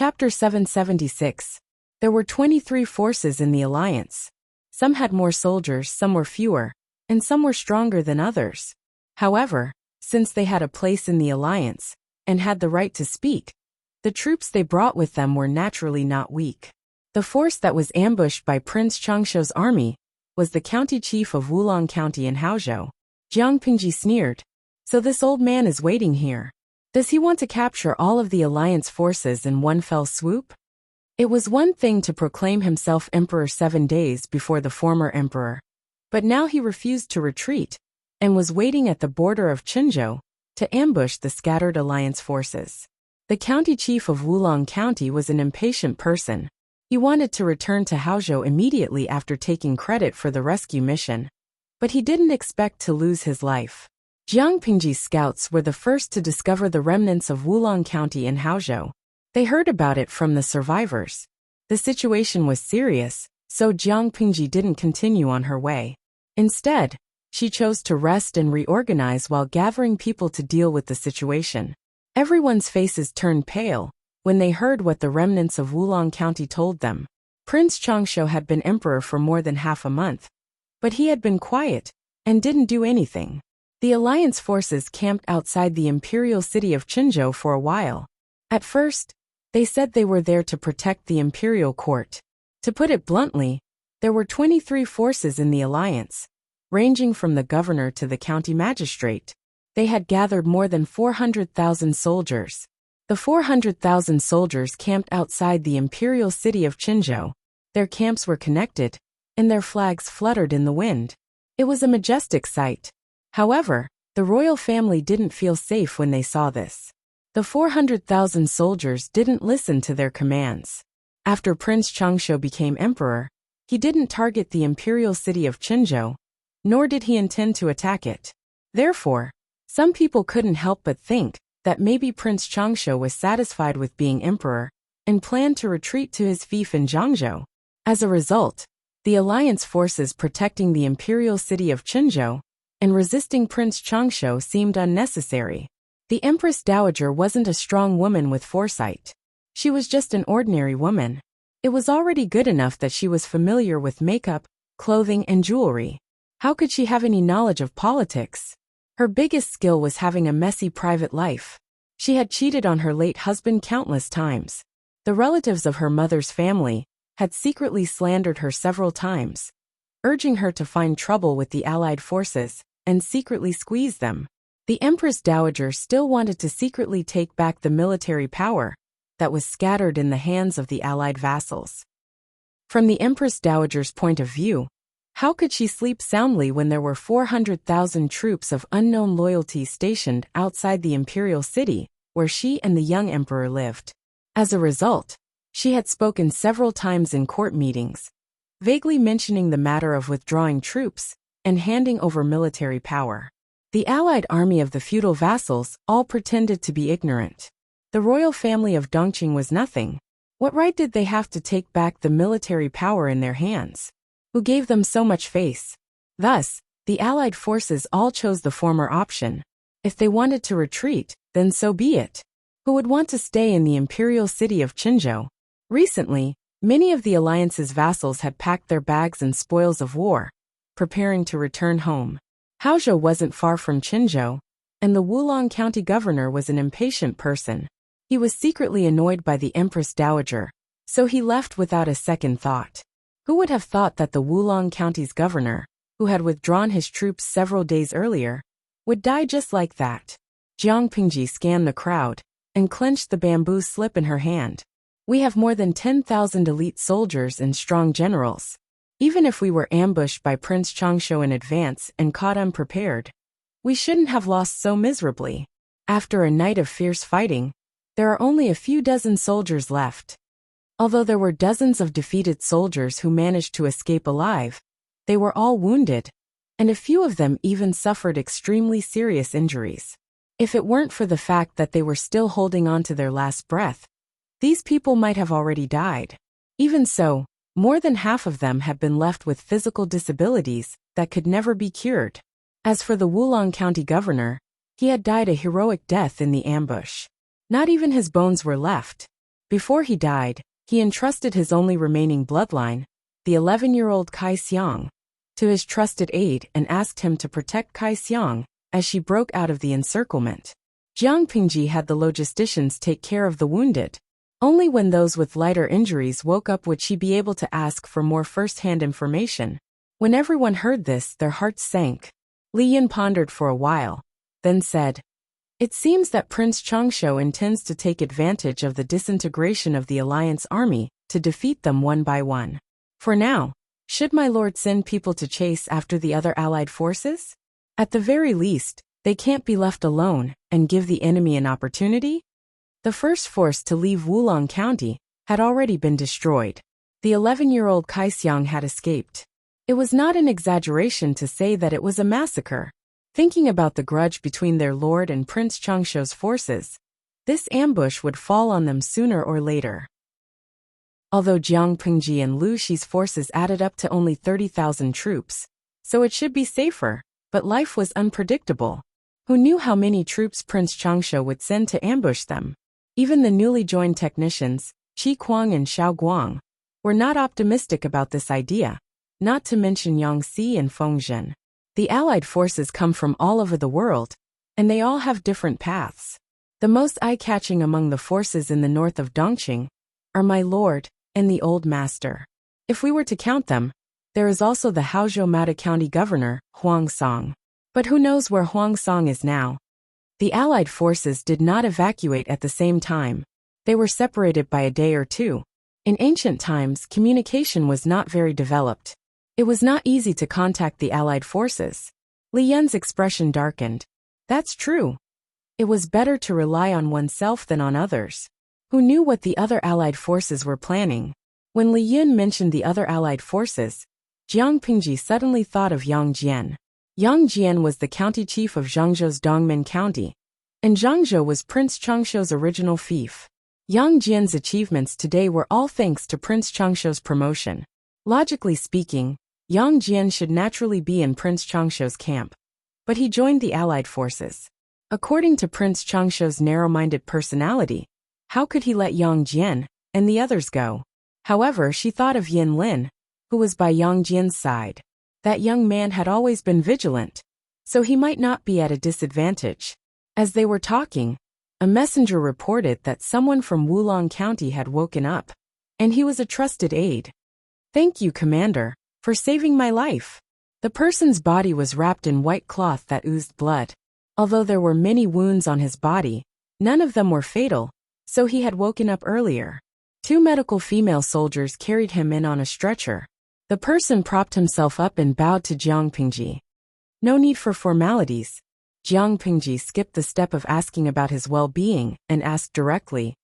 Chapter 776. There were 23 forces in the alliance. Some had more soldiers, some were fewer, and some were stronger than others. However, since they had a place in the alliance, and had the right to speak, the troops they brought with them were naturally not weak. The force that was ambushed by Prince Changshuo's army was the county chief of Wulong County in Haozhou. Jiang Pingji sneered. So this old man is waiting here. Does he want to capture all of the alliance forces in one fell swoop? It was one thing to proclaim himself emperor 7 days before the former emperor, but now he refused to retreat, and was waiting at the border of Qinzhou to ambush the scattered alliance forces. The county chief of Wulong County was an impatient person. He wanted to return to Haozhou immediately after taking credit for the rescue mission, but he didn't expect to lose his life. Jiang Pingji's scouts were the first to discover the remnants of Wulong County in Haozhou. They heard about it from the survivors. The situation was serious, so Jiang Pingji didn't continue on her way. Instead, she chose to rest and reorganize while gathering people to deal with the situation. Everyone's faces turned pale when they heard what the remnants of Wulong County told them. Prince Changshuo had been emperor for more than half a month, but he had been quiet and didn't do anything. The alliance forces camped outside the imperial city of Qinzhou for a while. At first, they said they were there to protect the imperial court. To put it bluntly, there were 23 forces in the alliance, ranging from the governor to the county magistrate. They had gathered more than 400,000 soldiers. The 400,000 soldiers camped outside the imperial city of Qinzhou. Their camps were connected, and their flags fluttered in the wind. It was a majestic sight. However, the royal family didn't feel safe when they saw this. The 400,000 soldiers didn't listen to their commands. After Prince Changshuo became emperor, he didn't target the imperial city of Qinzhou, nor did he intend to attack it. Therefore, some people couldn't help but think that maybe Prince Changshuo was satisfied with being emperor and planned to retreat to his fief in Jiangzhou. As a result, the alliance forces protecting the imperial city of Qinzhou and resisting Prince Changshuo seemed unnecessary. The Empress Dowager wasn't a strong woman with foresight. She was just an ordinary woman. It was already good enough that she was familiar with makeup, clothing, and jewelry. How could she have any knowledge of politics? Her biggest skill was having a messy private life. She had cheated on her late husband countless times. The relatives of her mother's family had secretly slandered her several times, urging her to find trouble with the allied forces and secretly squeeze them. The Empress Dowager still wanted to secretly take back the military power that was scattered in the hands of the allied vassals. From the Empress Dowager's point of view, how could she sleep soundly when there were 400,000 troops of unknown loyalty stationed outside the imperial city, where she and the young emperor lived? As a result, she had spoken several times in court meetings, vaguely mentioning the matter of withdrawing troops and handing over military power. The allied army of the feudal vassals all pretended to be ignorant. The royal family of Dongqing was nothing. What right did they have to take back the military power in their hands? Who gave them so much face? Thus, the allied forces all chose the former option. If they wanted to retreat, then so be it. Who would want to stay in the imperial city of Qinzhou? Recently, many of the alliance's vassals had packed their bags and spoils of war, preparing to return home. Haozhou wasn't far from Qinzhou, and the Wulong County governor was an impatient person. He was secretly annoyed by the Empress Dowager, so he left without a second thought. Who would have thought that the Wulong County's governor, who had withdrawn his troops several days earlier, would die just like that? Jiang Pingji scanned the crowd and clenched the bamboo slip in her hand. We have more than 10,000 elite soldiers and strong generals. Even if we were ambushed by Prince Changshuo in advance and caught unprepared, we shouldn't have lost so miserably. After a night of fierce fighting, there are only a few dozen soldiers left. Although there were dozens of defeated soldiers who managed to escape alive, they were all wounded, and a few of them even suffered extremely serious injuries. If it weren't for the fact that they were still holding on to their last breath, these people might have already died. Even so, more than half of them had been left with physical disabilities that could never be cured. As for the Wulong County governor, he had died a heroic death in the ambush. Not even his bones were left. Before he died, he entrusted his only remaining bloodline, the 11-year-old Kai Xiang, to his trusted aide and asked him to protect Kai Xiang as she broke out of the encirclement. Jiang Pingji had the logisticians take care of the wounded. Only when those with lighter injuries woke up would she be able to ask for more first-hand information. When everyone heard this, their hearts sank. Li Yin pondered for a while, then said, "It seems that Prince Changsho intends to take advantage of the disintegration of the Alliance army to defeat them one by one. For now, should my lord send people to chase after the other allied forces? At the very least, they can't be left alone and give the enemy an opportunity?" The first force to leave Wulong County had already been destroyed. The 11-year-old Kai Xiang had escaped. It was not an exaggeration to say that it was a massacre. Thinking about the grudge between their lord and Prince Changsho's forces, this ambush would fall on them sooner or later. Although Jiang Pingji and Lu Shi's forces added up to only 30,000 troops, so it should be safer, but life was unpredictable. Who knew how many troops Prince Changsho would send to ambush them? Even the newly joined technicians, Qi Kuang and Xiao Guang, were not optimistic about this idea, not to mention Yang Si and Feng Zhen. The allied forces come from all over the world, and they all have different paths. The most eye-catching among the forces in the north of Dongqing are my lord and the old master. If we were to count them, there is also the Haozhou Mata County governor, Huang Song. But who knows where Huang Song is now? The allied forces did not evacuate at the same time. They were separated by a day or two. In ancient times, communication was not very developed. It was not easy to contact the allied forces. Li Yin's expression darkened. That's true. It was better to rely on oneself than on others. Who knew what the other allied forces were planning? When Li Yin mentioned the other allied forces, Jiang Pingji suddenly thought of Yang Jian. Yang Jian was the county chief of Zhangzhou's Dongmen County, and Zhangzhou was Prince Changsho's original fief. Yang Jian's achievements today were all thanks to Prince Changsho's promotion. Logically speaking, Yang Jian should naturally be in Prince Changsho's camp. But he joined the allied forces. According to Prince Changsho's narrow-minded personality, how could he let Yang Jian and the others go? However, she thought of Yin Lin, who was by Yang Jian's side. That young man had always been vigilant, so he might not be at a disadvantage. As they were talking, a messenger reported that someone from Wulong County had woken up, and he was a trusted aide. "Thank you, Commander, for saving my life." The person's body was wrapped in white cloth that oozed blood. Although there were many wounds on his body, none of them were fatal, so he had woken up earlier. Two medical female soldiers carried him in on a stretcher. The person propped himself up and bowed to Jiang Pingji. No need for formalities. Jiang Pingji skipped the step of asking about his well-being and asked directly,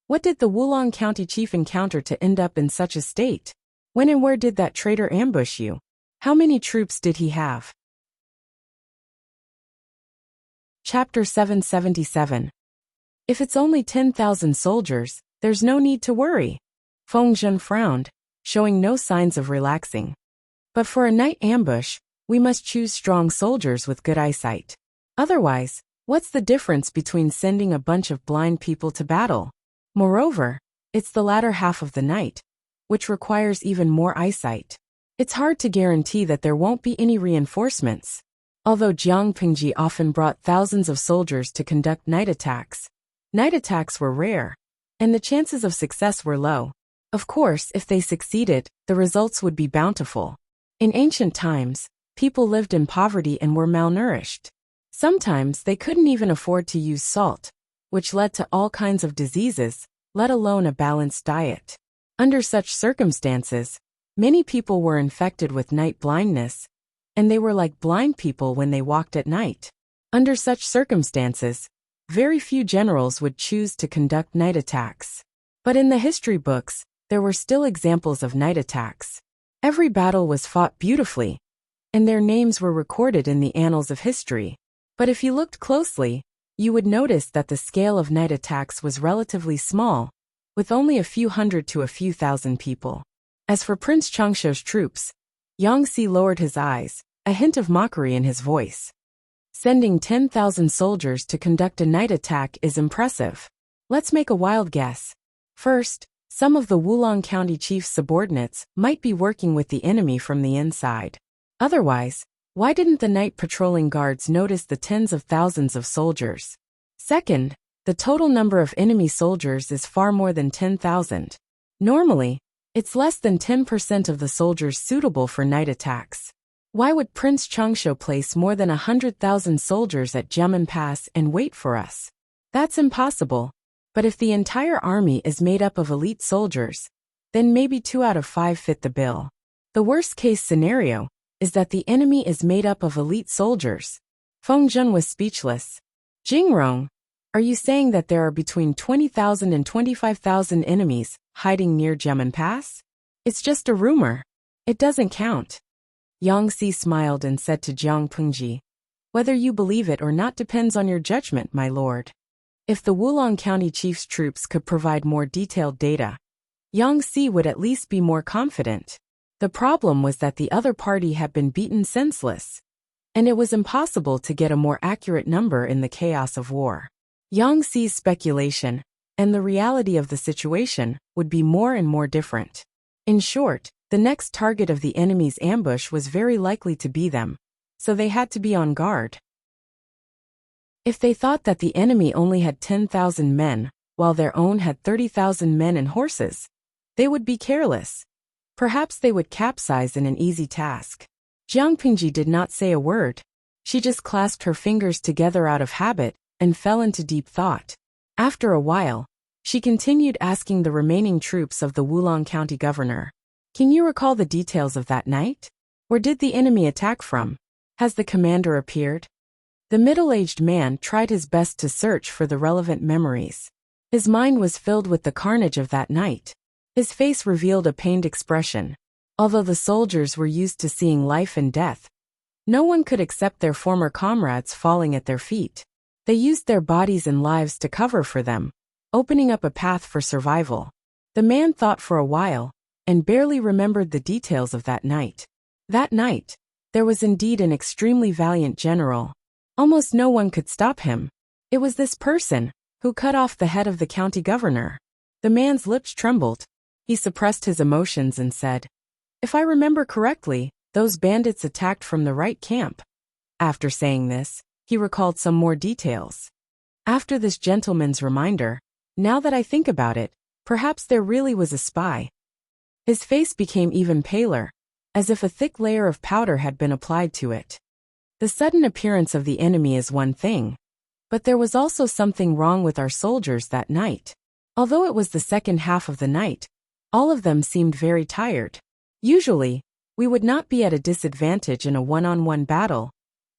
"What did the Wulong County chief encounter to end up in such a state? When and where did that traitor ambush you? How many troops did he have?" Chapter 777. If it's only 10,000 soldiers, there's no need to worry. Feng Zhen frowned, showing no signs of relaxing. But for a night ambush, we must choose strong soldiers with good eyesight. Otherwise, what's the difference between sending a bunch of blind people to battle? Moreover, it's the latter half of the night, which requires even more eyesight. It's hard to guarantee that there won't be any reinforcements. Although Jiang Pingji often brought thousands of soldiers to conduct night attacks were rare, and the chances of success were low. Of course, if they succeeded, the results would be bountiful. In ancient times, people lived in poverty and were malnourished. Sometimes they couldn't even afford to use salt, which led to all kinds of diseases, let alone a balanced diet. Under such circumstances, many people were infected with night blindness, and they were like blind people when they walked at night. Under such circumstances, very few generals would choose to conduct night attacks. But in the history books, there were still examples of night attacks. Every battle was fought beautifully, and their names were recorded in the annals of history. But if you looked closely, you would notice that the scale of night attacks was relatively small, with only a few hundred to a few thousand people. As for Prince Changsho's troops, Yang Si lowered his eyes, a hint of mockery in his voice. Sending 10,000 soldiers to conduct a night attack is impressive. Let's make a wild guess. First, some of the Wulong County chief's subordinates might be working with the enemy from the inside. Otherwise, why didn't the night patrolling guards notice the tens of thousands of soldiers? Second, the total number of enemy soldiers is far more than 10,000. Normally, it's less than 10% of the soldiers suitable for night attacks. Why would Prince Changsho place more than 100,000 soldiers at Jiamen Pass and wait for us? That's impossible. But if the entire army is made up of elite soldiers, then maybe 2 out of 5 fit the bill. The worst-case scenario is that the enemy is made up of elite soldiers. Feng Zhen was speechless. Jingrong, are you saying that there are between 20,000 and 25,000 enemies hiding near Jiamen Pass? It's just a rumor. It doesn't count. Yang Si smiled and said to Jiang Pengji, whether you believe it or not depends on your judgment, my lord. If the Wulong County chief's troops could provide more detailed data, Yang Si would at least be more confident. The problem was that the other party had been beaten senseless, and it was impossible to get a more accurate number in the chaos of war. Yang Si's speculation and the reality of the situation would be more and more different. In short, the next target of the enemy's ambush was very likely to be them, so they had to be on guard. If they thought that the enemy only had 10,000 men, while their own had 30,000 men and horses, they would be careless. Perhaps they would capsize in an easy task. Jiang Pingji did not say a word. She just clasped her fingers together out of habit and fell into deep thought. After a while, she continued asking the remaining troops of the Wulong County governor, "Can you recall the details of that night? Where did the enemy attack from? Has the commander appeared?" The middle-aged man tried his best to search for the relevant memories. His mind was filled with the carnage of that night. His face revealed a pained expression. Although the soldiers were used to seeing life and death, no one could accept their former comrades falling at their feet. They used their bodies and lives to cover for them, opening up a path for survival. The man thought for a while and barely remembered the details of that night. That night, there was indeed an extremely valiant general. Almost no one could stop him. It was this person who cut off the head of the county governor. The man's lips trembled. He suppressed his emotions and said, "If I remember correctly, those bandits attacked from the right camp." After saying this, he recalled some more details. After this gentleman's reminder, now that I think about it, perhaps there really was a spy. His face became even paler, as if a thick layer of powder had been applied to it. The sudden appearance of the enemy is one thing, but there was also something wrong with our soldiers that night. Although it was the second half of the night, all of them seemed very tired. Usually, we would not be at a disadvantage in a one-on-one battle,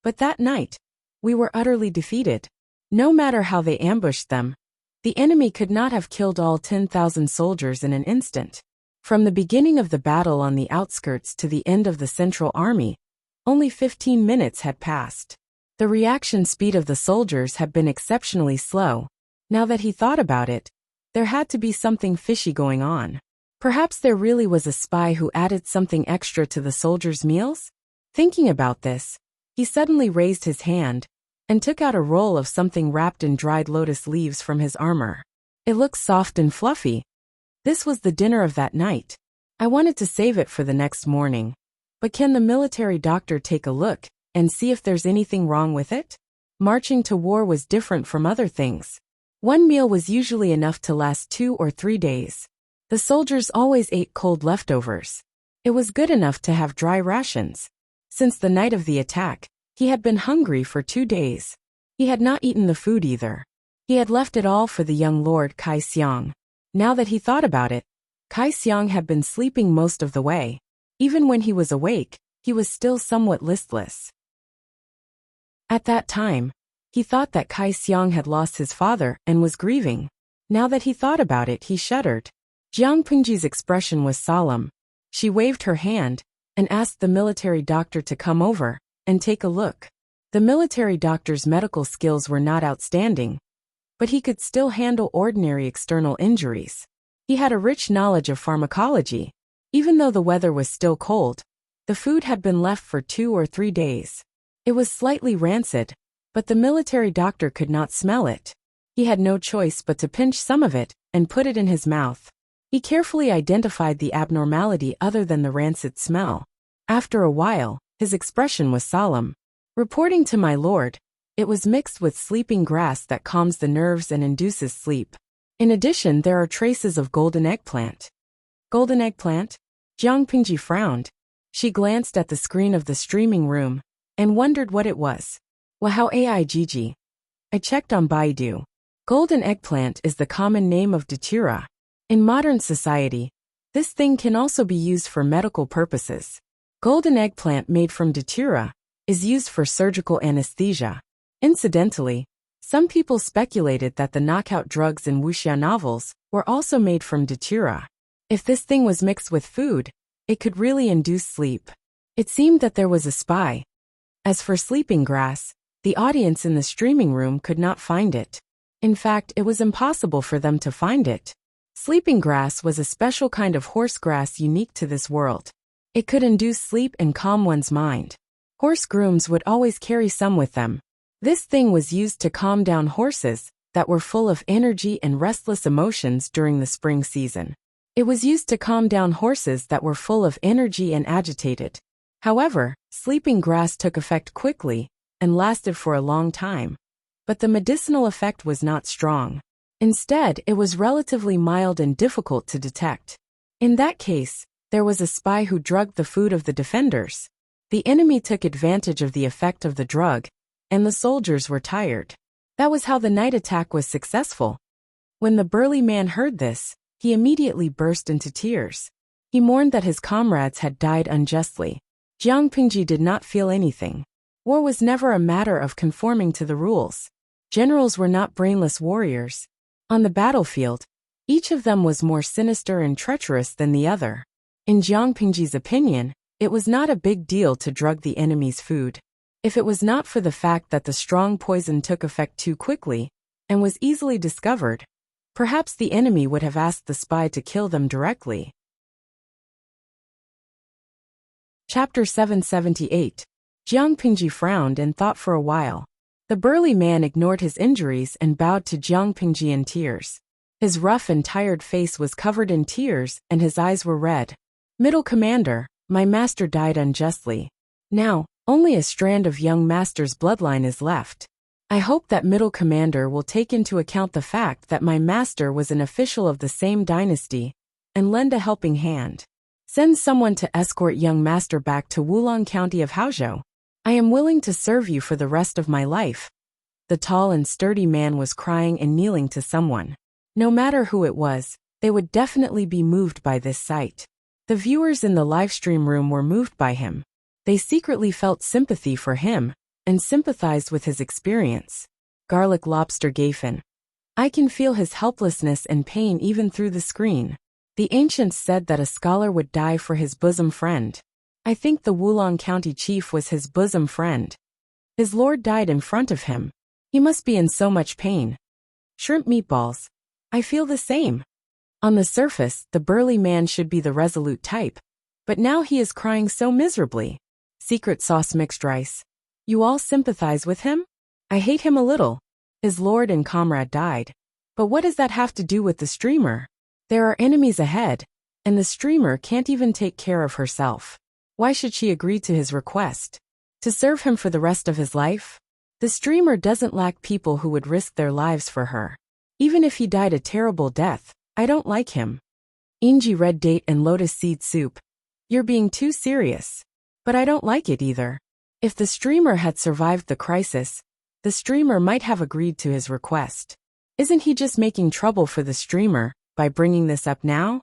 but that night, we were utterly defeated. No matter how they ambushed them, the enemy could not have killed all 10,000 soldiers in an instant. From the beginning of the battle on the outskirts to the end of the central army, only 15 minutes had passed. The reaction speed of the soldiers had been exceptionally slow. Now that he thought about it, there had to be something fishy going on. Perhaps there really was a spy who added something extra to the soldiers' meals? Thinking about this, he suddenly raised his hand and took out a roll of something wrapped in dried lotus leaves from his armor. It looked soft and fluffy. This was the dinner of that night. I wanted to save it for the next morning. But can the military doctor take a look and see if there's anything wrong with it? Marching to war was different from other things. One meal was usually enough to last 2 or 3 days. The soldiers always ate cold leftovers. It was good enough to have dry rations. Since the night of the attack, he had been hungry for 2 days. He had not eaten the food either. He had left it all for the young Lord Kai Xiang. Now that he thought about it, Kai Xiang had been sleeping most of the way. Even when he was awake, he was still somewhat listless. At that time, he thought that Kai Xiang had lost his father and was grieving. Now that he thought about it, he shuddered. Jiang Pingji's expression was solemn. She waved her hand and asked the military doctor to come over and take a look. The military doctor's medical skills were not outstanding, but he could still handle ordinary external injuries. He had a rich knowledge of pharmacology. Even though the weather was still cold, the food had been left for 2 or 3 days. It was slightly rancid, but the military doctor could not smell it. He had no choice but to pinch some of it and put it in his mouth. He carefully identified the abnormality other than the rancid smell. After a while, his expression was solemn. Reporting to my lord, it was mixed with sleeping grass that calms the nerves and induces sleep. In addition, there are traces of golden eggplant. Golden eggplant? Jiang Pingji frowned. She glanced at the screen of the streaming room and wondered what it was. Wow, AIGG. I checked on Baidu. Golden eggplant is the common name of datura. In modern society, this thing can also be used for medical purposes. Golden eggplant made from datura is used for surgical anesthesia. Incidentally, some people speculated that the knockout drugs in Wuxia novels were also made from datura. If this thing was mixed with food, it could really induce sleep. It seemed that there was a spy. As for sleeping grass, the audience in the streaming room could not find it. In fact, it was impossible for them to find it. Sleeping grass was a special kind of horse grass unique to this world. It could induce sleep and calm one's mind. Horse grooms would always carry some with them. This thing was used to calm down horses that were full of energy and restless emotions during the spring season. It was used to calm down horses that were full of energy and agitated. However, sleeping grass took effect quickly and lasted for a long time. But the medicinal effect was not strong. Instead, it was relatively mild and difficult to detect. In that case, there was a spy who drugged the food of the defenders. The enemy took advantage of the effect of the drug, and the soldiers were tired. That was how the night attack was successful. When the burly man heard this, he immediately burst into tears. He mourned that his comrades had died unjustly. Jiang Pingji did not feel anything. War was never a matter of conforming to the rules. Generals were not brainless warriors. On the battlefield, each of them was more sinister and treacherous than the other. In Jiang Pingji's opinion, it was not a big deal to drug the enemy's food. If it was not for the fact that the strong poison took effect too quickly and was easily discovered, perhaps the enemy would have asked the spy to kill them directly. Chapter 778. Jiang Pingji frowned and thought for a while. The burly man ignored his injuries and bowed to Jiang Pingji in tears. His rough and tired face was covered in tears and his eyes were red. Middle Commander, my master died unjustly. Now, only a strand of young master's bloodline is left. I hope that Middle Commander will take into account the fact that my master was an official of the same dynasty and lend a helping hand. Send someone to escort young master back to Wulong County of Haozhou. I am willing to serve you for the rest of my life. The tall and sturdy man was crying and kneeling to someone. No matter who it was, they would definitely be moved by this sight. The viewers in the livestream room were moved by him. They secretly felt sympathy for him and sympathized with his experience. Garlic Lobster Gafen. I can feel his helplessness and pain even through the screen. The ancients said that a scholar would die for his bosom friend. I think the Wulong County chief was his bosom friend. His lord died in front of him. He must be in so much pain. Shrimp meatballs. I feel the same. On the surface, the burly man should be the resolute type, but now he is crying so miserably. Secret sauce mixed rice. You all sympathize with him? I hate him a little. His lord and comrade died. But what does that have to do with the streamer? There are enemies ahead, and the streamer can't even take care of herself. Why should she agree to his request? To serve him for the rest of his life? The streamer doesn't lack people who would risk their lives for her. Even if he died a terrible death, I don't like him. Inji red date and lotus seed soup. You're being too serious. But I don't like it either. If the streamer had survived the crisis, the streamer might have agreed to his request. Isn't he just making trouble for the streamer by bringing this up now?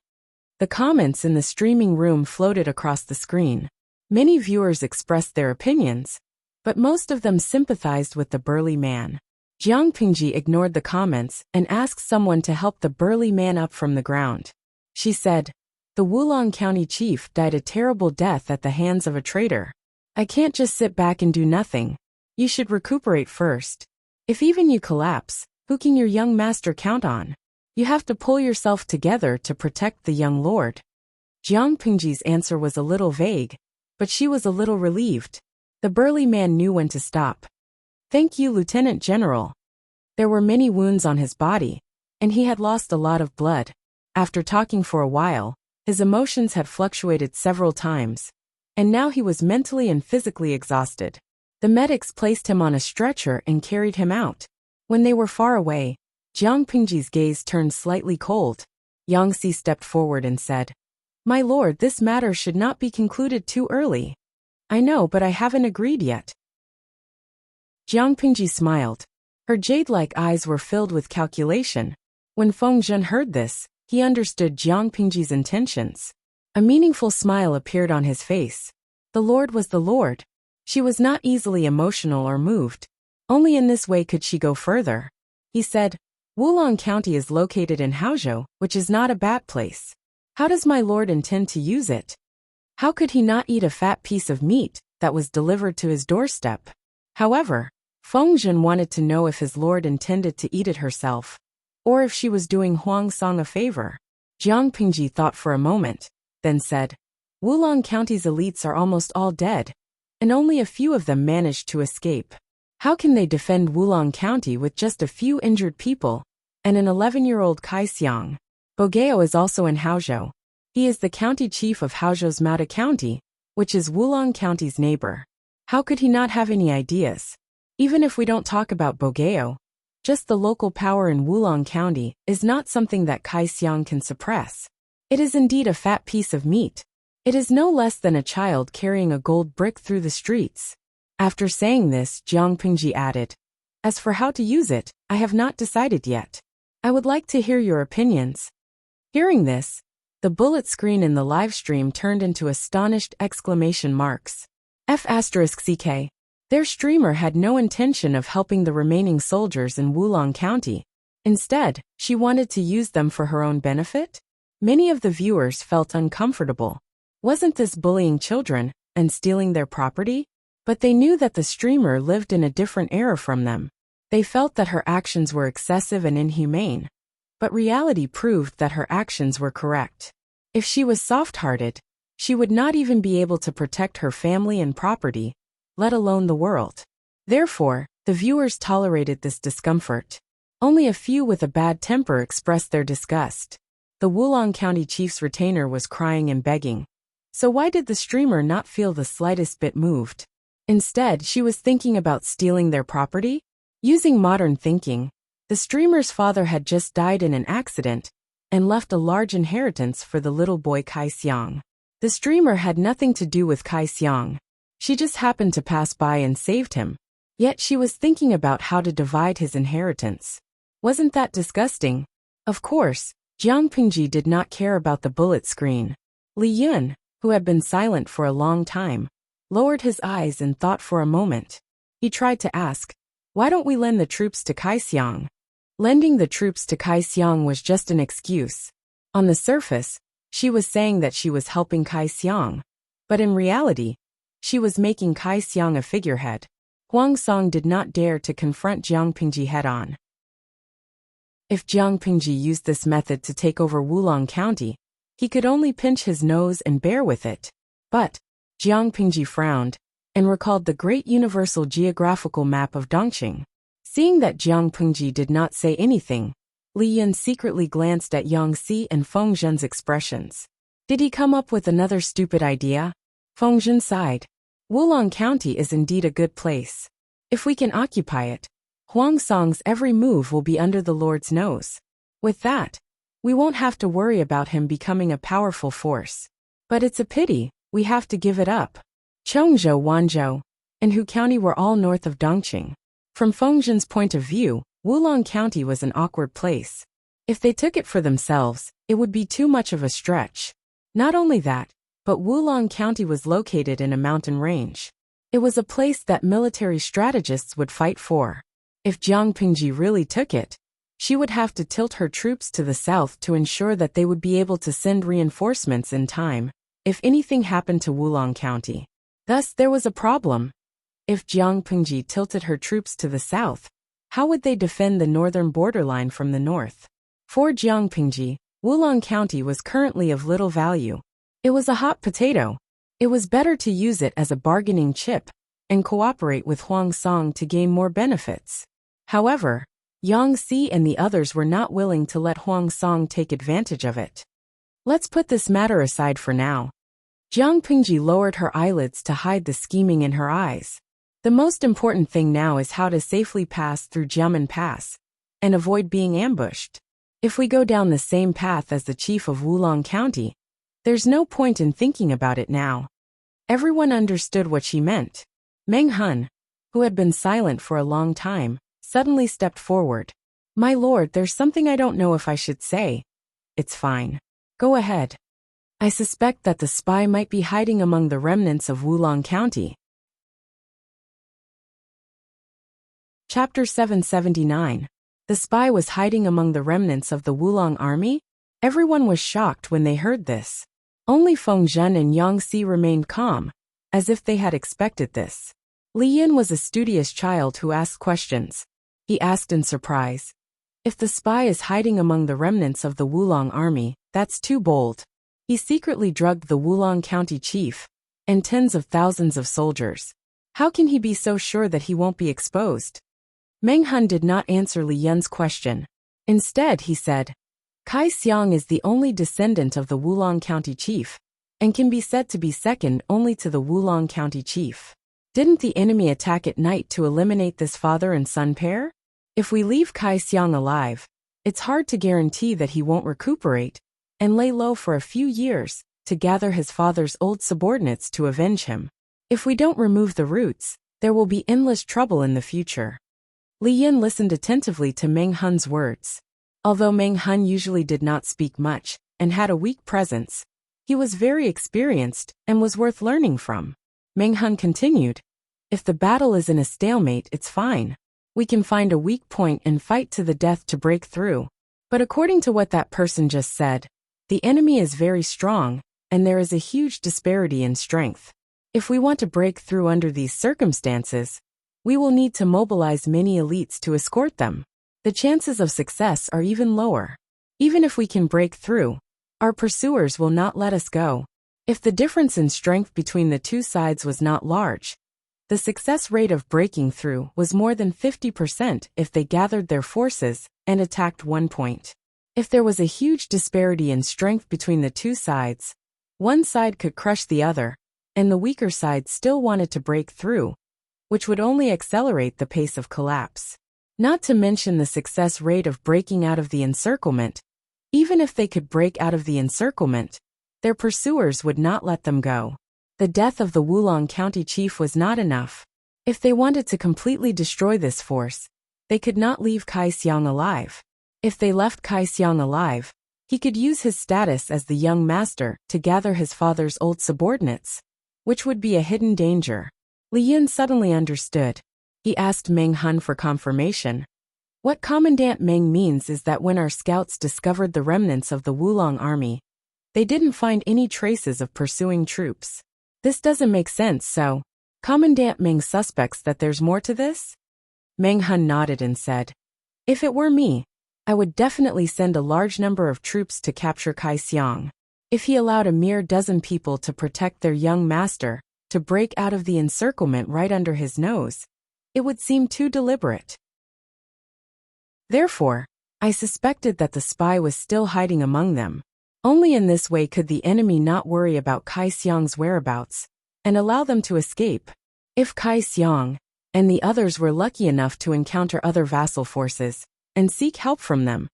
The comments in the streaming room floated across the screen. Many viewers expressed their opinions, but most of them sympathized with the burly man. Jiang Pingji ignored the comments and asked someone to help the burly man up from the ground. She said, "The Wulong County chief died a terrible death at the hands of a traitor. I can't just sit back and do nothing. You should recuperate first. If even you collapse, who can your young master count on? You have to pull yourself together to protect the young lord." Jiang Pingji's answer was a little vague, but she was a little relieved. The burly man knew when to stop. "Thank you, Lieutenant General." There were many wounds on his body, and he had lost a lot of blood. After talking for a while, his emotions had fluctuated several times, and now he was mentally and physically exhausted. The medics placed him on a stretcher and carried him out. When they were far away, Jiang Pingji's gaze turned slightly cold. Yang Si stepped forward and said, "My lord, this matter should not be concluded too early." "I know, but I haven't agreed yet." Jiang Pingji smiled. Her jade-like eyes were filled with calculation. When Feng Zhen heard this, he understood Jiang Pingji's intentions. A meaningful smile appeared on his face. The Lord was the Lord. She was not easily emotional or moved. Only in this way could she go further. He said, "Wulong County is located in Haozhou, which is not a bad place. How does my lord intend to use it? How could he not eat a fat piece of meat that was delivered to his doorstep?" However, Feng Zhen wanted to know if his lord intended to eat it herself, or if she was doing Huang Song a favor. Jiang Pingji thought for a moment, then said, "Wulong County's elites are almost all dead, and only a few of them managed to escape. How can they defend Wulong County with just a few injured people and an 11-year-old Kai Xiang?" Bogeo is also in Haozhou. He is the county chief of Haozhou's Mata County, which is Wulong County's neighbor. How could he not have any ideas? Even if we don't talk about Bogeo, just the local power in Wulong County is not something that Kai Xiang can suppress. It is indeed a fat piece of meat. It is no less than a child carrying a gold brick through the streets. After saying this, Jiang Pingji added, "As for how to use it, I have not decided yet. I would like to hear your opinions." Hearing this, the bullet screen in the live stream turned into astonished exclamation marks. F***ck. Their streamer had no intention of helping the remaining soldiers in Wulong County. Instead, she wanted to use them for her own benefit? Many of the viewers felt uncomfortable. Wasn't this bullying children and stealing their property? But they knew that the streamer lived in a different era from them. They felt that her actions were excessive and inhumane. But reality proved that her actions were correct. If she was soft-hearted, she would not even be able to protect her family and property, let alone the world. Therefore, the viewers tolerated this discomfort. Only a few with a bad temper expressed their disgust. The Wulong County chief's retainer was crying and begging. So why did the streamer not feel the slightest bit moved? Instead, she was thinking about stealing their property? Using modern thinking, the streamer's father had just died in an accident and left a large inheritance for the little boy Kai Xiang. The streamer had nothing to do with Kai Xiang. She just happened to pass by and saved him. Yet she was thinking about how to divide his inheritance. Wasn't that disgusting? Of course, Jiang Pingji did not care about the bullet screen. Li Yun, who had been silent for a long time, lowered his eyes and thought for a moment. He tried to ask, "Why don't we lend the troops to Kai Xiang?" Lending the troops to Kai Xiang was just an excuse. On the surface, she was saying that she was helping Kai Xiang. But in reality, she was making Kai Xiang a figurehead. Huang Song did not dare to confront Jiang Pingji head-on. If Jiang Pingji used this method to take over Wulong County, he could only pinch his nose and bear with it. But Jiang Pingji frowned and recalled the great universal geographical map of Dongqing. Seeing that Jiang Pingji did not say anything, Li Yun secretly glanced at Yang Si and Feng Zhen's expressions. Did he come up with another stupid idea? Feng Zhen sighed. Wulong County is indeed a good place. If we can occupy it, Huang Song's every move will be under the Lord's nose. With that, we won't have to worry about him becoming a powerful force. But it's a pity, we have to give it up. Chongzhou, Wanzhou, and Hu County were all north of Dongqing. From Feng Zhen's point of view, Wulong County was an awkward place. If they took it for themselves, it would be too much of a stretch. Not only that, but Wulong County was located in a mountain range. It was a place that military strategists would fight for. If Jiang Pingji really took it, she would have to tilt her troops to the south to ensure that they would be able to send reinforcements in time, if anything happened to Wulong County. Thus, there was a problem. If Jiang Pingji tilted her troops to the south, how would they defend the northern borderline from the north? For Jiang Pingji, Wulong County was currently of little value. It was a hot potato. It was better to use it as a bargaining chip and cooperate with Huang Song to gain more benefits. However, Yang Si and the others were not willing to let Huang Song take advantage of it. Let's put this matter aside for now. Jiang Pingji lowered her eyelids to hide the scheming in her eyes. The most important thing now is how to safely pass through Jiamen Pass and avoid being ambushed. If we go down the same path as the chief of Wulong County, there's no point in thinking about it now. Everyone understood what she meant. Meng Hun, who had been silent for a long time, suddenly stepped forward. My lord, there's something I don't know if I should say. It's fine. Go ahead. I suspect that the spy might be hiding among the remnants of Wulong County. Chapter 779. The spy was hiding among the remnants of the Wulong army? Everyone was shocked when they heard this. Only Feng Zhen and Yang Si remained calm, as if they had expected this. Li Yin was a studious child who asked questions. He asked in surprise. If the spy is hiding among the remnants of the Wulong army, that's too bold. He secretly drugged the Wulong County chief and tens of thousands of soldiers. How can he be so sure that he won't be exposed? Meng Hun did not answer Li Yin's question. Instead, he said, Kai Xiang is the only descendant of the Wulong County chief, and can be said to be second only to the Wulong County chief. Didn't the enemy attack at night to eliminate this father and son pair? If we leave Kai Xiang alive, it's hard to guarantee that he won't recuperate and lay low for a few years to gather his father's old subordinates to avenge him. If we don't remove the roots, there will be endless trouble in the future. Li Yin listened attentively to Meng Hun's words. Although Meng Hun usually did not speak much and had a weak presence, he was very experienced and was worth learning from. Meng Hun continued, If the battle is in a stalemate, it's fine. We can find a weak point and fight to the death to break through. But according to what that person just said, the enemy is very strong, and there is a huge disparity in strength. If we want to break through under these circumstances, we will need to mobilize many elites to escort them. The chances of success are even lower. Even if we can break through, our pursuers will not let us go. If the difference in strength between the two sides was not large, the success rate of breaking through was more than 50% if they gathered their forces and attacked one point. If there was a huge disparity in strength between the two sides, one side could crush the other, and the weaker side still wanted to break through, which would only accelerate the pace of collapse. Not to mention the success rate of breaking out of the encirclement. Even if they could break out of the encirclement, their pursuers would not let them go. The death of the Wulong County chief was not enough. If they wanted to completely destroy this force, they could not leave Kai Xiang alive. If they left Kai Xiang alive, he could use his status as the young master to gather his father's old subordinates, which would be a hidden danger. Li Yin suddenly understood. He asked Meng Hun for confirmation. What Commandant Meng means is that when our scouts discovered the remnants of the Wulong army, they didn't find any traces of pursuing troops. This doesn't make sense, so Commandant Meng suspects that there's more to this? Meng Hun nodded and said, If it were me, I would definitely send a large number of troops to capture Kai Xiang. If he allowed a mere dozen people to protect their young master, to break out of the encirclement right under his nose, it would seem too deliberate. Therefore, I suspected that the spy was still hiding among them. Only in this way could the enemy not worry about Kai Xiang's whereabouts and allow them to escape. If Kai Xiang and the others were lucky enough to encounter other vassal forces and seek help from them,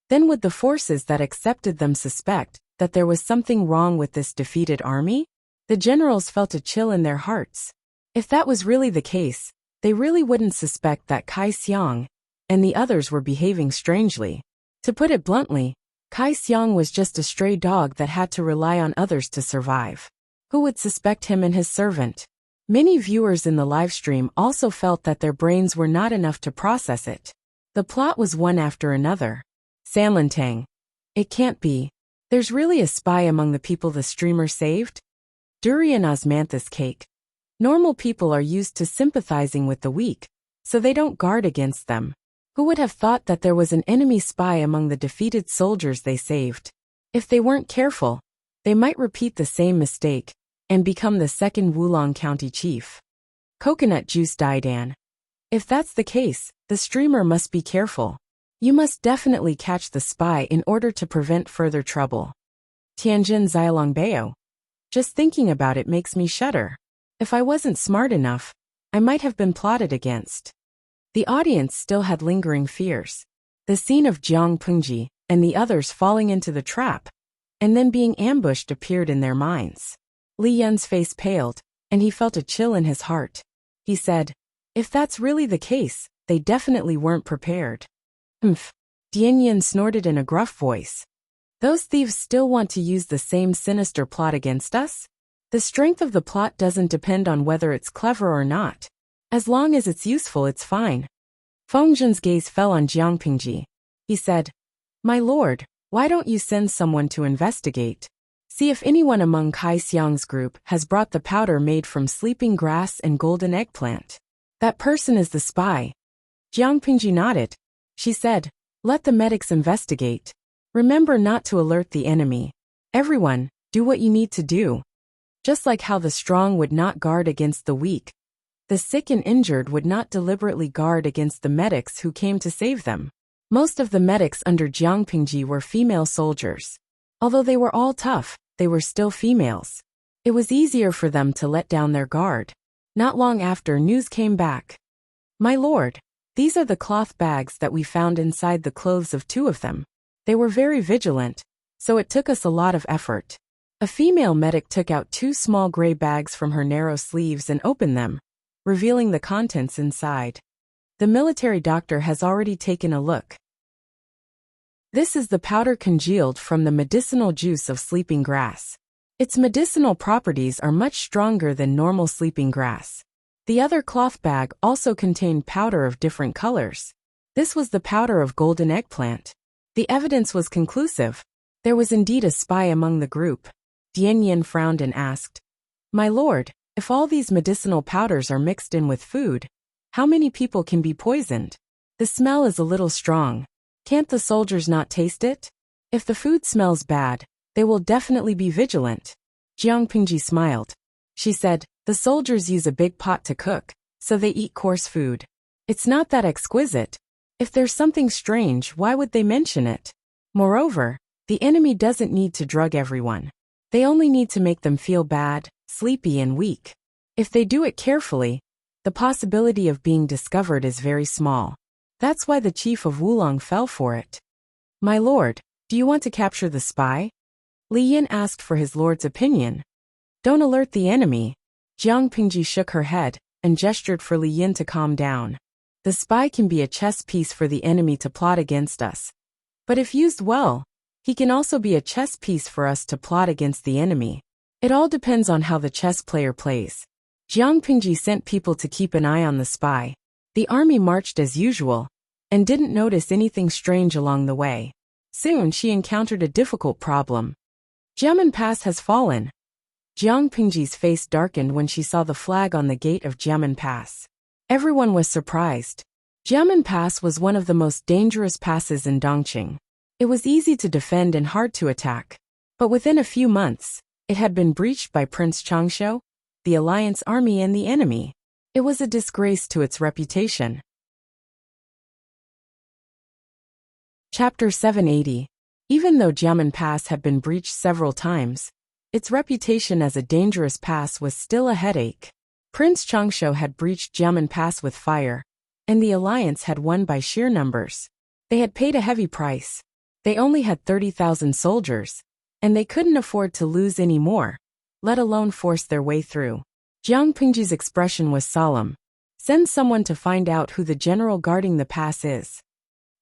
then would the forces that accepted them suspect that there was something wrong with this defeated army? The generals felt a chill in their hearts. If that was really the case, they really wouldn't suspect that Kai Xiang and the others were behaving strangely. To put it bluntly, Kai Xiang was just a stray dog that had to rely on others to survive. Who would suspect him and his servant? Many viewers in the livestream also felt that their brains were not enough to process it. The plot was one after another. Sanlintang. It can't be. There's really a spy among the people the streamer saved? Durian osmanthus cake. Normal people are used to sympathizing with the weak, so they don't guard against them. Who would have thought that there was an enemy spy among the defeated soldiers they saved? If they weren't careful, they might repeat the same mistake and become the second Wulong County chief. Coconut juice Daidan. If that's the case, the streamer must be careful. You must definitely catch the spy in order to prevent further trouble. Tianjin Zilongbao. Just thinking about it makes me shudder. If I wasn't smart enough, I might have been plotted against. The audience still had lingering fears. The scene of Jiang Pengji and the others falling into the trap and then being ambushed appeared in their minds. Li Yun's face paled, and he felt a chill in his heart. He said, if that's really the case, they definitely weren't prepared. Dian Yin snorted in a gruff voice. Those thieves still want to use the same sinister plot against us? The strength of the plot doesn't depend on whether it's clever or not. As long as it's useful, it's fine. Feng Zhen's gaze fell on Jiang Pengji. He said, My lord, why don't you send someone to investigate? See if anyone among Kai Xiang's group has brought the powder made from sleeping grass and golden eggplant. That person is the spy. Jiang Pengji nodded. She said, let the medics investigate. Remember not to alert the enemy. Everyone, do what you need to do. Just like how the strong would not guard against the weak, the sick and injured would not deliberately guard against the medics who came to save them. Most of the medics under Jiang Pengji were female soldiers. Although they were all tough, they were still females. It was easier for them to let down their guard. Not long after, news came back. My lord, these are the cloth bags that we found inside the clothes of 2 of them. They were very vigilant, so it took us a lot of effort. A female medic took out 2 small gray bags from her narrow sleeves and opened them, revealing the contents inside. The military doctor has already taken a look. This is the powder congealed from the medicinal juice of sleeping grass. Its medicinal properties are much stronger than normal sleeping grass. The other cloth bag also contained powder of different colors. This was the powder of golden eggplant. The evidence was conclusive. There was indeed a spy among the group. Dian Yin frowned and asked, My lord, if all these medicinal powders are mixed in with food, how many people can be poisoned? The smell is a little strong. Can't the soldiers not taste it? If the food smells bad, they will definitely be vigilant. Jiang Pengji smiled. She said, the soldiers use a big pot to cook, so they eat coarse food. It's not that exquisite. If there's something strange, why would they mention it? Moreover, the enemy doesn't need to drug everyone. They only need to make them feel bad, sleepy and weak. If they do it carefully, the possibility of being discovered is very small. That's why the chief of Wulong fell for it. My lord, do you want to capture the spy? Li Yin asked for his lord's opinion. Don't alert the enemy. Jiang Pengji shook her head and gestured for Li Yin to calm down. The spy can be a chess piece for the enemy to plot against us. But if used well, he can also be a chess piece for us to plot against the enemy. It all depends on how the chess player plays. Jiang Pengji sent people to keep an eye on the spy. The army marched as usual and didn't notice anything strange along the way. Soon she encountered a difficult problem. Jiamen Pass has fallen. Jiang Pengji's face darkened when she saw the flag on the gate of Jiamen Pass. Everyone was surprised. Jiamen Pass was one of the most dangerous passes in Dongqing. It was easy to defend and hard to attack. But within a few months, it had been breached by Prince Changshu, the alliance army and the enemy. It was a disgrace to its reputation. Chapter 780. Even though Jiamen Pass had been breached several times, its reputation as a dangerous pass was still a headache. Prince Changshu had breached Jiamen Pass with fire, and the alliance had won by sheer numbers. They had paid a heavy price. They only had 30,000 soldiers, and they couldn't afford to lose any more, let alone force their way through. Jiang Pengji's expression was solemn. Send someone to find out who the general guarding the pass is.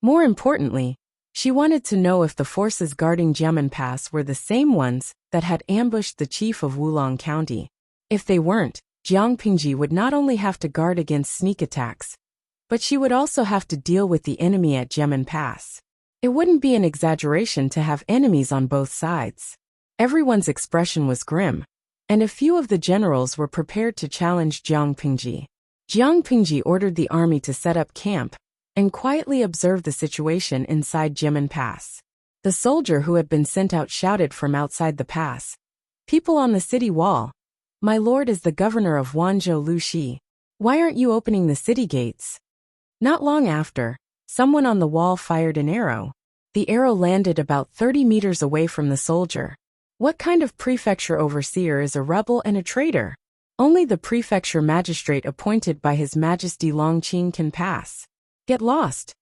More importantly, she wanted to know if the forces guarding Jiamen Pass were the same ones that had ambushed the chief of Wulong County. If they weren't, Jiang Pengji would not only have to guard against sneak attacks, but she would also have to deal with the enemy at Jiamen Pass. It wouldn't be an exaggeration to have enemies on both sides. Everyone's expression was grim, and a few of the generals were prepared to challenge Jiang Pengji. Jiang Pengji ordered the army to set up camp and quietly observe the situation inside Jiamen Pass. The soldier who had been sent out shouted from outside the pass, "People on the city wall! My lord is the governor of Wanzhou Luxi. Why aren't you opening the city gates?" Not long after, someone on the wall fired an arrow. The arrow landed about 30 meters away from the soldier. What kind of prefecture overseer is a rebel and a traitor? Only the prefecture magistrate appointed by His Majesty Longqing can pass. Get lost.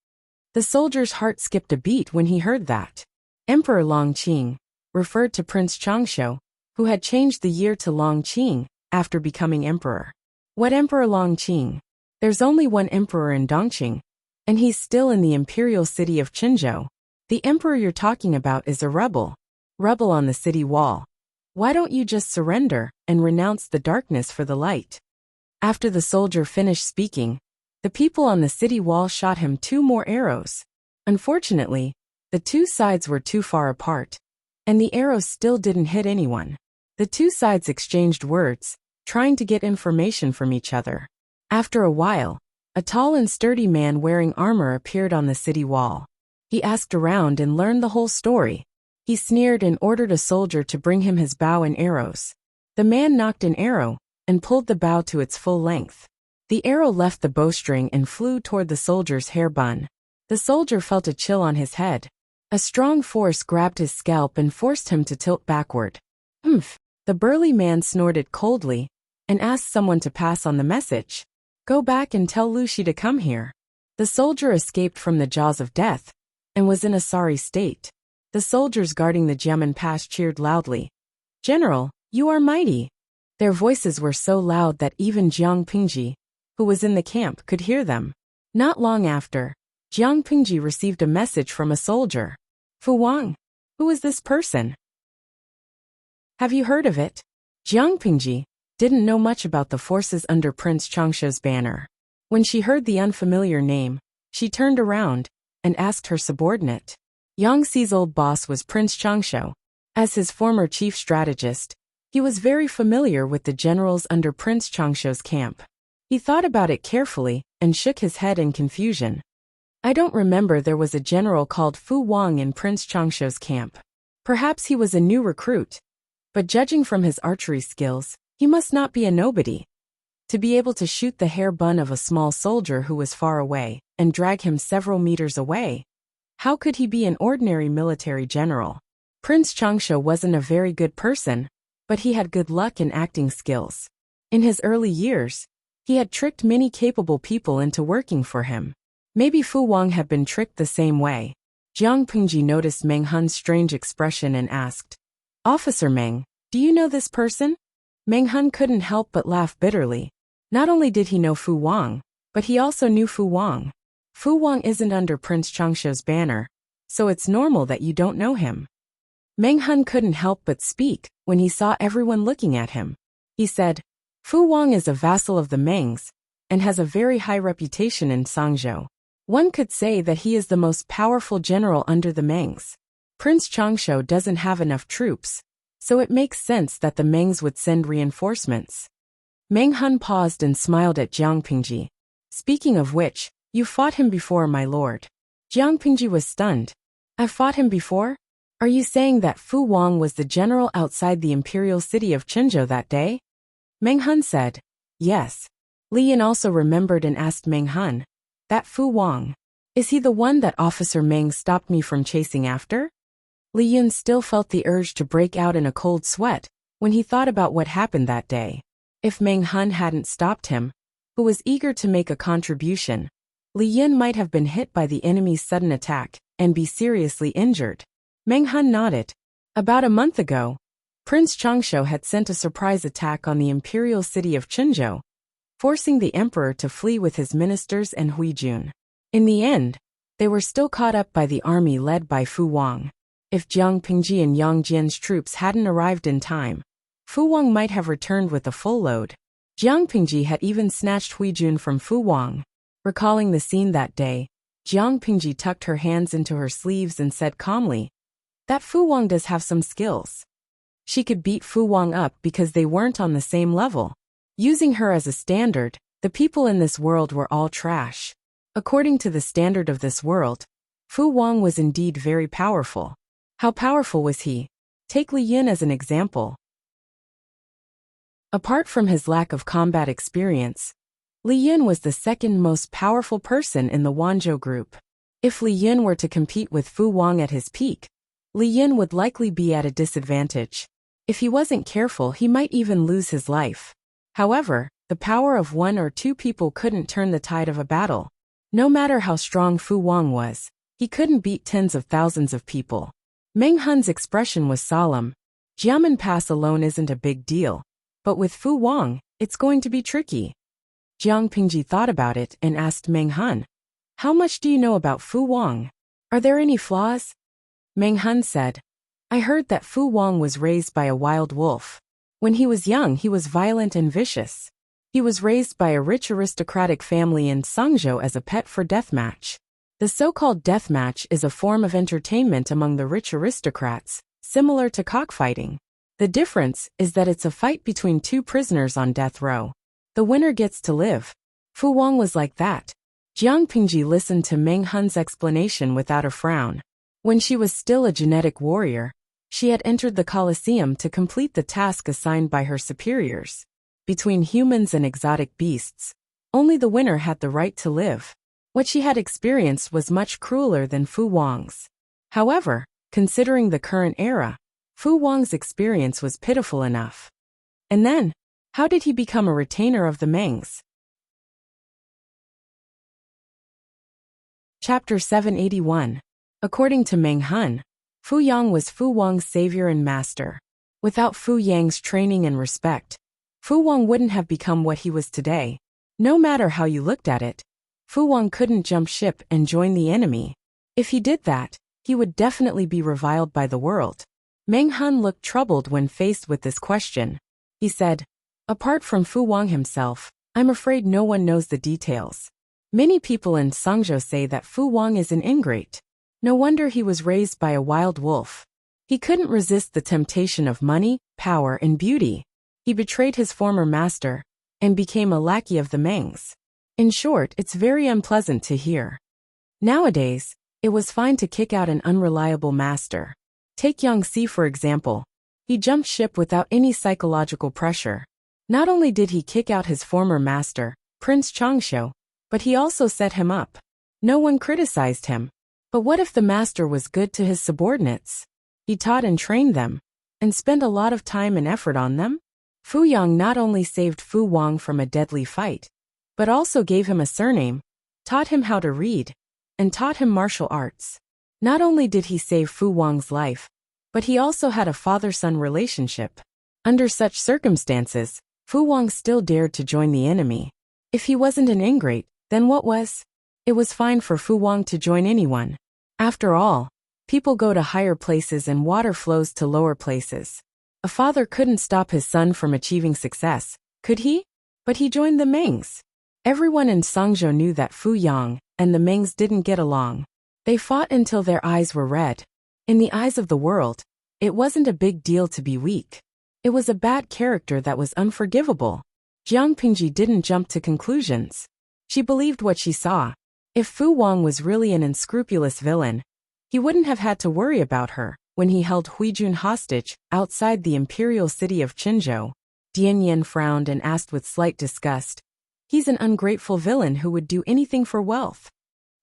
The soldier's heart skipped a beat when he heard that. Emperor Longqing referred to Prince Changsho, who had changed the year to Longqing after becoming emperor. What Emperor Longqing? There's only one emperor in Dongqing, and he's still in the imperial city of Qinzhou. The emperor you're talking about is a rebel. Rebel on the city wall. Why don't you just surrender and renounce the darkness for the light? After the soldier finished speaking, the people on the city wall shot him 2 more arrows. Unfortunately, the 2 sides were too far apart, and the arrows still didn't hit anyone. The 2 sides exchanged words, trying to get information from each other. After a while, a tall and sturdy man wearing armor appeared on the city wall. He asked around and learned the whole story. He sneered and ordered a soldier to bring him his bow and arrows. The man knocked an arrow and pulled the bow to its full length. The arrow left the bowstring and flew toward the soldier's hair bun. The soldier felt a chill on his head. A strong force grabbed his scalp and forced him to tilt backward. Humph! The burly man snorted coldly and asked someone to pass on the message. Go back and tell Lucy to come here. The soldier escaped from the jaws of death and was in a sorry state. The soldiers guarding the Jiamen Pass cheered loudly. General, you are mighty. Their voices were so loud that even Jiang Pingji, who was in the camp, could hear them. Not long after, Jiang Pingji received a message from a soldier. Fu Wang, who is this person? Have you heard of it? Jiang Pingji didn't know much about the forces under Prince Changsho's banner. When she heard the unfamiliar name, she turned around and asked her subordinate. Yangxi's old boss was Prince Changsho. As his former chief strategist, he was very familiar with the generals under Prince Changsho's camp. He thought about it carefully and shook his head in confusion. I don't remember there was a general called Fu Wang in Prince Changsho's camp. Perhaps he was a new recruit. But judging from his archery skills, he must not be a nobody. To be able to shoot the hair bun of a small soldier who was far away and drag him several meters away, how could he be an ordinary military general? Prince Changsho wasn't a very good person, but he had good luck and acting skills. In his early years, he had tricked many capable people into working for him. Maybe Fu Wang had been tricked the same way. Jiang Pingji noticed Meng Hun's strange expression and asked, Officer Meng, do you know this person? Meng Hun couldn't help but laugh bitterly. Not only did he know Fu Wang, but he also knew Fu Wang. Fu Wang isn't under Prince Changsho's banner, so it's normal that you don't know him. Meng Hun couldn't help but speak when he saw everyone looking at him. He said, Fu Wang is a vassal of the Mengs and has a very high reputation in Sangzhou. One could say that he is the most powerful general under the Mengs. Prince Changsho doesn't have enough troops, so it makes sense that the Mengs would send reinforcements. Meng Hun paused and smiled at Jiang Pingji. Speaking of which, you fought him before, my lord. Jiang Pingji was stunned. I've fought him before? Are you saying that Fu Wang was the general outside the imperial city of Qinzhou that day? Meng Hun said, yes. Li Yin also remembered and asked Meng Hun, that Fu Wang, is he the one that Officer Meng stopped me from chasing after? Li Yin still felt the urge to break out in a cold sweat when he thought about what happened that day. If Meng Hun hadn't stopped him, who was eager to make a contribution, Li Yin might have been hit by the enemy's sudden attack and be seriously injured. Meng Hun nodded. About a month ago, Prince Changsho had sent a surprise attack on the imperial city of Qinzhou, forcing the emperor to flee with his ministers and Huijun. In the end, they were still caught up by the army led by Fu Wang. If Jiang Pingji and Yang Jian's troops hadn't arrived in time, Fu Wang might have returned with a full load. Jiang Pingji had even snatched Huijun from Fu Wang. Recalling the scene that day, Jiang Pingji tucked her hands into her sleeves and said calmly, that Fu Wang does have some skills. She could beat Fu Wang up because they weren't on the same level. Using her as a standard, the people in this world were all trash. According to the standard of this world, Fu Wang was indeed very powerful. How powerful was he? Take Li Yin as an example. Apart from his lack of combat experience, Li Yun was the second most powerful person in the Wanzhou group. If Li Yun were to compete with Fu Wang at his peak, Li Yun would likely be at a disadvantage. If he wasn't careful, he might even lose his life. However, the power of one or two people couldn't turn the tide of a battle. No matter how strong Fu Wang was, he couldn't beat tens of thousands of people. Meng Hun's expression was solemn. Jiamen Pass alone isn't a big deal, but with Fu Wang, it's going to be tricky. Jiang Pingji thought about it and asked Meng Hun, "How much do you know about Fu Wang? Are there any flaws?" Meng Hun said, "I heard that Fu Wang was raised by a wild wolf. When he was young, he was violent and vicious. He was raised by a rich aristocratic family in Sangzhou as a pet for deathmatch. The so-called deathmatch is a form of entertainment among the rich aristocrats, similar to cockfighting. The difference is that it's a fight between two prisoners on death row. The winner gets to live. Fu Wang was like that." Jiang Pingji listened to Meng Hun's explanation without a frown. When she was still a genetic warrior, she had entered the Colosseum to complete the task assigned by her superiors. Between humans and exotic beasts, only the winner had the right to live. What she had experienced was much crueler than Fu Wang's. However, considering the current era, Fu Wang's experience was pitiful enough. And then, how did he become a retainer of the Mengs? Chapter 781. According to Meng Hun, Fu Yang was Fu Wang's savior and master. Without Fu Yang's training and respect, Fu Wang wouldn't have become what he was today. No matter how you looked at it, Fu Wang couldn't jump ship and join the enemy. If he did that, he would definitely be reviled by the world. Meng Hun looked troubled when faced with this question. He said, "Apart from Fu Wang himself, I'm afraid no one knows the details. Many people in Sangzhou say that Fu Wang is an ingrate. No wonder he was raised by a wild wolf. He couldn't resist the temptation of money, power, and beauty. He betrayed his former master and became a lackey of the Mengs. In short, it's very unpleasant to hear." Nowadays, it was fine to kick out an unreliable master. Take Yang Si for example. He jumped ship without any psychological pressure. Not only did he kick out his former master, Prince Changshu, but he also set him up. No one criticized him. But what if the master was good to his subordinates? He taught and trained them, and spent a lot of time and effort on them. Fu Yang not only saved Fu Wang from a deadly fight, but also gave him a surname, taught him how to read, and taught him martial arts. Not only did he save Fu Wang's life, but he also had a father-son relationship. Under such circumstances, Fu Wang still dared to join the enemy. If he wasn't an ingrate, then what was? It was fine for Fu Wang to join anyone. After all, people go to higher places and water flows to lower places. A father couldn't stop his son from achieving success, could he? But he joined the Mengs. Everyone in Sangzhou knew that Fu Yang and the Mengs didn't get along. They fought until their eyes were red. In the eyes of the world, it wasn't a big deal to be weak. It was a bad character that was unforgivable. Jiang Pingji didn't jump to conclusions. She believed what she saw. If Fu Wang was really an unscrupulous villain, he wouldn't have had to worry about her when he held Huijun hostage outside the imperial city of Qinzhou. Dian Yan frowned and asked with slight disgust, "He's an ungrateful villain who would do anything for wealth."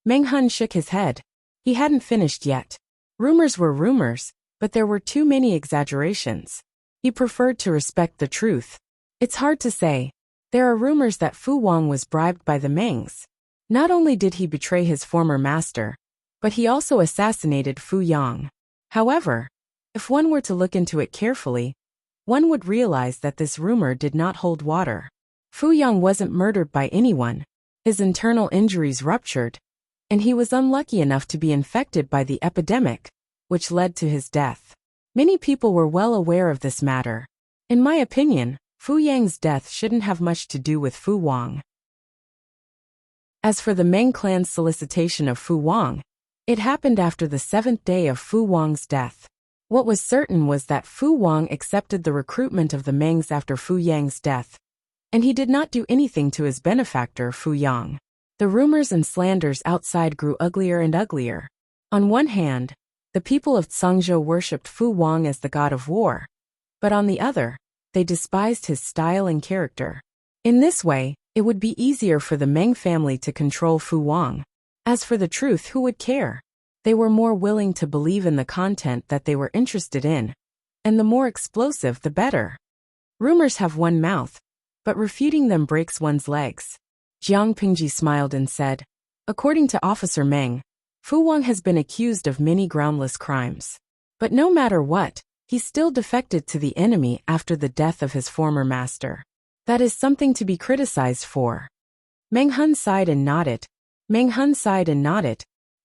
Meng Hun shook his head. He hadn't finished yet. Rumors were rumors, but there were too many exaggerations. He preferred to respect the truth. It's hard to say. There are rumors that Fu Wang was bribed by the Mengs. Not only did he betray his former master, but he also assassinated Fu Yang. However, if one were to look into it carefully, one would realize that this rumor did not hold water. Fu Yang wasn't murdered by anyone. His internal injuries ruptured, and he was unlucky enough to be infected by the epidemic, which led to his death. Many people were well aware of this matter. In my opinion, Fu Yang's death shouldn't have much to do with Fu Wang. As for the Meng clan's solicitation of Fu Wang, it happened after the 7th day of Fu Wang's death. What was certain was that Fu Wang accepted the recruitment of the Mengs after Fu Yang's death, and he did not do anything to his benefactor Fu Yang. The rumors and slanders outside grew uglier and uglier. On one hand, the people of Sangzhou worshipped Fu Wang as the god of war, but on the other, they despised his style and character. In this way, It would be easier for the Meng family to control Fu Wang. As for the truth, who would care? They were more willing to believe in the content that they were interested in, and the more explosive the better. Rumors have one mouth, but refuting them breaks one's legs. Jiang Pingji smiled and said, according to Officer Meng, Fu Wang has been accused of many groundless crimes. But no matter what, he still defected to the enemy after the death of his former master. That is something to be criticized for. Meng Hun sighed and nodded.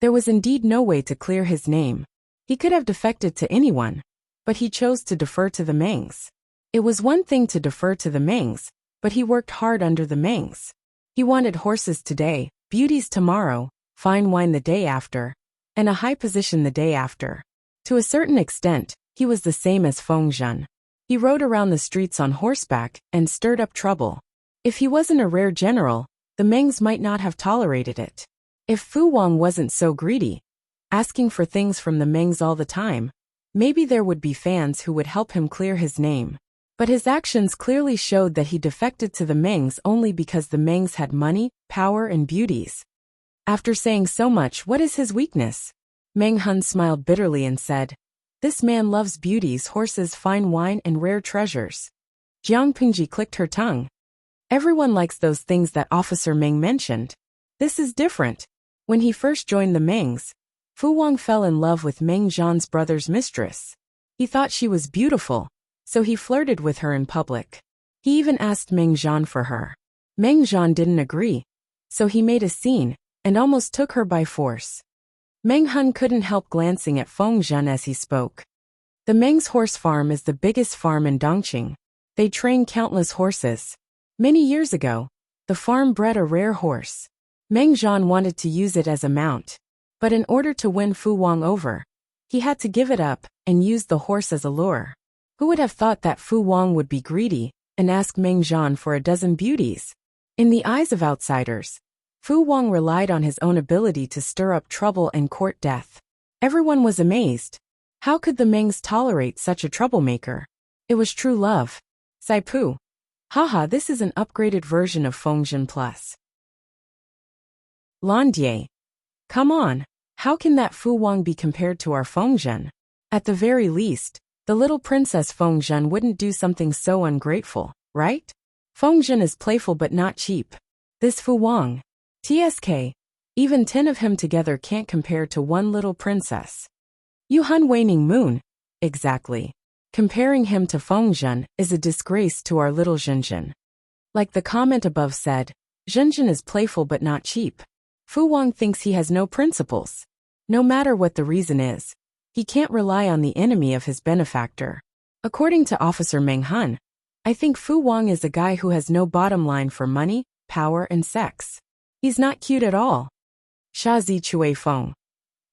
There was indeed no way to clear his name. He could have defected to anyone, but he chose to defer to the Mengs. It was one thing to defer to the Mengs, but he worked hard under the Mengs. He wanted horses today, beauties tomorrow, fine wine the day after, and a high position the day after. To a certain extent, he was the same as Feng Zhen. He rode around the streets on horseback and stirred up trouble. If he wasn't a rare general, the Mengs might not have tolerated it. If Fu Wang wasn't so greedy, asking for things from the Mengs all the time, maybe there would be fans who would help him clear his name. But his actions clearly showed that he defected to the Mengs only because the Mengs had money, power, and beauties. After saying so much, what is his weakness? Meng Hun smiled bitterly and said, this man loves beauties, horses, fine wine, and rare treasures. Jiang Pingji clicked her tongue. Everyone likes those things that Officer Meng mentioned. This is different. When he first joined the Mengs, Fu Wang fell in love with Meng Zhan's brother's mistress. He thought she was beautiful, so he flirted with her in public. He even asked Meng Zhan for her. Meng Zhan didn't agree, so he made a scene and almost took her by force. Meng Hun couldn't help glancing at Feng Zhen as he spoke. The Meng's horse farm is the biggest farm in Dongqing. They train countless horses. Many years ago, the farm bred a rare horse. Meng Zhan wanted to use it as a mount, but in order to win Fu Wang over, he had to give it up and use the horse as a lure. Who would have thought that Fu Wang would be greedy and ask Meng Zhan for a dozen beauties? In the eyes of outsiders, Fu Wang relied on his own ability to stir up trouble and court death. Everyone was amazed. How could the Mengs tolerate such a troublemaker? It was true love. Saipu. Haha, this is an upgraded version of Fengzhen Plus. Landier. Come on, how can that Fu Wang be compared to our Fengzhen? At the very least, the little princess Fengzhen wouldn't do something so ungrateful, right? Fengzhen is playful but not cheap. This Fu Wang. TSK. Even 10 of him together can't compare to one little princess. Yuhan waning moon. Exactly. Comparing him to Fengzhen is a disgrace to our little Zhenzhen. Like the comment above said, Zhenzhen is playful but not cheap. Fu Wang thinks he has no principles. No matter what the reason is, he can't rely on the enemy of his benefactor. According to Officer Meng Hun, I think Fu Wang is a guy who has no bottom line for money, power, and sex. He's not cute at all. Shazi Chui Feng.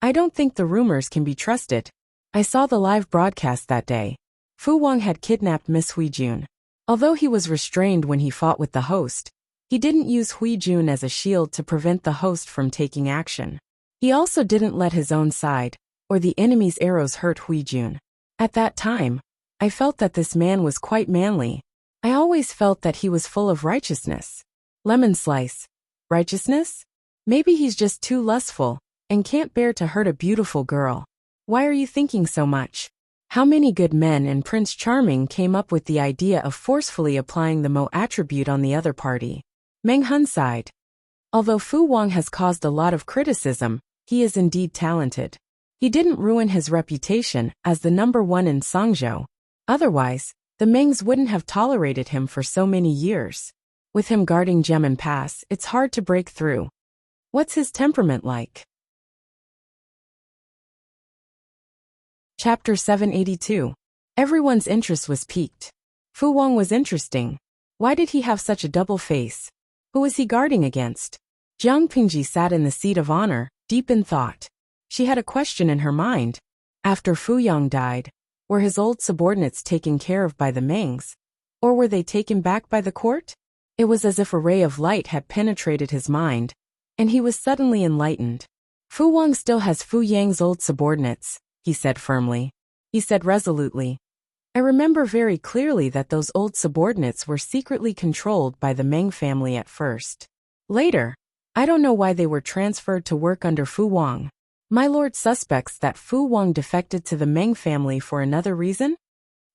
I don't think the rumors can be trusted. I saw the live broadcast that day. Fu Wang had kidnapped Miss Hui Jun. Although he was restrained when he fought with the host, he didn't use Hui Jun as a shield to prevent the host from taking action. He also didn't let his own side, or the enemy's arrows hurt Hui Jun. At that time, I felt that this man was quite manly. I always felt that he was full of righteousness. Lemon slice. Righteousness? Maybe he's just too lustful and can't bear to hurt a beautiful girl. Why are you thinking so much? How many good men and Prince Charming came up with the idea of forcefully applying the Mo attribute on the other party? Meng Hun sighed. Although Fu Wang has caused a lot of criticism, he is indeed talented. He didn't ruin his reputation as the #1 in Songzhou. Otherwise, the Mengs wouldn't have tolerated him for so many years. With him guarding Gemin Pass, it's hard to break through. What's his temperament like? Chapter 782. Everyone's interest was piqued. Fu Wang was interesting. Why did he have such a double face? Who was he guarding against? Jiang Pingji sat in the seat of honor, deep in thought. She had a question in her mind. After Fu Yang died, were his old subordinates taken care of by the Mengs? Or were they taken back by the court? It was as if a ray of light had penetrated his mind, and he was suddenly enlightened. Fu Wang still has Fu Yang's old subordinates, he said firmly. He said resolutely. I remember very clearly that those old subordinates were secretly controlled by the Meng family at first. Later, I don't know why they were transferred to work under Fu Wang. My lord suspects that Fu Wang defected to the Meng family for another reason?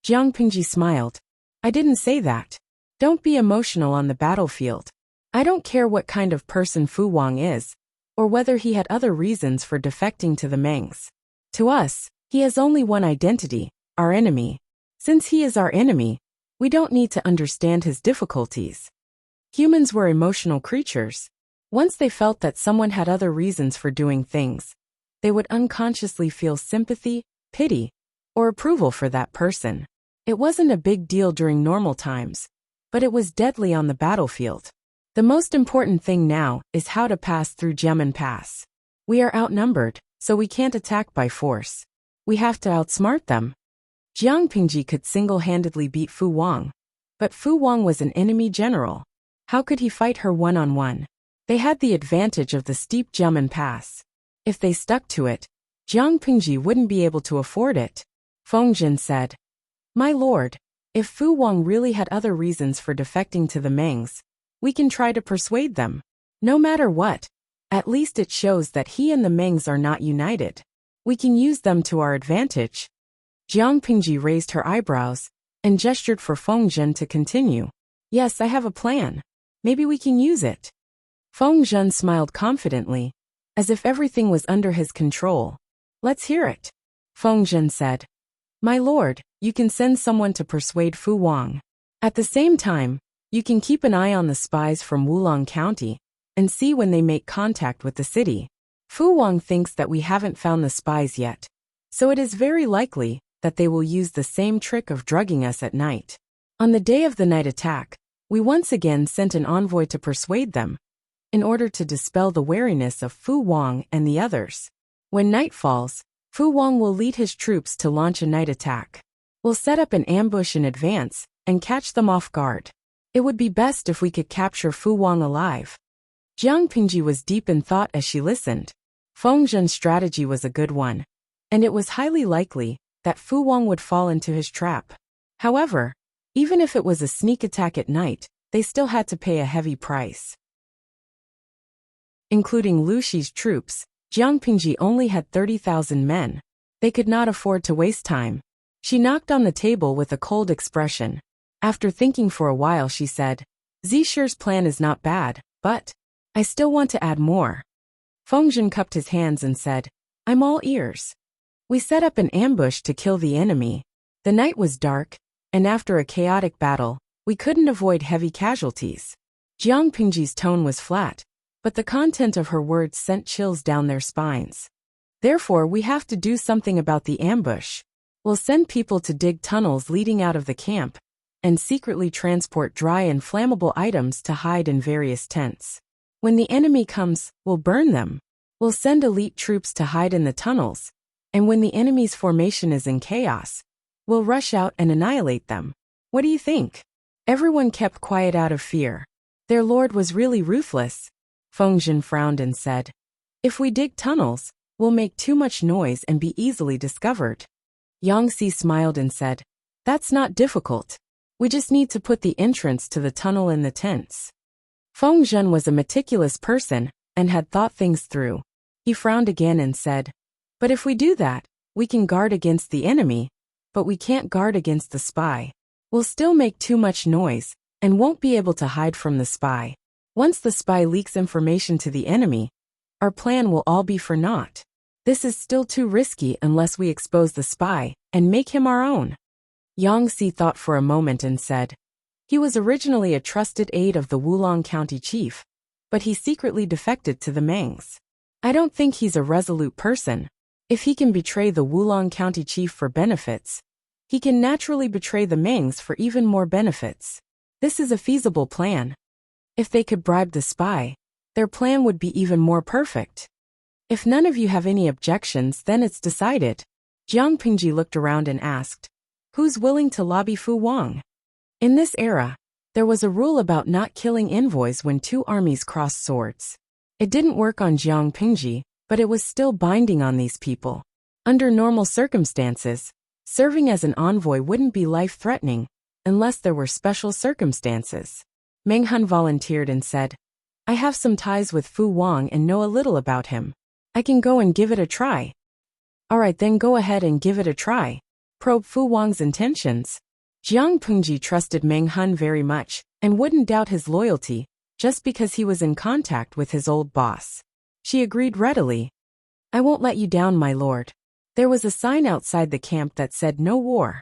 Jiang Pingji smiled. I didn't say that. Don't be emotional on the battlefield. I don't care what kind of person Fu Wang is, or whether he had other reasons for defecting to the Mengs. To us, he has only one identity, our enemy. Since he is our enemy, we don't need to understand his difficulties. Humans were emotional creatures. Once they felt that someone had other reasons for doing things, they would unconsciously feel sympathy, pity, or approval for that person. It wasn't a big deal during normal times, but it was deadly on the battlefield. The most important thing now is how to pass through Jiamen Pass. We are outnumbered, so we can't attack by force. We have to outsmart them. Jiang Pingji could single-handedly beat Fu Wang, but Fu Wang was an enemy general. How could he fight her one-on-one? They had the advantage of the steep Jiamen Pass. If they stuck to it, Jiang Pingji wouldn't be able to afford it. Feng Jin said, My lord, if Fu Wang really had other reasons for defecting to the Mengs, we can try to persuade them. No matter what, at least it shows that he and the Mengs are not united. We can use them to our advantage. Jiang Pingji raised her eyebrows and gestured for Feng Zhen to continue. Yes, I have a plan. Maybe we can use it. Feng Zhen smiled confidently, as if everything was under his control. Let's hear it. Feng Zhen said, My lord, you can send someone to persuade Fu Wang. At the same time, you can keep an eye on the spies from Wulong County and see when they make contact with the city. Fu Wang thinks that we haven't found the spies yet, so it is very likely that they will use the same trick of drugging us at night. On the day of the night attack, we once again sent an envoy to persuade them, in order to dispel the wariness of Fu Wang and the others. When night falls, Fu Wang will lead his troops to launch a night attack. We'll set up an ambush in advance and catch them off guard. It would be best if we could capture Fu Wang alive. Jiang Pingji was deep in thought as she listened. Feng Zhen's strategy was a good one, and it was highly likely that Fu Wang would fall into his trap. However, even if it was a sneak attack at night, they still had to pay a heavy price. Including Lu Shi's troops, Jiang Pingji only had 30,000 men. They could not afford to waste time. She knocked on the table with a cold expression. After thinking for a while, she said, Zishir's plan is not bad, but I still want to add more. Feng Zhen cupped his hands and said, I'm all ears. We set up an ambush to kill the enemy. The night was dark, and after a chaotic battle, we couldn't avoid heavy casualties. Jiang Pingji's tone was flat, but the content of her words sent chills down their spines. Therefore, we have to do something about the ambush. We'll send people to dig tunnels leading out of the camp, and secretly transport dry and flammable items to hide in various tents. When the enemy comes, we'll burn them. We'll send elite troops to hide in the tunnels, and when the enemy's formation is in chaos, we'll rush out and annihilate them. What do you think? Everyone kept quiet out of fear. Their lord was really ruthless. Feng Zhen frowned and said, If we dig tunnels, we'll make too much noise and be easily discovered. Yang Si smiled and said, That's not difficult. We just need to put the entrance to the tunnel in the tents. Feng Zhen was a meticulous person and had thought things through. He frowned again and said, But if we do that, we can guard against the enemy, but we can't guard against the spy. We'll still make too much noise and won't be able to hide from the spy. Once the spy leaks information to the enemy, our plan will all be for naught. This is still too risky unless we expose the spy and make him our own. Yang Si thought for a moment and said, He was originally a trusted aide of the Wulong County chief, but he secretly defected to the Mengs. I don't think he's a resolute person. If he can betray the Wulong County chief for benefits, he can naturally betray the Mengs for even more benefits. This is a feasible plan. If they could bribe the spy, their plan would be even more perfect. If none of you have any objections, then it's decided. Jiang Pingji looked around and asked, Who's willing to lobby Fu Wang? In this era, there was a rule about not killing envoys when two armies crossed swords. It didn't work on Jiang Pingji, but it was still binding on these people. Under normal circumstances, Serving as an envoy wouldn't be life-threatening, unless there were special circumstances. Meng Hun volunteered and said, I have some ties with Fu Wang and know a little about him. I can go and give it a try. Alright, then go ahead and give it a try. Probe Fu Wang's intentions. Jiang Pengji trusted Meng Hun very much, and wouldn't doubt his loyalty, just because he was in contact with his old boss. She agreed readily. I won't let you down, my lord. There was a sign outside the camp that said no war.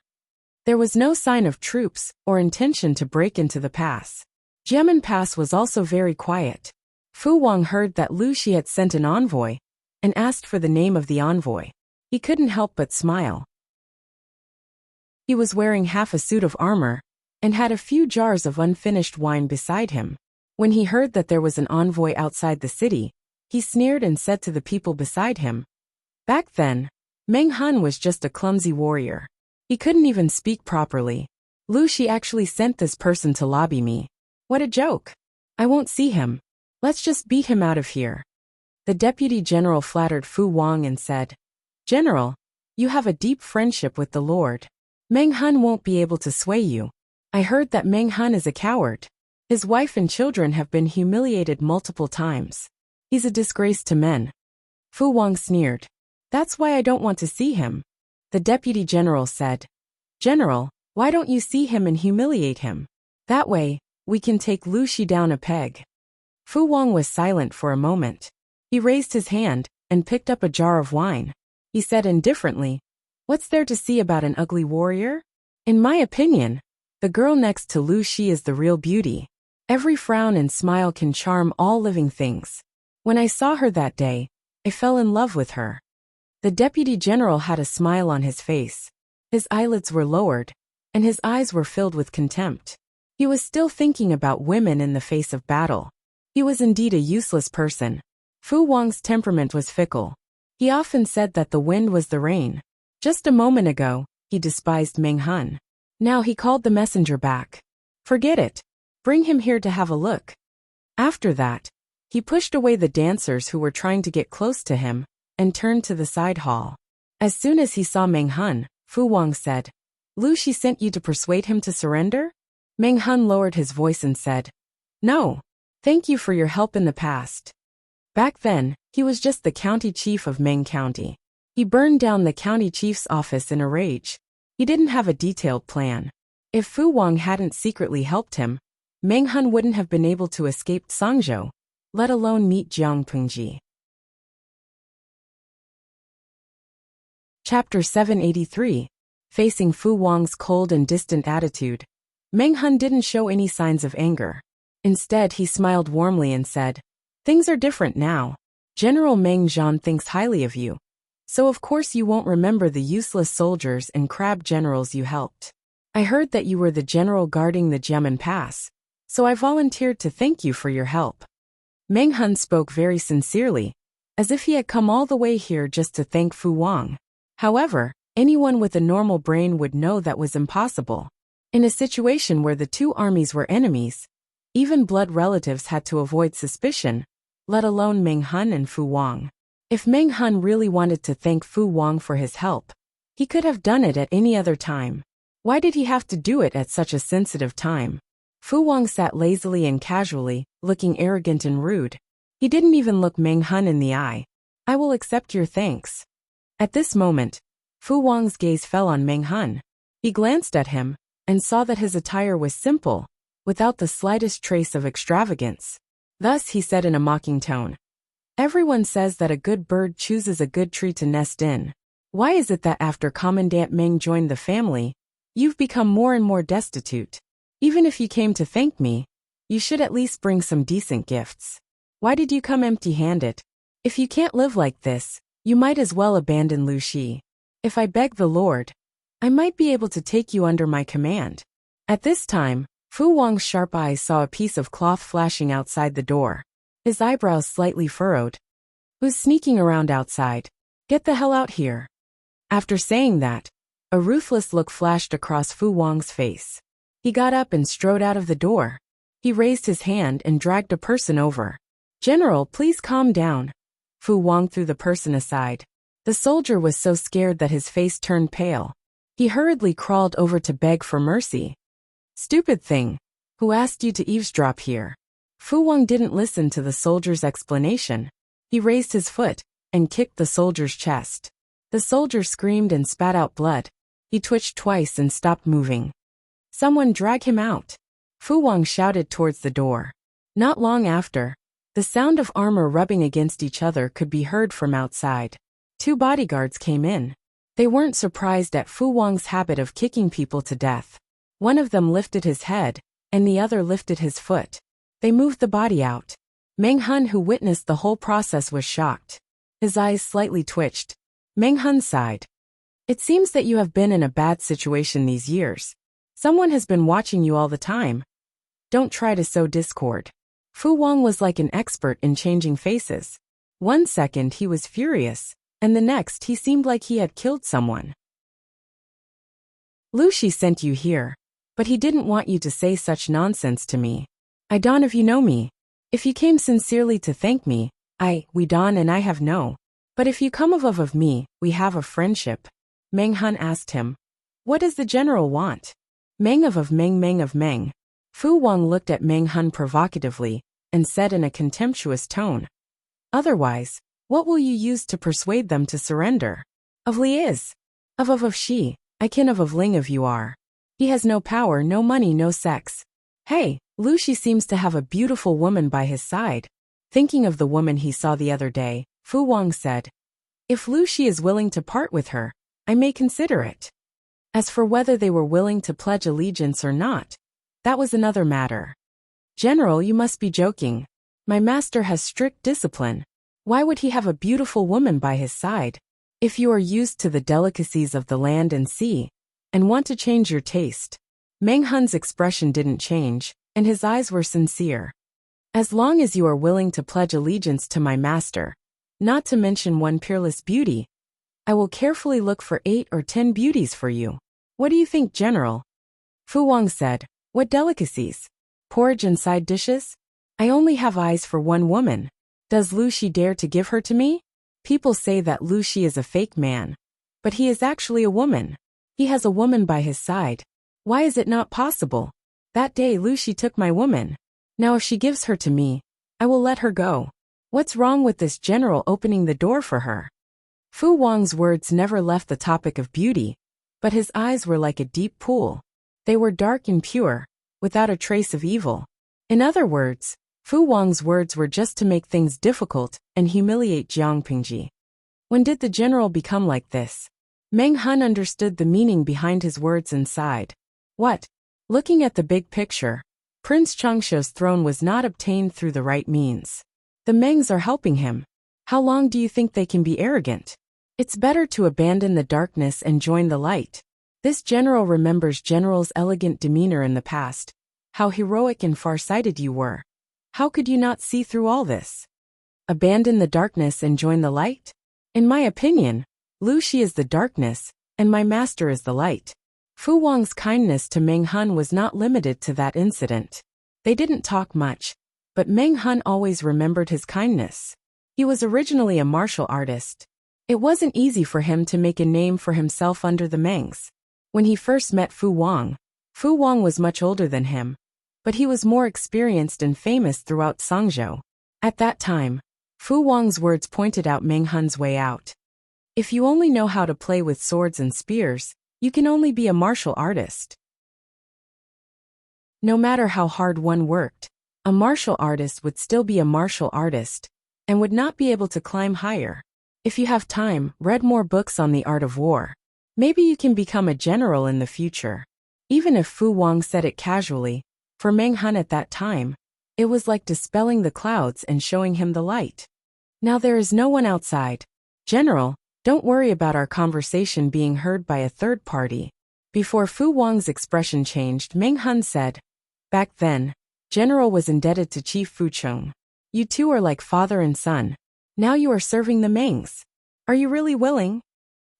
There was no sign of troops or intention to break into the pass. Jiamen Pass was also very quiet. Fu Wang heard that Lu Shi had sent an envoy, and asked for the name of the envoy. He couldn't help but smile. He was wearing half a suit of armor, and had a few jars of unfinished wine beside him. When he heard that there was an envoy outside the city, he sneered and said to the people beside him. Back then, Meng Hun was just a clumsy warrior. He couldn't even speak properly. Lu Shi actually sent this person to lobby me. What a joke. I won't see him. Let's just beat him out of here. The deputy general flattered Fu Wang and said, General, you have a deep friendship with the Lord. Meng Hun won't be able to sway you. I heard that Meng Hun is a coward. His wife and children have been humiliated multiple times. He's a disgrace to men. Fu Wang sneered. That's why I don't want to see him. The deputy general said, General, why don't you see him and humiliate him? That way, we can take Lu Shi down a peg. Fu Wang was silent for a moment. He raised his hand and picked up a jar of wine. He said indifferently, What's there to see about an ugly warrior? In my opinion, the girl next to Lu Shi is the real beauty. Every frown and smile can charm all living things. When I saw her that day, I fell in love with her. The deputy general had a smile on his face. His eyelids were lowered, and his eyes were filled with contempt. He was still thinking about women in the face of battle. He was indeed a useless person. Fu Wang's temperament was fickle. He often said that the wind was the rain. Just a moment ago, he despised Meng Hun. Now he called the messenger back. Forget it. Bring him here to have a look. After that, he pushed away the dancers who were trying to get close to him, and turned to the side hall. As soon as he saw Meng Hun, Fu Wang said, Lu Shi sent you to persuade him to surrender? Meng Hun lowered his voice and said, No. Thank you for your help in the past. Back then, he was just the county chief of Meng County. He burned down the county chief's office in a rage. He didn't have a detailed plan. If Fu Wang hadn't secretly helped him, Meng Hun wouldn't have been able to escape Sangzhou, let alone meet Jiang Pengji. Chapter 783. Facing Fu Wang's cold and distant attitude, Meng Hun didn't show any signs of anger. Instead, he smiled warmly and said, Things are different now. General Meng Zhan thinks highly of you. So of course you won't remember the useless soldiers and crab generals you helped. I heard that you were the general guarding the Jiamen Pass, so I volunteered to thank you for your help. Meng Hun spoke very sincerely, as if he had come all the way here just to thank Fu Wang. However, anyone with a normal brain would know that was impossible. In a situation where the two armies were enemies, even blood relatives had to avoid suspicion, let alone Meng Hun and Fu Wang. If Meng Hun really wanted to thank Fu Wang for his help, he could have done it at any other time. Why did he have to do it at such a sensitive time? Fu Wang sat lazily and casually, looking arrogant and rude. He didn't even look Meng Hun in the eye. I will accept your thanks. At this moment, Fu Wang's gaze fell on Meng Hun. He glanced at him, and saw that his attire was simple, without the slightest trace of extravagance. Thus he said in a mocking tone, Everyone says that a good bird chooses a good tree to nest in. Why is it that after Commandant Meng joined the family, you've become more and more destitute? Even if you came to thank me, you should at least bring some decent gifts. Why did you come empty-handed? If you can't live like this, you might as well abandon Lu Shi. If I beg the Lord, I might be able to take you under my command. At this time, Fu Wang's sharp eyes saw a piece of cloth flashing outside the door. His eyebrows slightly furrowed. Who's sneaking around outside? Get the hell out here. After saying that, a ruthless look flashed across Fu Wang's face. He got up and strode out of the door. He raised his hand and dragged a person over. General, please calm down. Fu Wang threw the person aside. The soldier was so scared that his face turned pale. He hurriedly crawled over to beg for mercy. Stupid thing. Who asked you to eavesdrop here? Fu Wang didn't listen to the soldier's explanation. He raised his foot and kicked the soldier's chest. The soldier screamed and spat out blood. He twitched twice and stopped moving. Someone drag him out. Fu Wang shouted towards the door. Not long after, the sound of armor rubbing against each other could be heard from outside. 2 bodyguards came in. They weren't surprised at Fu Wang's habit of kicking people to death. One of them lifted his head, and the other lifted his foot. They moved the body out. Meng Hun, who witnessed the whole process, was shocked. His eyes slightly twitched. Meng Hun sighed. It seems that you have been in a bad situation these years. Someone has been watching you all the time. Don't try to sow discord. Fu Wang was like an expert in changing faces. One second he was furious, and the next he seemed like he had killed someone. Lu Shi sent you here, but he didn't want you to say such nonsense to me. I don't know if you know me. If you came sincerely to thank me, we don't, and I have no. But if you come of me, we have a friendship. Meng Hun asked him. What does the general want? Meng of Meng. Fu Wang looked at Meng Hun provocatively and said in a contemptuous tone. Otherwise, what will you use to persuade them to surrender? Of Li is. Of she, I kin of Ling of you are. He has no power, no money, no sex. Hey, Lu Shi seems to have a beautiful woman by his side. Thinking of the woman he saw the other day, Fu Wang said. If Lu Shi is willing to part with her, I may consider it. As for whether they were willing to pledge allegiance or not, that was another matter. General, you must be joking. My master has strict discipline. Why would he have a beautiful woman by his side? If you are used to the delicacies of the land and sea, and want to change your taste. Meng Hun's expression didn't change, and his eyes were sincere. As long as you are willing to pledge allegiance to my master, not to mention one peerless beauty, I will carefully look for 8 or 10 beauties for you. What do you think, General? Fu Wang said. What delicacies? Porridge and side dishes? I only have eyes for one woman. Does Lu Shi dare to give her to me? People say that Lu Shi is a fake man. But he is actually a woman. He has a woman by his side. Why is it not possible? That day Lu Shi took my woman. Now if she gives her to me, I will let her go. What's wrong with this general opening the door for her? Fu Wang's words never left the topic of beauty, but his eyes were like a deep pool. They were dark and pure, without a trace of evil. In other words, Fu Wang's words were just to make things difficult and humiliate Jiang Pingji. When did the general become like this? Meng Hun understood the meaning behind his words and sighed. What? Looking at the big picture, Prince Changsho's throne was not obtained through the right means. The Mengs are helping him. How long do you think they can be arrogant? It's better to abandon the darkness and join the light. This general remembers General's elegant demeanor in the past. How heroic and far-sighted you were. How could you not see through all this? Abandon the darkness and join the light? In my opinion, Lu Shi is the darkness, and my master is the light. Fu Wang's kindness to Meng Hun was not limited to that incident. They didn't talk much, but Meng Hun always remembered his kindness. He was originally a martial artist. It wasn't easy for him to make a name for himself under the Mengs. When he first met Fu Wang was much older than him, but he was more experienced and famous throughout Sangzhou. At that time, Fu Wang's words pointed out Meng Hun's way out. If you only know how to play with swords and spears, you can only be a martial artist. No matter how hard one worked, a martial artist would still be a martial artist, and would not be able to climb higher. If you have time, read more books on the art of war. Maybe you can become a general in the future. Even if Fu Wang said it casually, for Meng Hun at that time, it was like dispelling the clouds and showing him the light. Now there is no one outside. General, don't worry about our conversation being heard by a third party. Before Fu Wang's expression changed, Meng Hun said, back then, General was indebted to Chief Fu Chung. You two are like father and son. Now you are serving the Mengs. Are you really willing?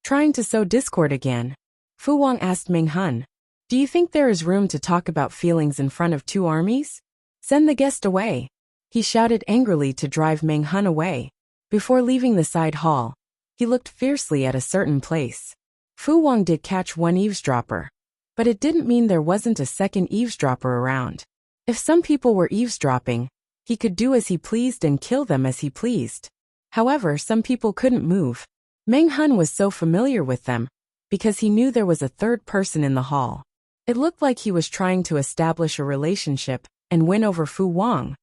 Trying to sow discord again. Fu Wang asked Meng Hun, do you think there is room to talk about feelings in front of 2 armies? Send the guest away. He shouted angrily to drive Meng Hun away. Before leaving the side hall, he looked fiercely at a certain place. Fu Wang did catch one eavesdropper, but it didn't mean there wasn't a second eavesdropper around. If some people were eavesdropping, he could do as he pleased and kill them as he pleased. However, some people couldn't move. Meng Hun was so familiar with them, because he knew there was a third person in the hall. It looked like he was trying to establish a relationship and win over Fu Wang.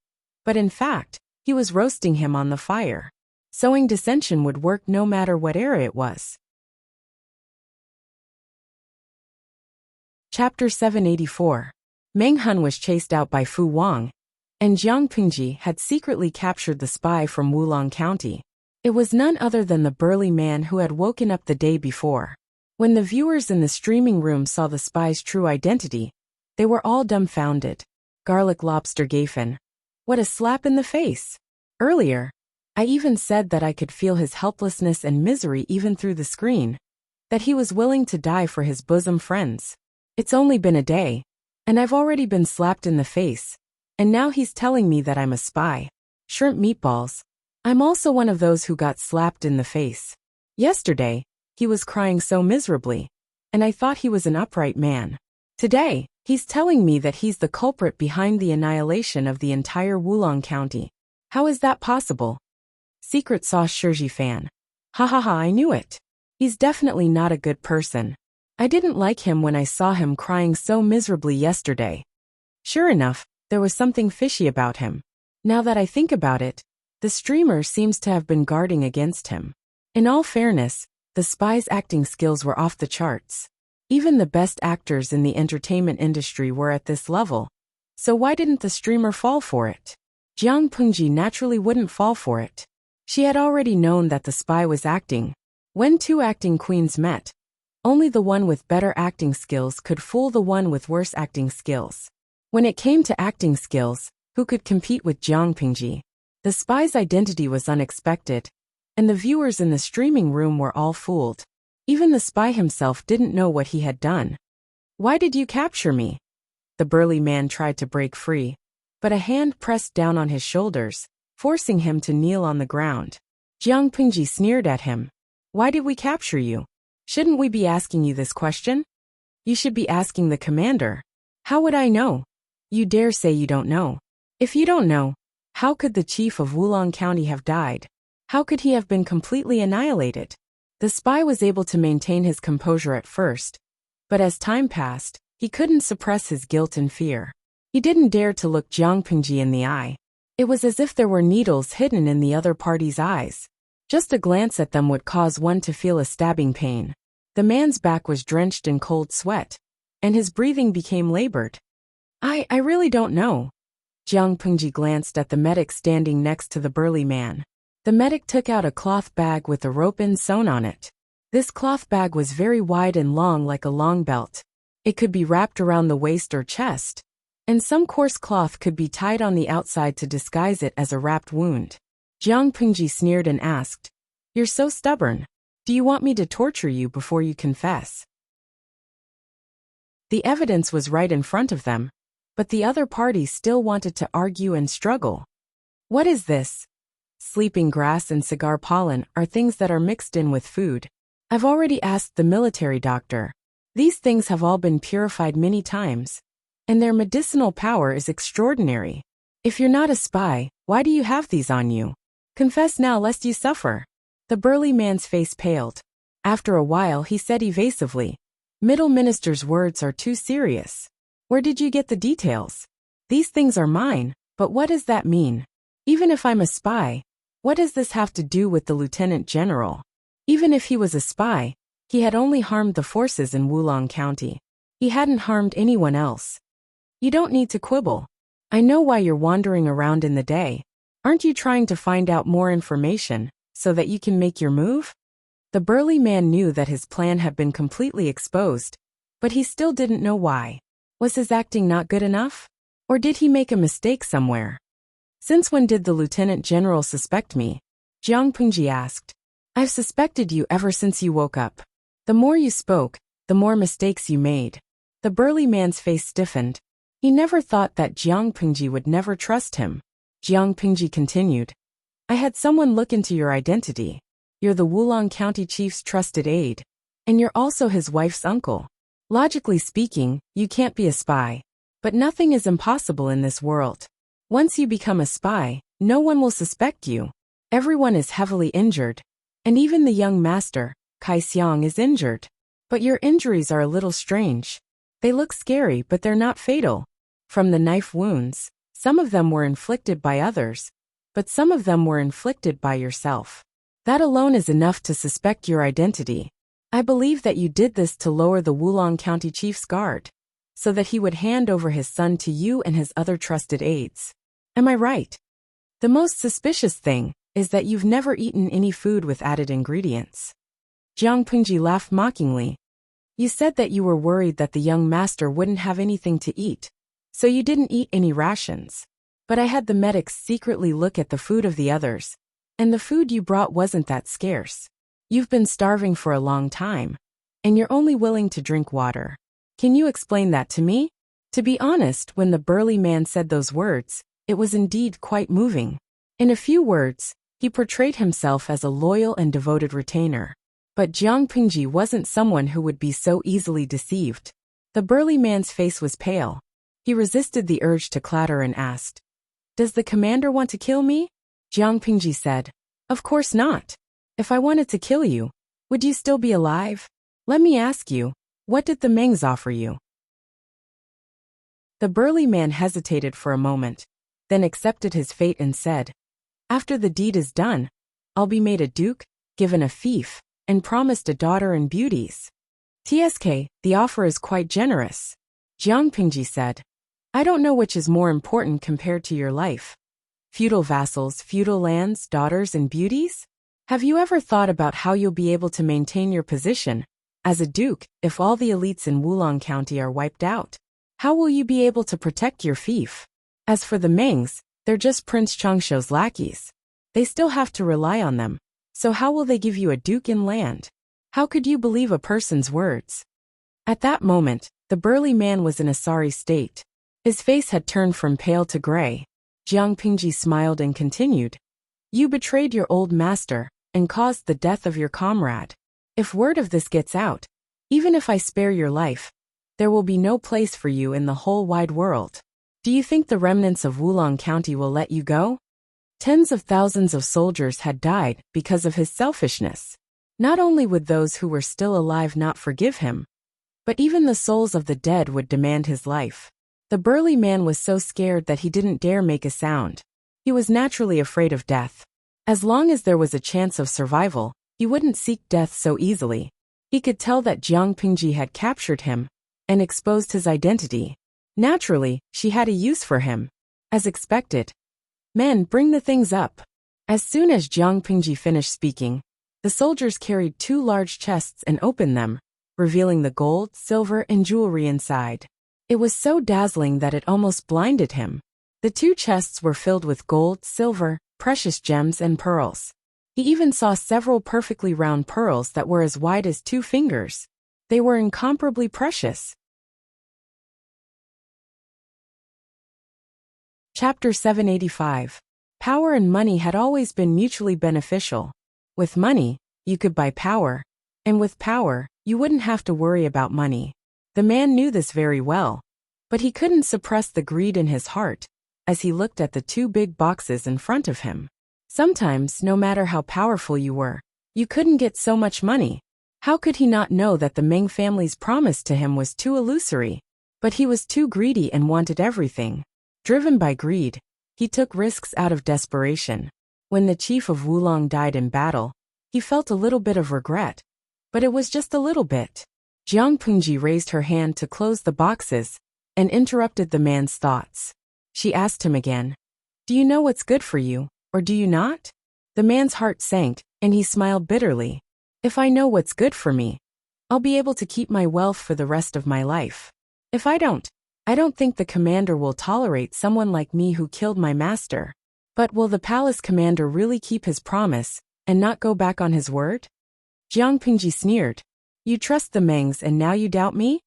But in fact, he was roasting him on the fire. Sowing dissension would work no matter what era it was. Chapter 784. Meng Hun was chased out by Fu Wang, and Jiang Pingji had secretly captured the spy from Wulong County. It was none other than the burly man who had woken up the day before. When the viewers in the streaming room saw the spy's true identity, they were all dumbfounded. Garlic lobster Gafen. What a slap in the face! Earlier, I even said that I could feel his helplessness and misery even through the screen, that he was willing to die for his bosom friends. It's only been a day, and I've already been slapped in the face, and now he's telling me that I'm a spy. Shrimp meatballs. I'm also one of those who got slapped in the face. Yesterday, he was crying so miserably, and I thought he was an upright man. Today, he's telling me that he's the culprit behind the annihilation of the entire Wulong County. How is that possible? Secret Sauce Shirji fan. Ha ha ha, I knew it. He's definitely not a good person. I didn't like him when I saw him crying so miserably yesterday. Sure enough, there was something fishy about him. Now that I think about it, the streamer seems to have been guarding against him. In all fairness, the spy's acting skills were off the charts. Even the best actors in the entertainment industry were at this level. So why didn't the streamer fall for it? Jiang Pengji naturally wouldn't fall for it. She had already known that the spy was acting. When two acting queens met, only the one with better acting skills could fool the one with worse acting skills. When it came to acting skills, who could compete with Jiang Pengji? The spy's identity was unexpected, and the viewers in the streaming room were all fooled. Even the spy himself didn't know what he had done. Why did you capture me? The burly man tried to break free, but a hand pressed down on his shoulders, forcing him to kneel on the ground. Jiang Pengji sneered at him. Why did we capture you? Shouldn't we be asking you this question? You should be asking the commander. How would I know? You dare say you don't know. If you don't know, how could the chief of Wulong County have died? How could he have been completely annihilated? The spy was able to maintain his composure at first, but as time passed, he couldn't suppress his guilt and fear. He didn't dare to look Jiang Pengji in the eye. It was as if there were needles hidden in the other party's eyes. Just a glance at them would cause one to feel a stabbing pain. The man's back was drenched in cold sweat, and his breathing became labored. I really don't know. Jiang Pengji glanced at the medic standing next to the burly man. The medic took out a cloth bag with a rope end sewn on it. This cloth bag was very wide and long like a long belt. It could be wrapped around the waist or chest, and some coarse cloth could be tied on the outside to disguise it as a wrapped wound. Jiang Pengji sneered and asked, "You're so stubborn. Do you want me to torture you before you confess?" The evidence was right in front of them, but the other party still wanted to argue and struggle. What is this? Sleeping grass and cigar pollen are things that are mixed in with food. I've already asked the military doctor. These things have all been purified many times, and their medicinal power is extraordinary. If you're not a spy, why do you have these on you? Confess now lest you suffer. The burly man's face paled. After a while he said evasively, "Middle Minister's words are too serious. Where did you get the details? These things are mine, but what does that mean? Even if I'm a spy, what does this have to do with the Lieutenant General? Even if he was a spy, he had only harmed the forces in Wulong County. He hadn't harmed anyone else. You don't need to quibble. I know why you're wandering around in the day. Aren't you trying to find out more information, so that you can make your move?" The burly man knew that his plan had been completely exposed, but he still didn't know why. Was his acting not good enough? Or did he make a mistake somewhere? "Since when did the Lieutenant General suspect me?" Jiang Pengji asked. "I've suspected you ever since you woke up. The more you spoke, the more mistakes you made." The burly man's face stiffened. He never thought that Jiang Pengji would never trust him. Jiang Pengji continued, "I had someone look into your identity. You're the Wulong County Chief's trusted aide, And you're also his wife's uncle. Logically speaking, you can't be a spy. But nothing is impossible in this world. Once you become a spy, no one will suspect you. Everyone is heavily injured. And even the young master, Kai Xiang, is injured. But your injuries are a little strange. They look scary, but they're not fatal. From the knife wounds, some of them were inflicted by others, but some of them were inflicted by yourself. That alone is enough to suspect your identity. I believe that you did this to lower the Wulong County Chief's guard, so that he would hand over his son to you and his other trusted aides. Am I right? The most suspicious thing is that you've never eaten any food with added ingredients. Jiang Pingji laughed mockingly. You said that you were worried that the young master wouldn't have anything to eat, so you didn't eat any rations. But I had the medics secretly look at the food of the others, and the food you brought wasn't that scarce. You've been starving for a long time, and you're only willing to drink water. Can you explain that to me? To be honest, when the burly man said those words, it was indeed quite moving. In a few words, he portrayed himself as a loyal and devoted retainer. But Jiang Pingji wasn't someone who would be so easily deceived. The burly man's face was pale. He resisted the urge to clatter and asked, "Does the commander want to kill me?" Jiang Pingji said, "Of course not. If I wanted to kill you, would you still be alive? Let me ask you, what did the Mengs offer you?" The burly man hesitated for a moment, then accepted his fate and said, "After the deed is done, I'll be made a duke, given a fief, and promised a daughter and beauties." "TSK, the offer is quite generous," Jiang Pingji said. "I don't know which is more important compared to your life. Feudal vassals, feudal lands, daughters, and beauties? Have you ever thought about how you'll be able to maintain your position as a duke if all the elites in Wulong County are wiped out? How will you be able to protect your fief? As for the Mengs, they're just Prince Changshuo's lackeys. They still have to rely on them. So how will they give you a duke in land? How could you believe a person's words?" At that moment, the burly man was in a sorry state. His face had turned from pale to gray. Jiang Pingji smiled and continued, "You betrayed your old master and caused the death of your comrade. If word of this gets out, even if I spare your life, there will be no place for you in the whole wide world. Do you think the remnants of Wulong County will let you go?" Tens of thousands of soldiers had died because of his selfishness. Not only would those who were still alive not forgive him, but even the souls of the dead would demand his life. The burly man was so scared that he didn't dare make a sound. He was naturally afraid of death. As long as there was a chance of survival, he wouldn't seek death so easily. He could tell that Jiang Pingji had captured him and exposed his identity. Naturally, she had a use for him. As expected, "Men, bring the things up." As soon as Jiang Pingji finished speaking, the soldiers carried 2 large chests and opened them, revealing the gold, silver, and jewelry inside. It was so dazzling that it almost blinded him. The 2 chests were filled with gold, silver, precious gems, and pearls. He even saw several perfectly round pearls that were as wide as 2 fingers. They were incomparably precious. Chapter 785. Power and money had always been mutually beneficial. With money, you could buy power, and with power, you wouldn't have to worry about money. The man knew this very well, but he couldn't suppress the greed in his heart as he looked at the 2 big boxes in front of him. Sometimes, no matter how powerful you were, you couldn't get so much money. How could he not know that the Meng family's promise to him was too illusory? But he was too greedy and wanted everything. Driven by greed, he took risks out of desperation. When the chief of Wulong died in battle, he felt a little bit of regret. But it was just a little bit. Jiang Pingji raised her hand to close the boxes and interrupted the man's thoughts. She asked him again, "Do you know what's good for you, or do you not?" The man's heart sank, and he smiled bitterly. "If I know what's good for me, I'll be able to keep my wealth for the rest of my life. If I don't think the commander will tolerate someone like me who killed my master. But will the palace commander really keep his promise and not go back on his word?" Jiang Pingji sneered. "You trust the Mengs and now you doubt me?"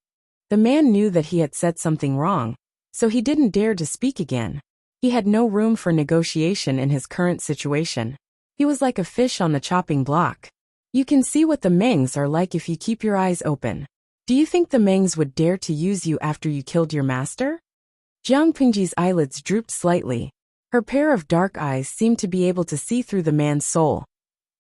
The man knew that he had said something wrong, so he didn't dare to speak again. He had no room for negotiation in his current situation. He was like a fish on the chopping block. You can see what the Mengs are like if you keep your eyes open. Do you think the Mengs would dare to use you after you killed your master? Jiang Pingji's eyelids drooped slightly. Her pair of dark eyes seemed to be able to see through the man's soul,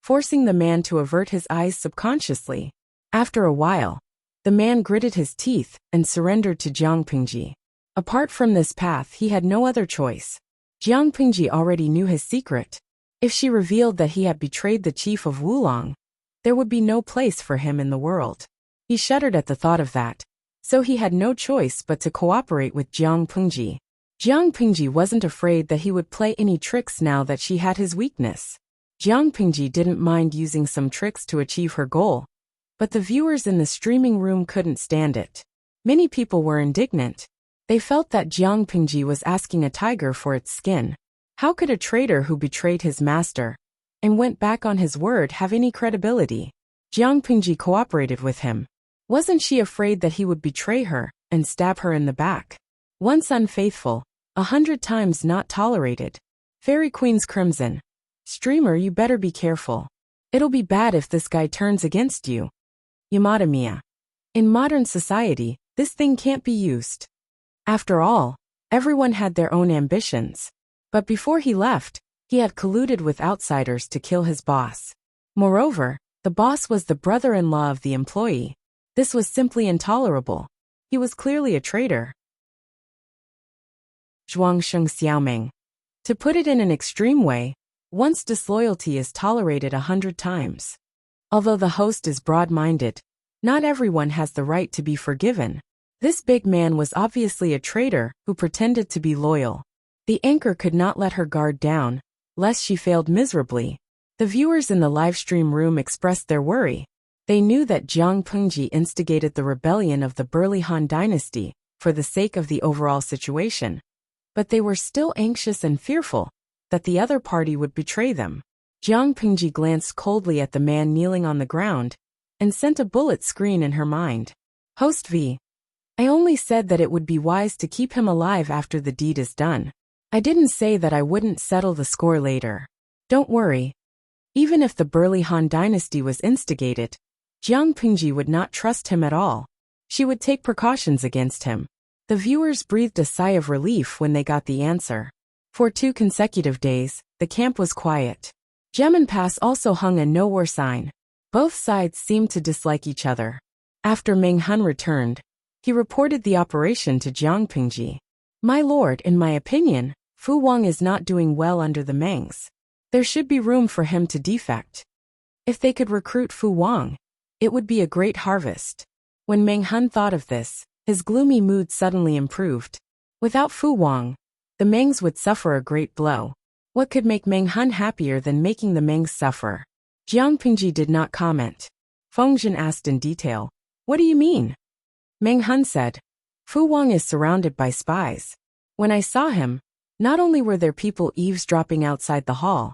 forcing the man to avert his eyes subconsciously. After a while, the man gritted his teeth and surrendered to Jiang Pingji. Apart from this path, he had no other choice. Jiang Pingji already knew his secret. If she revealed that he had betrayed the chief of Wulong, there would be no place for him in the world. He shuddered at the thought of that, so he had no choice but to cooperate with Jiang Pingji. Jiang Pingji wasn't afraid that he would play any tricks now that she had his weakness. Jiang Pingji didn't mind using some tricks to achieve her goal, but the viewers in the streaming room couldn't stand it. Many people were indignant. They felt that Jiang Pingji was asking a tiger for its skin. How could a traitor who betrayed his master and went back on his word have any credibility? Jiang Pingji cooperated with him. Wasn't she afraid that he would betray her and stab her in the back? Once unfaithful, 100 times not tolerated. Fairy Queen's Crimson. Streamer, you better be careful. It'll be bad if this guy turns against you. Yamada Miya. In modern society, this thing can't be used. After all, everyone had their own ambitions. But before he left, he had colluded with outsiders to kill his boss. Moreover, the boss was the brother-in-law of the employee. This was simply intolerable. He was clearly a traitor. Zhuangsheng Xiaoming. To put it in an extreme way, once disloyalty is tolerated 100 times. Although the host is broad-minded, not everyone has the right to be forgiven. This big man was obviously a traitor who pretended to be loyal. The anchor could not let her guard down, lest she failed miserably. The viewers in the livestream room expressed their worry. They knew that Jiang Pingji instigated the rebellion of the Burli Han dynasty for the sake of the overall situation. But they were still anxious and fearful that the other party would betray them. Jiang Pingji glanced coldly at the man kneeling on the ground and sent a bullet screen in her mind. Host V. I only said that it would be wise to keep him alive after the deed is done. I didn't say that I wouldn't settle the score later. Don't worry. Even if the Burli Han dynasty was instigated, Jiang Pingji would not trust him at all. She would take precautions against him. The viewers breathed a sigh of relief when they got the answer. For 2 consecutive days, the camp was quiet. Gemin Pass also hung a no-war sign. Both sides seemed to dislike each other. After Meng Hun returned, he reported the operation to Jiang Pingji. My lord, in my opinion, Fu Wang is not doing well under the Mengs. There should be room for him to defect. If they could recruit Fu Wang, it would be a great harvest. When Meng Hun thought of this, his gloomy mood suddenly improved. Without Fu Wang, the Mengs would suffer a great blow. What could make Meng Hun happier than making the Mengs suffer? Jiang Pingji did not comment. Fengjin asked in detail, what do you mean? Meng Hun said, Fu Wang is surrounded by spies. When I saw him, not only were there people eavesdropping outside the hall,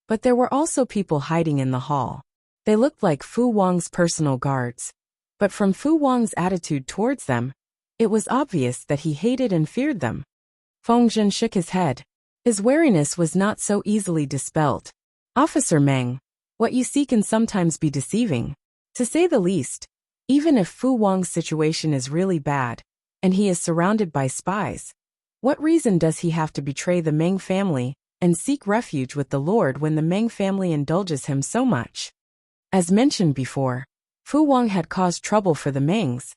but there were also people hiding in the hall. They looked like Fu Wang's personal guards. But from Fu Wang's attitude towards them, it was obvious that he hated and feared them. Fengjin shook his head. His wariness was not so easily dispelled. Officer Meng, what you see can sometimes be deceiving. To say the least, even if Fu Wang's situation is really bad, and he is surrounded by spies, what reason does he have to betray the Meng family and seek refuge with the Lord when the Meng family indulges him so much? As mentioned before, Fu Wang had caused trouble for the Mengs,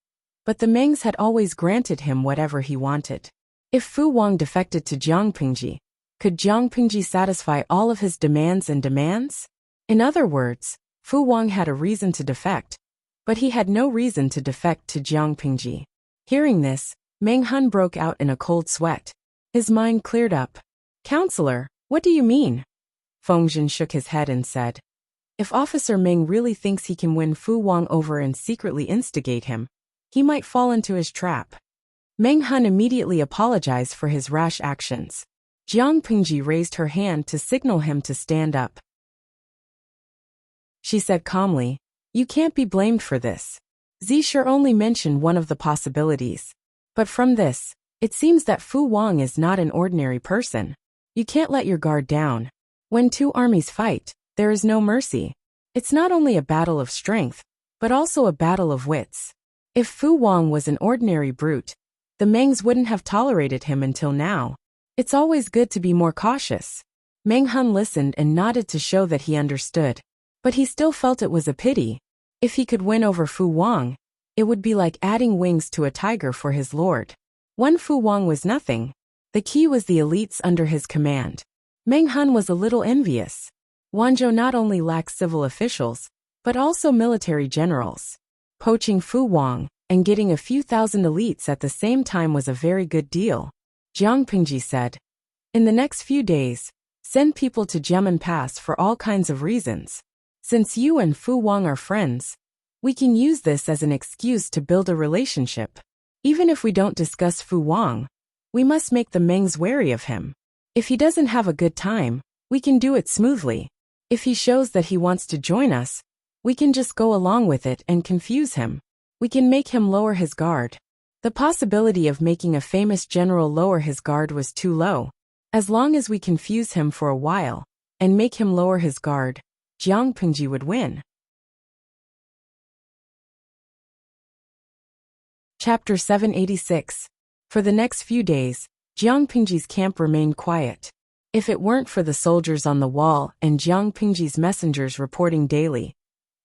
but the Mengs had always granted him whatever he wanted. If Fu Wang defected to Jiang Pingji, could Jiang Pingji satisfy all of his demands and demands? In other words, Fu Wang had a reason to defect, but he had no reason to defect to Jiang Pingji. Hearing this, Meng Hun broke out in a cold sweat. His mind cleared up. Counselor, what do you mean? Fengjin shook his head and said, if Officer Meng really thinks he can win Fu Wang over and secretly instigate him, he might fall into his trap. Meng Hun immediately apologized for his rash actions. Jiang Pingji raised her hand to signal him to stand up. She said calmly, you can't be blamed for this. Zisher only mentioned one of the possibilities. But from this, it seems that Fu Wang is not an ordinary person. You can't let your guard down. When 2 armies fight, there is no mercy. It's not only a battle of strength, but also a battle of wits. If Fu Wang was an ordinary brute, the Mengs wouldn't have tolerated him until now. It's always good to be more cautious. Meng Hun listened and nodded to show that he understood. But he still felt it was a pity. If he could win over Fu Wang, it would be like adding wings to a tiger for his lord. One Fu Wang was nothing. The key was the elites under his command. Meng Hun was a little envious. Wanzhou not only lacked civil officials, but also military generals. Poaching Fu Wang and getting a few thousand elites at the same time was a very good deal. Jiang Pingji said, "In the next few days, send people to Jiamen Pass for all kinds of reasons. Since you and Fu Wang are friends, we can use this as an excuse to build a relationship. Even if we don't discuss Fu Wang, we must make the Mengs wary of him. If he doesn't have a good time, we can do it smoothly. If he shows that he wants to join us, we can just go along with it and confuse him. We can make him lower his guard." The possibility of making a famous general lower his guard was too low. As long as we confuse him for a while and make him lower his guard, Jiang Pingji would win. Chapter 786. For the next few days, Jiang Pingji's camp remained quiet. If it weren't for the soldiers on the wall and Jiang Pingji's messengers reporting daily,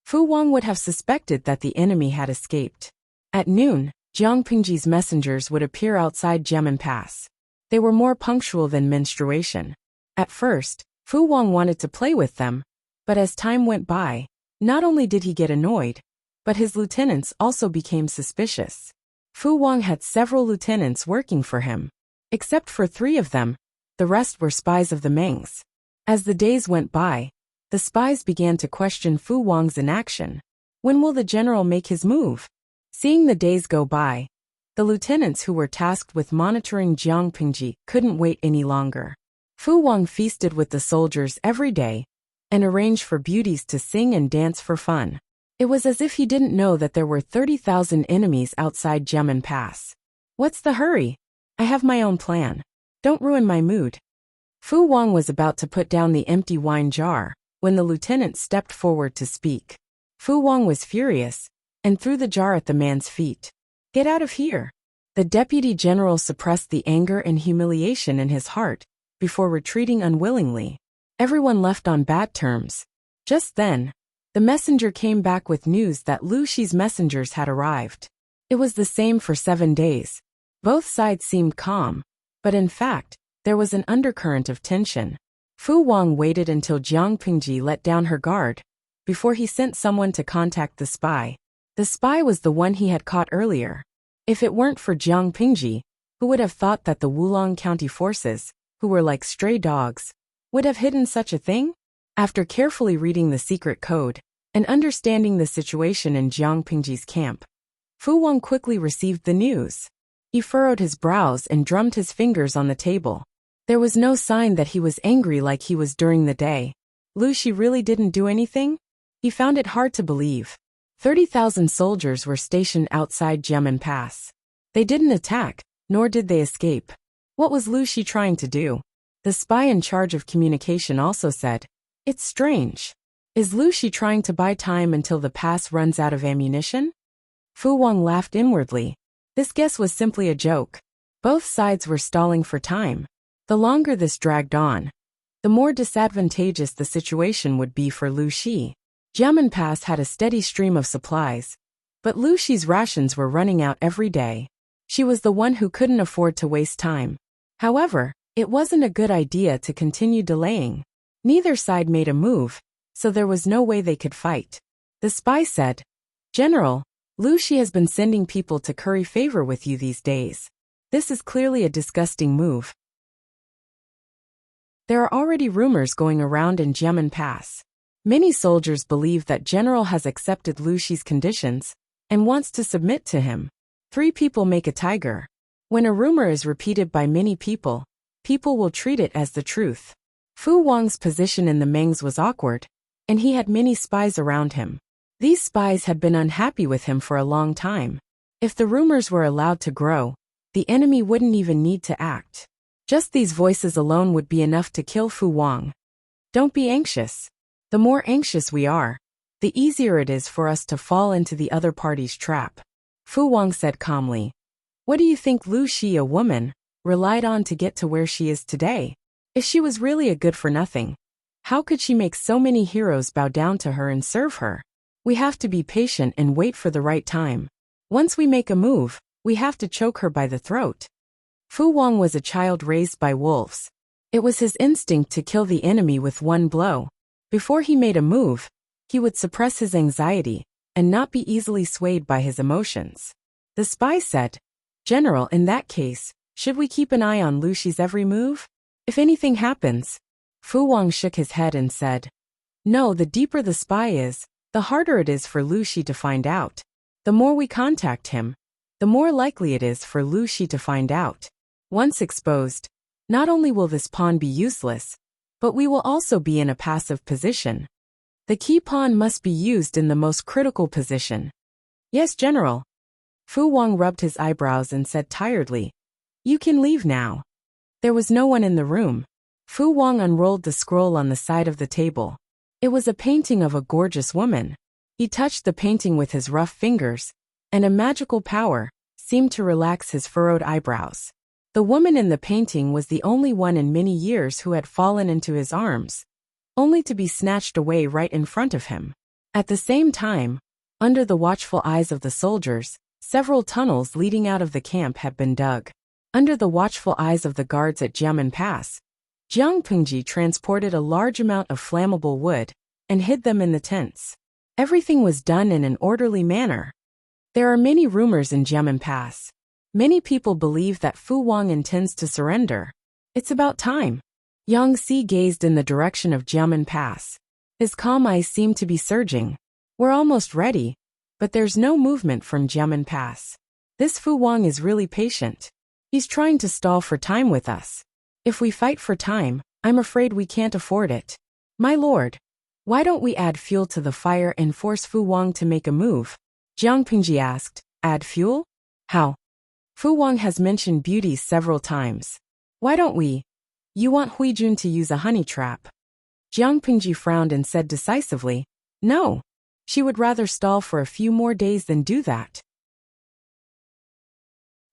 Fu Wang would have suspected that the enemy had escaped. At noon, Jiang Pingji's messengers would appear outside Jiamen Pass. They were more punctual than menstruation. At first, Fu Wang wanted to play with them, but as time went by, not only did he get annoyed, but his lieutenants also became suspicious. Fu Wang had several lieutenants working for him. Except for 3 of them, the rest were spies of the Mengs. As the days went by, the spies began to question Fu Wang's inaction. When will the general make his move? Seeing the days go by, the lieutenants who were tasked with monitoring Jiang Pingji couldn't wait any longer. Fu Wang feasted with the soldiers every day and arranged for beauties to sing and dance for fun. It was as if he didn't know that there were 30,000 enemies outside Jiamen Pass. "What's the hurry? I have my own plan. Don't ruin my mood." Fu Wang was about to put down the empty wine jar when the lieutenant stepped forward to speak. Fu Wang was furious and threw the jar at the man's feet. "Get out of here." The deputy general suppressed the anger and humiliation in his heart before retreating unwillingly. Everyone left on bad terms. Just then, the messenger came back with news that Lu Shi's messengers had arrived. It was the same for 7 days. Both sides seemed calm, but in fact, there was an undercurrent of tension. Fu Wang waited until Jiang Pingji let down her guard before he sent someone to contact the spy. The spy was the one he had caught earlier. If it weren't for Jiang Pingji, who would have thought that the Wulong County forces, who were like stray dogs, would have hidden such a thing? After carefully reading the secret code and understanding the situation in Jiang Pingji's camp, Fu Wang quickly received the news. He furrowed his brows and drummed his fingers on the table. There was no sign that he was angry like he was during the day. Lu Shi really didn't do anything? He found it hard to believe. 30,000 soldiers were stationed outside Jiamen Pass. They didn't attack, nor did they escape. What was Lu Shi trying to do? The spy in charge of communication also said, "It's strange. Is Lu Shi trying to buy time until the pass runs out of ammunition?" Fu Wang laughed inwardly. This guess was simply a joke. Both sides were stalling for time. The longer this dragged on, the more disadvantageous the situation would be for Lu Shi. Jiamen Pass had a steady stream of supplies, but Lu Shi's rations were running out every day. She was the one who couldn't afford to waste time. However, it wasn't a good idea to continue delaying. Neither side made a move, so there was no way they could fight. The spy said, "General, Lu Shi has been sending people to curry favor with you these days. This is clearly a disgusting move. There are already rumors going around in Jiamen Pass. Many soldiers believe that General has accepted Lu Shi's conditions and wants to submit to him. 3 people make a tiger. When a rumor is repeated by many people, people will treat it as the truth." Fu Wang's position in the Mengs was awkward, and he had many spies around him. These spies had been unhappy with him for a long time. If the rumors were allowed to grow, the enemy wouldn't even need to act. Just these voices alone would be enough to kill Fu Wang. "Don't be anxious. The more anxious we are, the easier it is for us to fall into the other party's trap. Fu Wang said calmly. What do you think Lu Shi, a woman, relied on to get to where she is today? If she was really a good-for-nothing, how could she make so many heroes bow down to her and serve her? We have to be patient and wait for the right time. Once we make a move, we have to choke her by the throat. Fu Wang was a child raised by wolves. It was his instinct to kill the enemy with one blow. Before he made a move, he would suppress his anxiety and not be easily swayed by his emotions. The spy said, General, in that case, should we keep an eye on Lu Shi's every move? If anything happens? Fu Wang shook his head and said, No, the deeper the spy is, the harder it is for Lu Shi to find out. The more we contact him, the more likely it is for Lu Shi to find out. Once exposed, not only will this pawn be useless, but we will also be in a passive position. The key pawn must be used in the most critical position. Yes, General. Fu Wang rubbed his eyebrows and said tiredly, You can leave now. There was no one in the room. Fu Wang unrolled the scroll on the side of the table. It was a painting of a gorgeous woman. He touched the painting with his rough fingers, and a magical power seemed to relax his furrowed eyebrows. The woman in the painting was the only one in many years who had fallen into his arms, only to be snatched away right in front of him. At the same time, under the watchful eyes of the soldiers, several tunnels leading out of the camp had been dug. Under the watchful eyes of the guards at Jiamen Pass, Jiang Pengji transported a large amount of flammable wood and hid them in the tents. Everything was done in an orderly manner. There are many rumors in Jiamen Pass. Many people believe that Fu Wang intends to surrender. It's about time. Yang Si gazed in the direction of Jiamen Pass. His calm eyes seemed to be surging. We're almost ready, but there's no movement from Jiamen Pass. This Fu Wang is really patient. He's trying to stall for time with us. If we fight for time, I'm afraid we can't afford it. My lord, why don't we add fuel to the fire and force Fu Wang to make a move? Jiang Pingji asked. Add fuel? How? Fu Wang has mentioned beauties several times. Why don't we? You want Huijun to use a honey trap? Jiang Pingji frowned and said decisively, No. She would rather stall for a few more days than do that.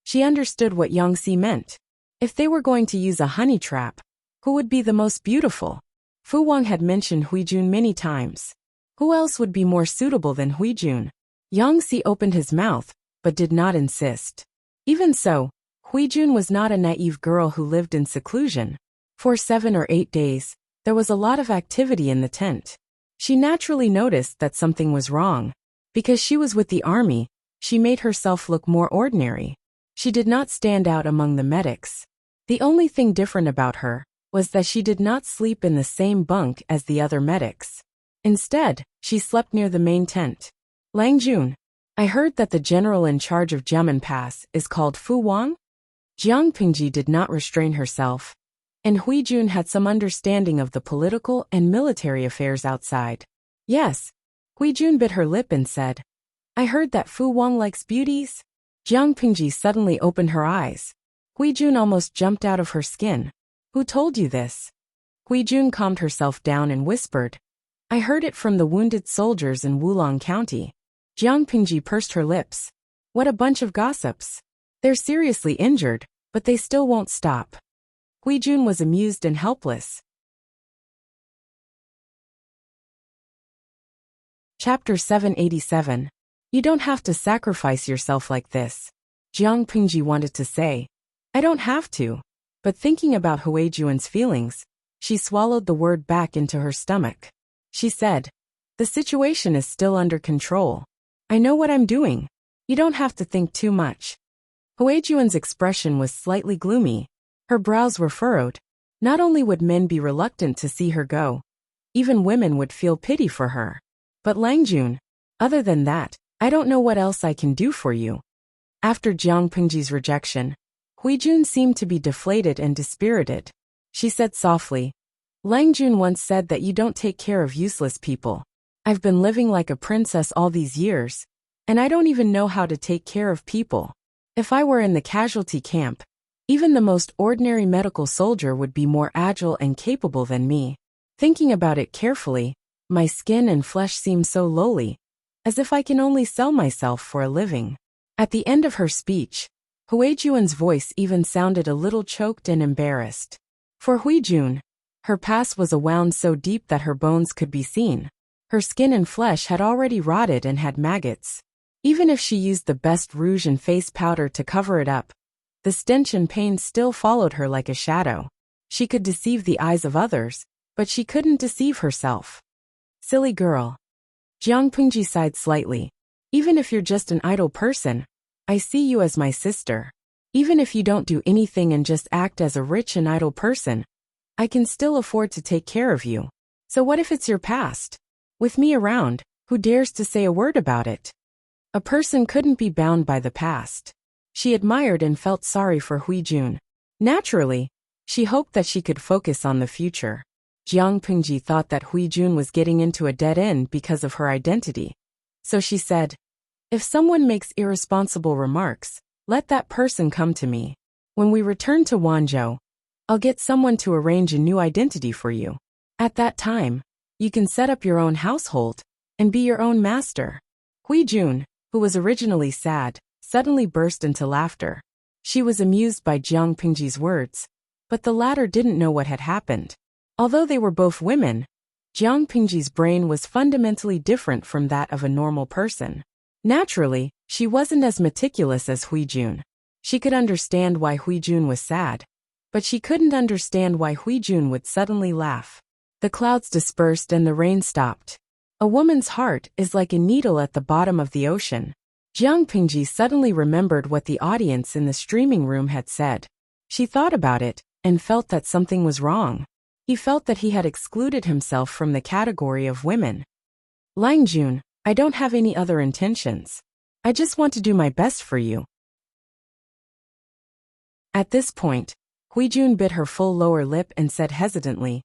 She understood what Yang Si meant. If they were going to use a honey trap, who would be the most beautiful? Fu Wang had mentioned Huijun many times. Who else would be more suitable than Huijun? Yang Si opened his mouth, but did not insist. Even so, Huijun was not a naive girl who lived in seclusion. For 7 or 8 days, there was a lot of activity in the tent. She naturally noticed that something was wrong. Because she was with the army, she made herself look more ordinary. She did not stand out among the medics. The only thing different about her was that she did not sleep in the same bunk as the other medics. Instead, she slept near the main tent. Lang Jun, I heard that the general in charge of Jiamen Pass is called Fu Wang? Jiang Pingji did not restrain herself, and Huijun had some understanding of the political and military affairs outside. Yes. Huijun bit her lip and said, I heard that Fu Wang likes beauties. Jiang Pingji suddenly opened her eyes. Huijun almost jumped out of her skin. Who told you this? Huijun calmed herself down and whispered, I heard it from the wounded soldiers in Wulong County. Jiang Pingji pursed her lips. What a bunch of gossips. They're seriously injured, but they still won't stop. Huijun was amused and helpless. Chapter 787. You don't have to sacrifice yourself like this. Jiang Pingji wanted to say, I don't have to. But thinking about Huijun's feelings, she swallowed the word back into her stomach. She said, The situation is still under control. I know what I'm doing. You don't have to think too much. Huijun's expression was slightly gloomy. Her brows were furrowed. Not only would men be reluctant to see her go, even women would feel pity for her. But Langjun, other than that, I don't know what else I can do for you. After Jiang Pingji's rejection, Huijun seemed to be deflated and dispirited. She said softly, Langjun once said that you don't take care of useless people. I've been living like a princess all these years, and I don't even know how to take care of people. If I were in the casualty camp, even the most ordinary medical soldier would be more agile and capable than me. Thinking about it carefully, My skin and flesh seem so lowly, as if I can only sell myself for a living. At the end of her speech, Huijun's voice even sounded a little choked and embarrassed. For Huijun, her past was a wound so deep that her bones could be seen. Her skin and flesh had already rotted and had maggots. Even if she used the best rouge and face powder to cover it up, the stench and pain still followed her like a shadow. She could deceive the eyes of others, but she couldn't deceive herself. Silly girl. Jiang Pingji sighed slightly. Even if you're just an idle person, I see you as my sister. Even if you don't do anything and just act as a rich and idle person, I can still afford to take care of you. So what if it's your past? With me around, who dares to say a word about it? A person couldn't be bound by the past. She admired and felt sorry for Huijun. Naturally, she hoped that she could focus on the future. Jiang Pingji thought that Huijun was getting into a dead end because of her identity. So she said, if someone makes irresponsible remarks, let that person come to me. When we return to Wanzhou, I'll get someone to arrange a new identity for you. At that time, you can set up your own household and be your own master. Huijun, who was originally sad, suddenly burst into laughter. She was amused by Jiang Pingji's words, but the latter didn't know what had happened. Although they were both women, Jiang Pingji's brain was fundamentally different from that of a normal person. Naturally, she wasn't as meticulous as Huijun. She could understand why Huijun was sad, but she couldn't understand why Huijun would suddenly laugh. The clouds dispersed and the rain stopped. A woman's heart is like a needle at the bottom of the ocean. Jiang Pingji suddenly remembered what the audience in the streaming room had said. She thought about it and felt that something was wrong. He felt that he had excluded himself from the category of women. Langjun, I don't have any other intentions. I just want to do my best for you. At this point, Huijun bit her full lower lip and said hesitantly,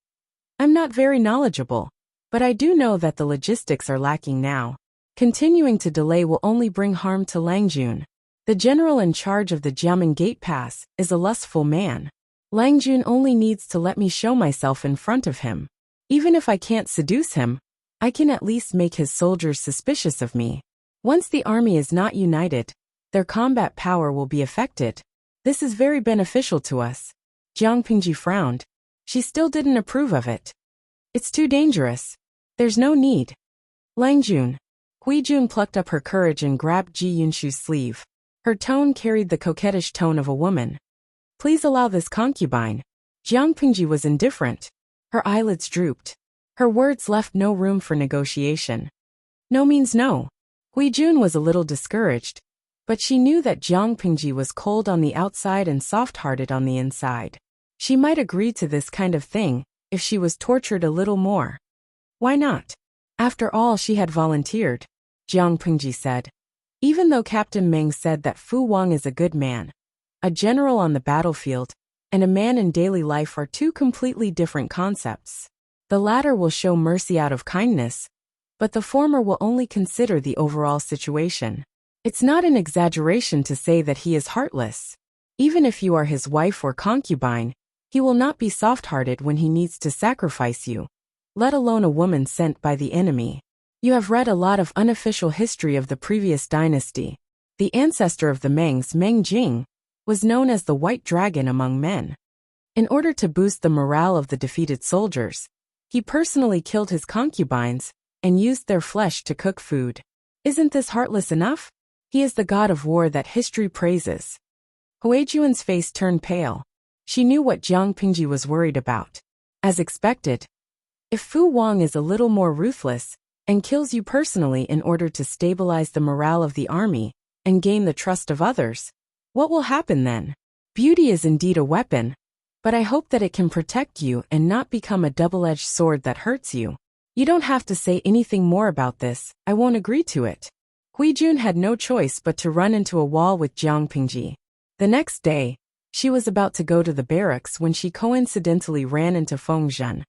I'm not very knowledgeable, but I do know that the logistics are lacking now. Continuing to delay will only bring harm to Langjun. The general in charge of the Jiamen Gate Pass is a lustful man. Langjun only needs to let me show myself in front of him. Even if I can't seduce him, I can at least make his soldiers suspicious of me. Once the army is not united, their combat power will be affected. This is very beneficial to us. Jiang Pingji frowned. She still didn't approve of it. It's too dangerous. There's no need. Langjun. Huijun plucked up her courage and grabbed Ji Yunshu's sleeve. Her tone carried the coquettish tone of a woman. Please allow this concubine. Jiang Pingji was indifferent. Her eyelids drooped. Her words left no room for negotiation. No means no. Huijun was a little discouraged, but she knew that Jiang Pingji was cold on the outside and soft-hearted on the inside. She might agree to this kind of thing if she was tortured a little more. Why not? After all, she had volunteered, Jiang Pingji said. Even though Captain Meng said that Fu Wang is a good man, a general on the battlefield, and a man in daily life are two completely different concepts. The latter will show mercy out of kindness, but the former will only consider the overall situation. It's not an exaggeration to say that he is heartless. Even if you are his wife or concubine, he will not be soft-hearted when he needs to sacrifice you, let alone a woman sent by the enemy. You have read a lot of unofficial history of the previous dynasty. The ancestor of the Mengs, Meng Jing, was known as the White Dragon among men. In order to boost the morale of the defeated soldiers, he personally killed his concubines and used their flesh to cook food. Isn't this heartless enough? He is the god of war that history praises. Huijun's face turned pale. She knew what Jiang Pingji was worried about. As expected, if Fu Wang is a little more ruthless and kills you personally in order to stabilize the morale of the army and gain the trust of others, what will happen then? Beauty is indeed a weapon, but I hope that it can protect you and not become a double-edged sword that hurts you. You don't have to say anything more about this, I won't agree to it. Huijun had no choice but to run into a wall with Jiang Pingji. The next day, she was about to go to the barracks when she coincidentally ran into Feng Zhen,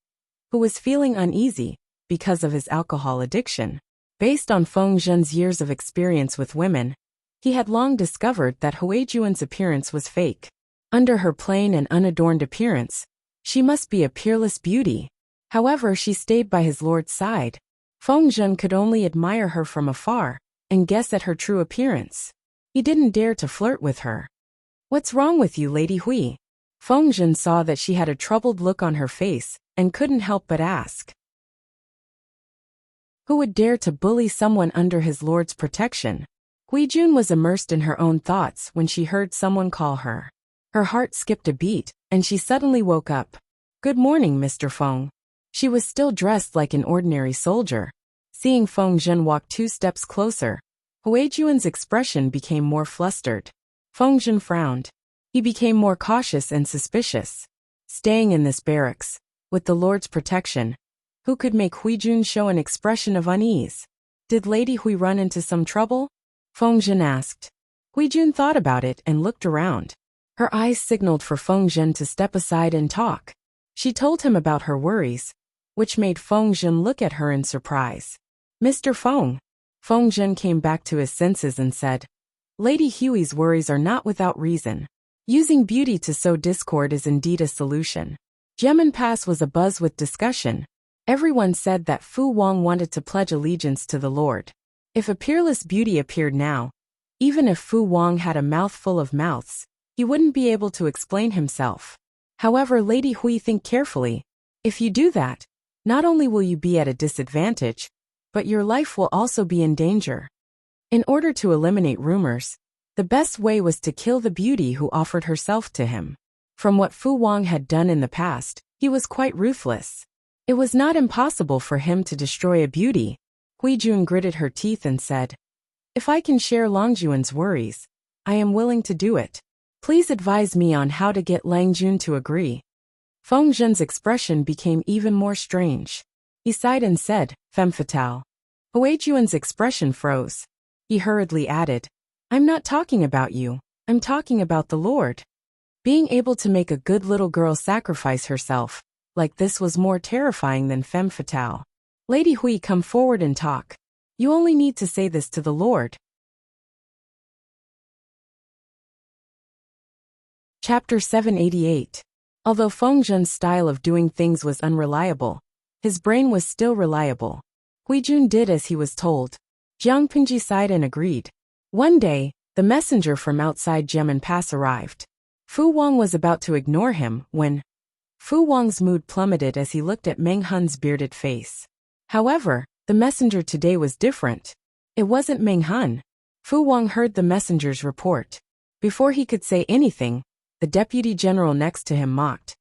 who was feeling uneasy because of his alcohol addiction. Based on Feng Zhen's years of experience with women, he had long discovered that Huijun's appearance was fake. Under her plain and unadorned appearance, she must be a peerless beauty. However, she stayed by his lord's side, Feng Zhen could only admire her from afar and guess at her true appearance. He didn't dare to flirt with her. "What's wrong with you, Lady Hui?" Feng Zhen saw that she had a troubled look on her face and couldn't help but ask. Who would dare to bully someone under his lord's protection? Hui Jun was immersed in her own thoughts when she heard someone call her. Her heart skipped a beat, and she suddenly woke up. "Good morning, Mr. Feng." She was still dressed like an ordinary soldier. Seeing Feng Zhen walk 2 steps closer, Hui Jun's expression became more flustered. Feng Zhen frowned. He became more cautious and suspicious. Staying in this barracks, with the Lord's protection, who could make Hui Jun show an expression of unease? Did Lady Hui run into some trouble? Feng Zhen asked. Hui Jun thought about it and looked around. Her eyes signaled for Feng Zhen to step aside and talk. She told him about her worries, which made Feng Zhen look at her in surprise. "Mr. Feng." Feng Zhen came back to his senses and said, "Lady Hui's worries are not without reason. Using beauty to sow discord is indeed a solution." Gemin Pass was abuzz with discussion. Everyone said that Fu Wang wanted to pledge allegiance to the Lord. If a peerless beauty appeared now, even if Fu Wang had a mouthful of mouths, he wouldn't be able to explain himself. However, Lady Hui, think carefully. If you do that, not only will you be at a disadvantage, but your life will also be in danger. In order to eliminate rumors, the best way was to kill the beauty who offered herself to him. From what Fu Wang had done in the past, he was quite ruthless. It was not impossible for him to destroy a beauty. Hui Jun gritted her teeth and said, "If I can share Langjuan's worries, I am willing to do it. Please advise me on how to get Langjun to agree." Feng Zhen's expression became even more strange. He sighed and said, "Femme fatale." Hui Jun's expression froze. He hurriedly added, "I'm not talking about you, I'm talking about the Lord." Being able to make a good little girl sacrifice herself like this was more terrifying than femme fatale. "Lady Hui, come forward and talk. You only need to say this to the Lord." Chapter 788. Although Feng Zhen's style of doing things was unreliable, his brain was still reliable. Hui Jun did as he was told. Jiang Pingji sighed and agreed. One day, the messenger from outside Gemin Pass arrived. Fu Wang was about to ignore him when Fu Wang's mood plummeted as he looked at Meng Hun's bearded face. However, the messenger today was different. It wasn't Meng Hun. Fu Wang heard the messenger's report. Before he could say anything, the deputy general next to him mocked.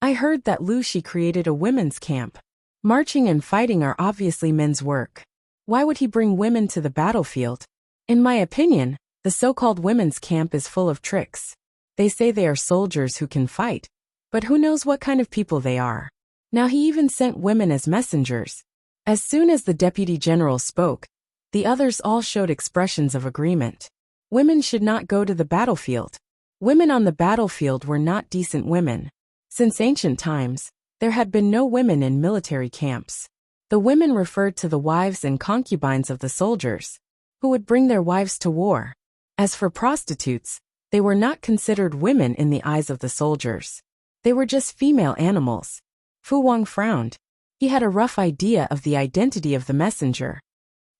"I heard that Lu Shi created a women's camp. Marching and fighting are obviously men's work. Why would he bring women to the battlefield? In my opinion, the so-called women's camp is full of tricks. They say they are soldiers who can fight, but who knows what kind of people they are. Now he even sent women as messengers." As soon as the deputy general spoke, the others all showed expressions of agreement. Women should not go to the battlefield. Women on the battlefield were not decent women. Since ancient times, there had been no women in military camps. The women referred to the wives and concubines of the soldiers, who would bring their wives to war. As for prostitutes, they were not considered women in the eyes of the soldiers. They were just female animals. Fu Wang frowned. He had a rough idea of the identity of the messenger.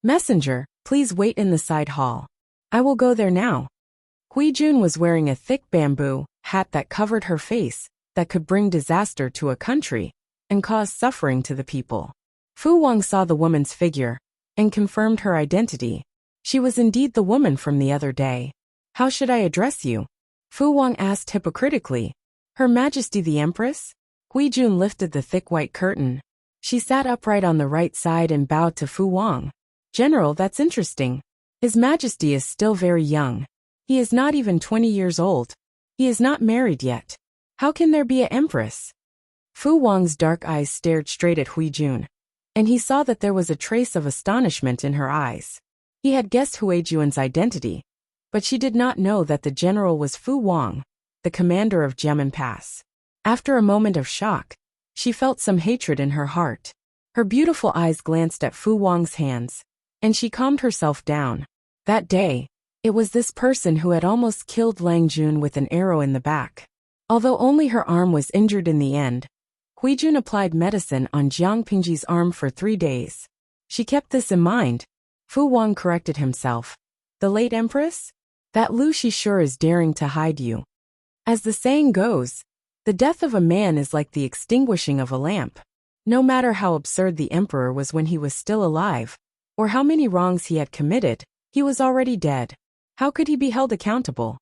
"Messenger, please wait in the side hall. I will go there now." Hui Jun was wearing a thick bamboo hat that covered her face, that could bring disaster to a country and cause suffering to the people. Fu Wang saw the woman's figure and confirmed her identity. She was indeed the woman from the other day. "How should I address you?" Fu Wang asked hypocritically. "Her Majesty the Empress?" Hui Jun lifted the thick white curtain. She sat upright on the right side and bowed to Fu Wang. "General, that's interesting. His Majesty is still very young. He is not even 20 years old. He is not married yet. How can there be an empress?" Fu Wang's dark eyes stared straight at Hui Jun, and he saw that there was a trace of astonishment in her eyes. He had guessed Hui Jun's identity, but she did not know that the general was Fu Wang, the commander of Gemin Pass. After a moment of shock, she felt some hatred in her heart. Her beautiful eyes glanced at Fu Wang's hands, and she calmed herself down. That day, it was this person who had almost killed Lang Jun with an arrow in the back. Although only her arm was injured in the end, Hui Jun applied medicine on Jiang Pingji's arm for 3 days. She kept this in mind. Fu Wang corrected himself. The late empress? That Lu Shi sure is daring to hide you. As the saying goes, the death of a man is like the extinguishing of a lamp. No matter how absurd the emperor was when he was still alive, or how many wrongs he had committed, he was already dead. How could he be held accountable?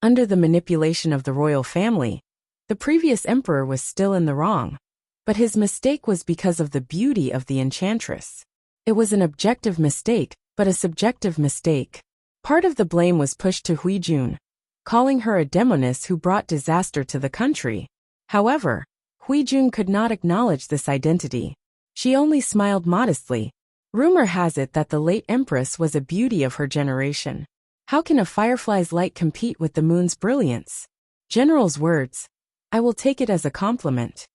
Under the manipulation of the royal family, the previous emperor was still in the wrong. But his mistake was because of the beauty of the enchantress. It was an objective mistake, but a subjective mistake. Part of the blame was pushed to Huijun, calling her a demoness who brought disaster to the country. However, Huijun could not acknowledge this identity. She only smiled modestly. Rumor has it that the late empress was a beauty of her generation. How can a firefly's light compete with the moon's brilliance? General's words. I will take it as a compliment.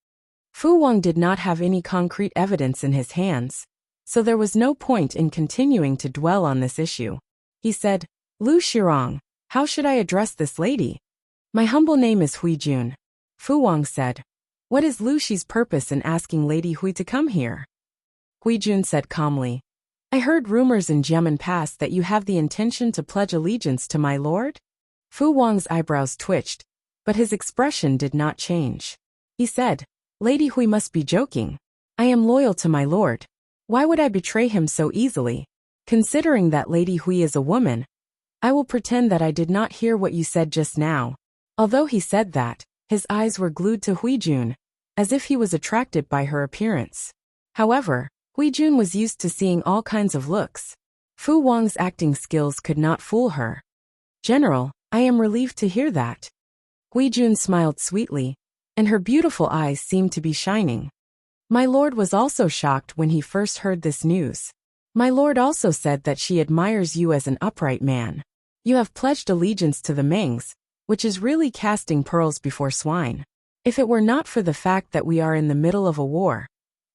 Fu Wang did not have any concrete evidence in his hands, so there was no point in continuing to dwell on this issue. He said, Lu Shirong, how should I address this lady? My humble name is Huijun. Fu Wang said. What is Lu Shi's purpose in asking Lady Hui to come here? Huijun said calmly. I heard rumors in Jiamen Pass that you have the intention to pledge allegiance to my lord? Fu Wang's eyebrows twitched, but his expression did not change. He said, Lady Hui must be joking. I am loyal to my lord. Why would I betray him so easily? Considering that Lady Hui is a woman, I will pretend that I did not hear what you said just now. Although he said that, his eyes were glued to Huijun, as if he was attracted by her appearance. However, Huijun was used to seeing all kinds of looks. Fu Wang's acting skills could not fool her. General, I am relieved to hear that. Huijun smiled sweetly, and her beautiful eyes seemed to be shining. My lord was also shocked when he first heard this news. My lord also said that she admires you as an upright man. You have pledged allegiance to the Mengs, which is really casting pearls before swine. If it were not for the fact that we are in the middle of a war,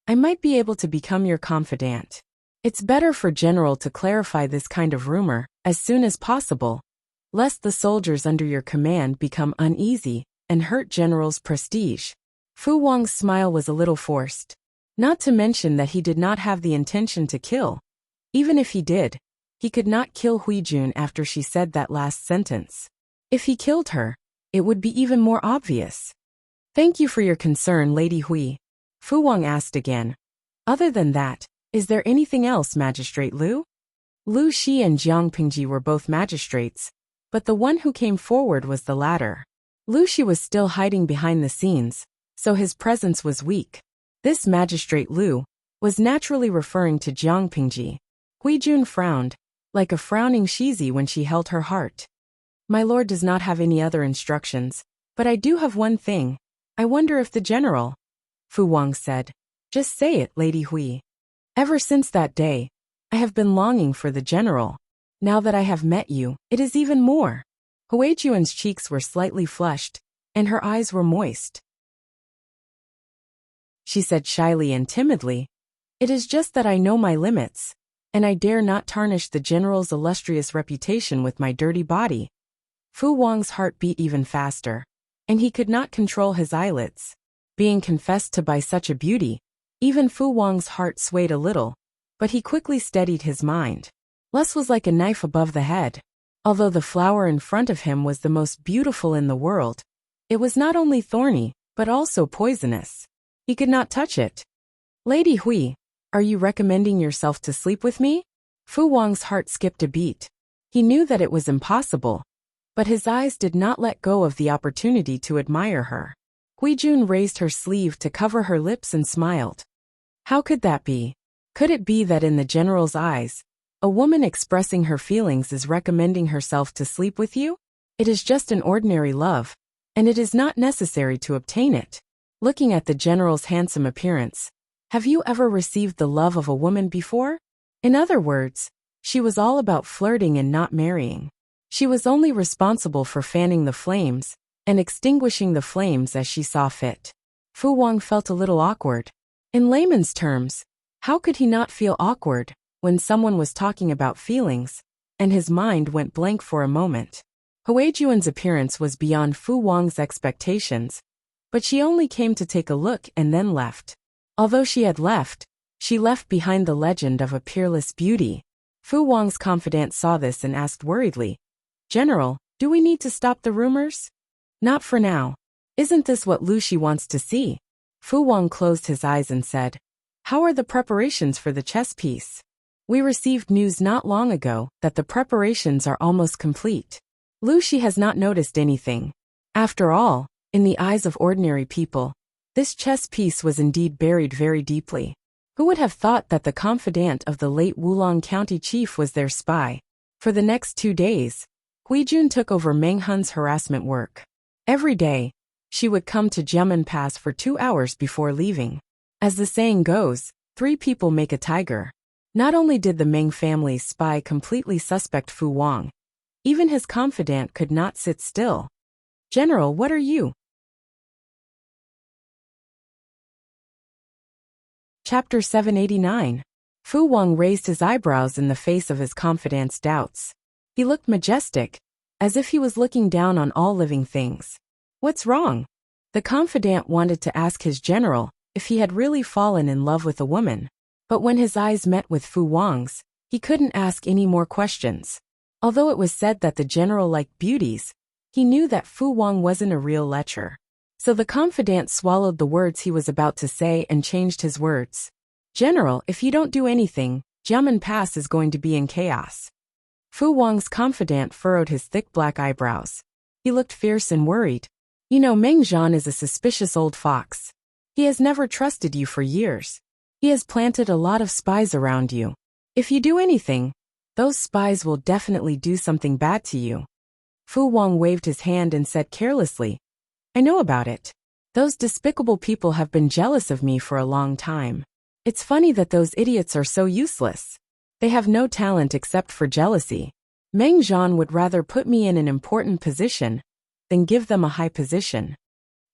I might be able to become your confidant. It's better for General to clarify this kind of rumor as soon as possible, lest the soldiers under your command become uneasy and hurt General's prestige. Fu Wang's smile was a little forced. Not to mention that he did not have the intention to kill. Even if he did, he could not kill Huijun after she said that last sentence. If he killed her, it would be even more obvious. Thank you for your concern, Lady Hui. Fu Wang asked again. Other than that, is there anything else, Magistrate Lu? Lu Shi and Jiang Pingji were both magistrates, but the one who came forward was the latter. Lu Shi was still hiding behind the scenes, so his presence was weak. This Magistrate Lu was naturally referring to Jiang Pingji. Huijun frowned, like a frowning Shizi when she held her heart. My lord does not have any other instructions, but I do have one thing. I wonder if the general... Fu Wang said. Just say it, Lady Hui. Ever since that day, I have been longing for the general. Now that I have met you, it is even more. Huijuan's cheeks were slightly flushed, and her eyes were moist. She said shyly and timidly, It is just that I know my limits, and I dare not tarnish the general's illustrious reputation with my dirty body. Fu Wang's heart beat even faster, and he could not control his eyelids. Being confessed to by such a beauty, even Fu Wang's heart swayed a little, but he quickly steadied his mind. Lust was like a knife above the head. Although the flower in front of him was the most beautiful in the world, it was not only thorny, but also poisonous. He could not touch it. Lady Hui, are you recommending yourself to sleep with me? Fu Wang's heart skipped a beat. He knew that it was impossible, but his eyes did not let go of the opportunity to admire her. Huijun raised her sleeve to cover her lips and smiled. How could that be? Could it be that in the general's eyes, a woman expressing her feelings is recommending herself to sleep with you? It is just an ordinary love, and it is not necessary to obtain it. Looking at the general's handsome appearance, have you ever received the love of a woman before? In other words, she was all about flirting and not marrying. She was only responsible for fanning the flames and extinguishing the flames as she saw fit. Fu Wang felt a little awkward. In layman's terms, how could he not feel awkward when someone was talking about feelings, and his mind went blank for a moment. Huijuan's appearance was beyond Fu Wang's expectations, but she only came to take a look and then left. Although she had left, She left behind the legend of a peerless beauty. Fu Wang's confidant saw this and asked worriedly, "General, do we need to stop the rumors?" "Not for now. Isn't this what Lu Shi wants to see?" Fu Wang closed his eyes and said, "How are the preparations for the chess piece?" "We received news not long ago that the preparations are almost complete." Lu Shi has not noticed anything. After all, in the eyes of ordinary people, this chess piece was indeed buried very deeply. Who would have thought that the confidant of the late Wulong County chief was their spy? For the next 2 days, Huijun took over Meng Hun's harassment work. Every day, she would come to Jiamen Pass for 2 hours before leaving. As the saying goes, 3 people make a tiger. Not only did the Meng family's spy completely suspect Fu Wang, even his confidant could not sit still. "General, what are you?" Chapter 789. Fu Wang raised his eyebrows in the face of his confidant's doubts. He looked majestic, as if he was looking down on all living things. "What's wrong?" The confidant wanted to ask his general if he had really fallen in love with a woman, but when his eyes met with Fu Wang's, he couldn't ask any more questions. Although it was said that the general liked beauties, he knew that Fu Wang wasn't a real lecher. So the confidant swallowed the words he was about to say and changed his words. "General, if you don't do anything, Jiamen Pass is going to be in chaos." Fu Wang's confidant furrowed his thick black eyebrows. He looked fierce and worried. "You know, Meng Zhan is a suspicious old fox. He has never trusted you for years. He has planted a lot of spies around you. If you do anything, those spies will definitely do something bad to you." Fu Wang waved his hand and said carelessly, "I know about it. Those despicable people have been jealous of me for a long time. It's funny that those idiots are so useless. They have no talent except for jealousy. Meng Zhan would rather put me in an important position than give them a high position.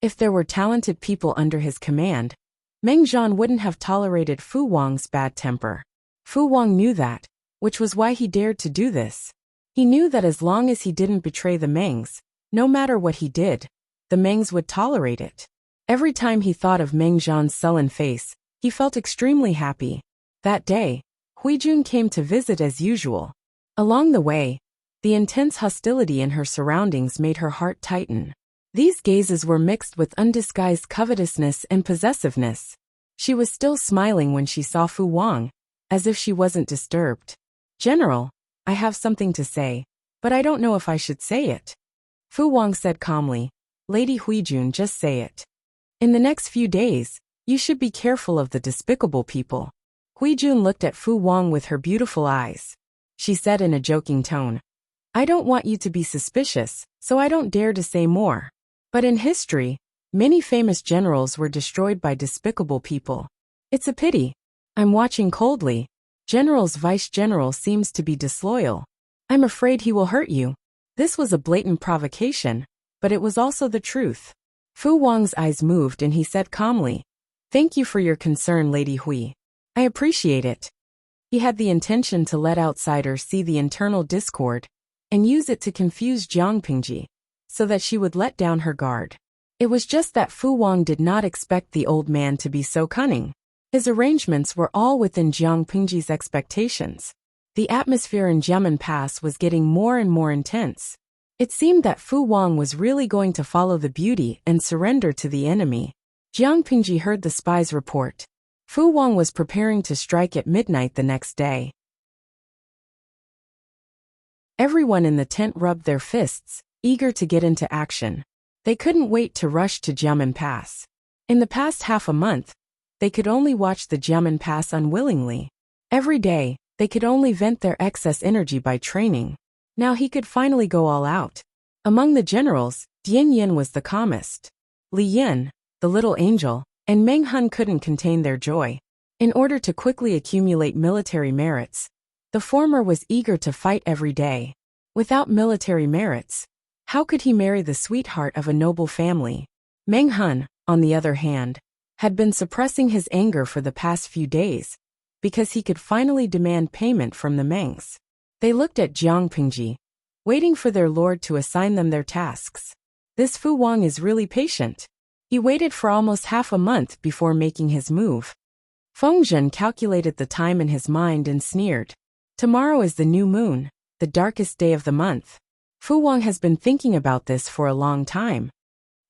If there were talented people under his command, Meng Zhan wouldn't have tolerated Fu Wang's bad temper." Fu Wang knew that, which was why he dared to do this. He knew that as long as he didn't betray the Mengs, no matter what he did, the Mengs would tolerate it. Every time he thought of Meng Zhan's sullen face, he felt extremely happy. That day, Huijun came to visit as usual. Along the way, the intense hostility in her surroundings made her heart tighten. These gazes were mixed with undisguised covetousness and possessiveness. She was still smiling when she saw Fu Wang, as if she wasn't disturbed. "General, I have something to say, but I don't know if I should say it." Fu Wang said calmly, "Lady Huijun, just say it. In the next few days, you should be careful of the despicable people." Huijun looked at Fu Wang with her beautiful eyes. She said in a joking tone, "I don't want you to be suspicious, so I don't dare to say more. But in history, many famous generals were destroyed by despicable people. It's a pity. I'm watching coldly. General's vice-general seems to be disloyal. I'm afraid he will hurt you." This was a blatant provocation, but it was also the truth. Fu Wang's eyes moved and he said calmly, "Thank you for your concern, Lady Hui. I appreciate it." He had the intention to let outsiders see the internal discord and use it to confuse Jiang Pingji, so that she would let down her guard. It was just that Fu Wang did not expect the old man to be so cunning. His arrangements were all within Jiang Pingji's expectations. The atmosphere in Jiamen Pass was getting more and more intense. It seemed that Fu Wang was really going to follow the beauty and surrender to the enemy. Jiang Pingji heard the spy's report. Fu Wang was preparing to strike at midnight the next day. Everyone in the tent rubbed their fists, eager to get into action. They couldn't wait to rush to Jiamen Pass. In the past half a month, they could only watch the Jiamen Pass unwillingly. Every day, they could only vent their excess energy by training. Now he could finally go all out. Among the generals, Dian Yin was the calmest. Li Yin, the little angel, and Meng Hun couldn't contain their joy. In order to quickly accumulate military merits, the former was eager to fight every day. Without military merits, how could he marry the sweetheart of a noble family? Meng Hun, on the other hand, had been suppressing his anger for the past few days, because he could finally demand payment from the Mengs. They looked at Jiang Pingji, waiting for their lord to assign them their tasks. This Fu Wang is really patient. He waited for almost half a month before making his move. Feng Zhen calculated the time in his mind and sneered. Tomorrow is the new moon, the darkest day of the month. Fu Wang has been thinking about this for a long time.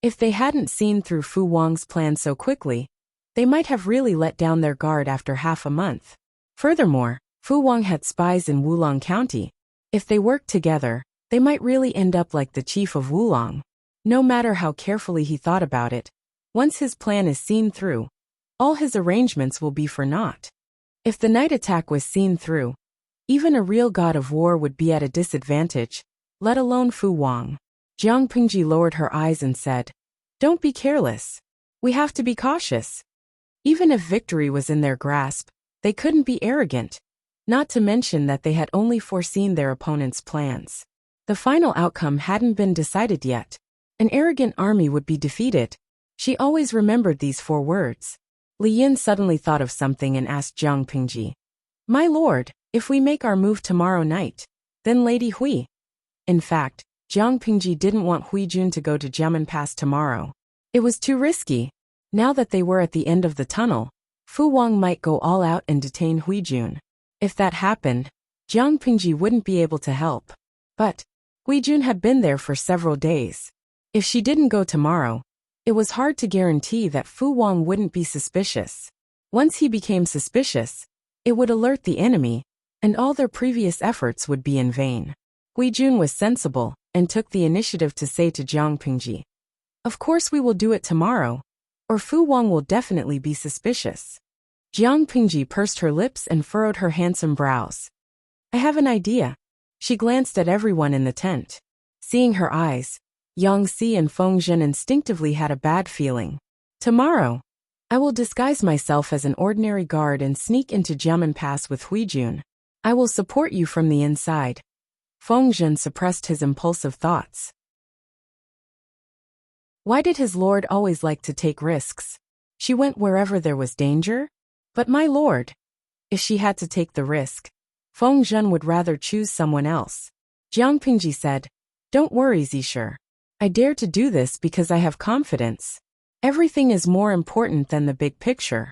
If they hadn't seen through Fu Wang's plan so quickly, they might have really let down their guard after half a month. Furthermore, Fu Wang had spies in Wulong County. If they worked together, they might really end up like the chief of Wulong. No matter how carefully he thought about it, once his plan is seen through, all his arrangements will be for naught. If the night attack was seen through, even a real god of war would be at a disadvantage, let alone Fu Wang. Jiang Pingji lowered her eyes and said, "Don't be careless. We have to be cautious." Even if victory was in their grasp, they couldn't be arrogant, not to mention that they had only foreseen their opponent's plans. The final outcome hadn't been decided yet. An arrogant army would be defeated. She always remembered these 4 words. Li Yin suddenly thought of something and asked Jiang Pingji, "My lord, if we make our move tomorrow night, then Lady Hui." In fact, Jiang Pingji didn't want Hui Jun to go to Jiamen Pass tomorrow. It was too risky. Now that they were at the end of the tunnel, Fu Wang might go all out and detain Hui Jun. If that happened, Jiang Pingji wouldn't be able to help. But Hui Jun had been there for several days. If she didn't go tomorrow, it was hard to guarantee that Fu Wang wouldn't be suspicious. Once he became suspicious, it would alert the enemy, and all their previous efforts would be in vain. Hui Jun was sensible and took the initiative to say to Jiang Pingji, "Of course we will do it tomorrow, or Fu Wang will definitely be suspicious." Jiang Pingji pursed her lips and furrowed her handsome brows. "I have an idea." She glanced at everyone in the tent. Seeing her eyes, Yang Si and Feng Zhen instinctively had a bad feeling. "Tomorrow, I will disguise myself as an ordinary guard and sneak into Jiamen Pass with Hui Jun. I will support you from the inside." Feng Zhen suppressed his impulsive thoughts. Why did his lord always like to take risks? She went wherever there was danger? But my lord, if she had to take the risk, Feng Zhen would rather choose someone else. Jiang Pingji said, "Don't worry, Zisher. I dare to do this because I have confidence. Everything is more important than the big picture."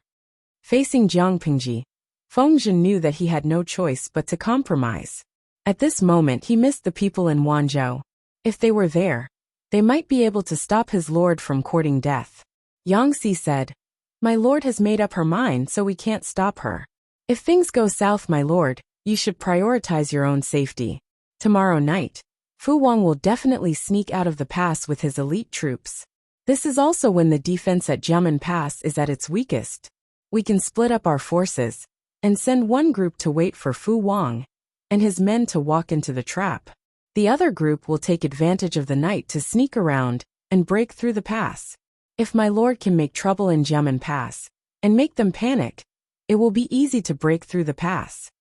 Facing Jiang Pingji, Feng Zhen knew that he had no choice but to compromise. At this moment he missed the people in Wanzhou. If they were there, they might be able to stop his lord from courting death. Yang Si said, "My lord has made up her mind, so we can't stop her. If things go south, my lord, you should prioritize your own safety. Tomorrow night, Fu Wang will definitely sneak out of the pass with his elite troops. This is also when the defense at Jiamen Pass is at its weakest. We can split up our forces and send one group to wait for Fu Wang and his men to walk into the trap. The other group will take advantage of the night to sneak around and break through the pass. If my lord can make trouble in Jiamen Pass and make them panic, it will be easy to break through the pass."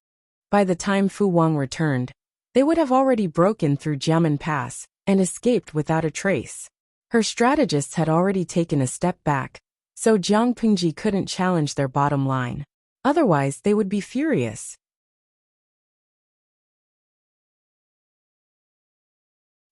By the time Fu Wang returned, they would have already broken through Jiamen Pass and escaped without a trace. Her strategists had already taken a step back, so Jiang Pingji couldn't challenge their bottom line. Otherwise, they would be furious.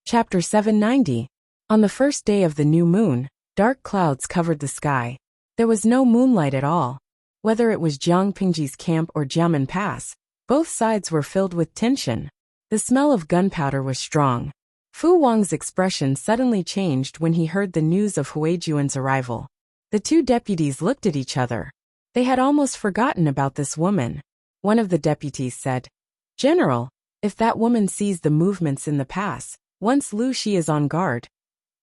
Chapter 790. On the first day of the new moon, dark clouds covered the sky. There was no moonlight at all. Whether it was Jiang Pingji's camp or Jiamen Pass, both sides were filled with tension. The smell of gunpowder was strong. Fu Wang's expression suddenly changed when he heard the news of Huijuan's arrival. The 2 deputies looked at each other. They had almost forgotten about this woman. One of the deputies said, "General, if that woman sees the movements in the pass, once Lu Shi is on guard."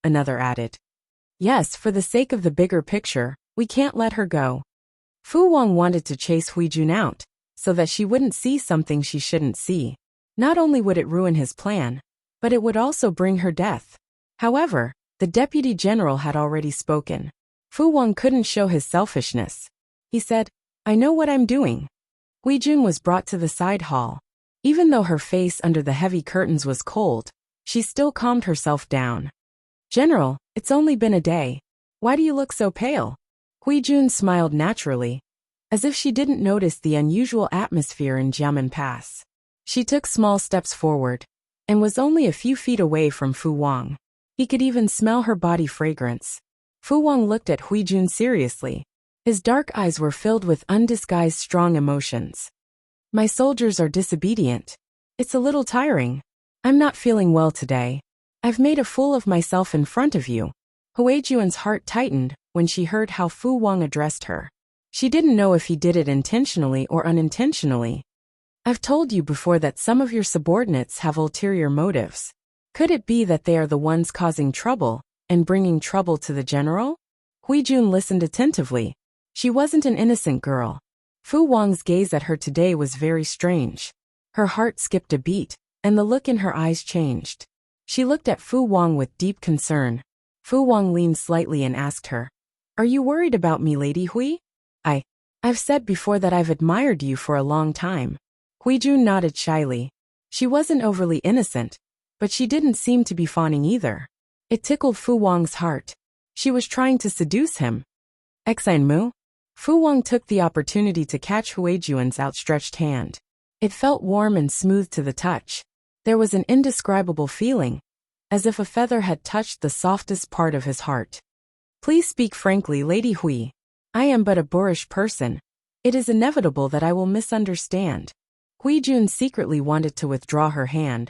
Another added, "Yes, for the sake of the bigger picture, we can't let her go." Fu Wang wanted to chase Huijun out, so that she wouldn't see something she shouldn't see. Not only would it ruin his plan, but it would also bring her death. However, the deputy general had already spoken. Fu Wang couldn't show his selfishness. He said, "I know what I'm doing." Huijun was brought to the side hall. Even though her face under the heavy curtains was cold, she still calmed herself down. "General, it's only been a day. Why do you look so pale?" Huijun smiled naturally, as if she didn't notice the unusual atmosphere in Jiamen Pass. She took small steps forward, and was only a few feet away from Fu Wang. He could even smell her body fragrance. Fu Wang looked at Huijun seriously. His dark eyes were filled with undisguised strong emotions. My soldiers are disobedient. It's a little tiring. I'm not feeling well today. I've made a fool of myself in front of you. Huijuan's heart tightened when she heard how Fu Wang addressed her. She didn't know if he did it intentionally or unintentionally. I've told you before that some of your subordinates have ulterior motives. Could it be that they are the ones causing trouble and bringing trouble to the general? Huijun listened attentively. She wasn't an innocent girl. Fu Wang's gaze at her today was very strange. Her heart skipped a beat, and the look in her eyes changed. She looked at Fu Wang with deep concern. Fu Wang leaned slightly and asked her, "Are you worried about me, Lady Hui?" I've said before that I've admired you for a long time." Huijun nodded shyly. She wasn't overly innocent, but she didn't seem to be fawning either. It tickled Fu Wang's heart. She was trying to seduce him. Mu? Fu Wang took the opportunity to catch Huijuan's outstretched hand. It felt warm and smooth to the touch. There was an indescribable feeling, as if a feather had touched the softest part of his heart. "Please speak frankly, Lady Hui. I am but a boorish person. It is inevitable that I will misunderstand." Huijun secretly wanted to withdraw her hand,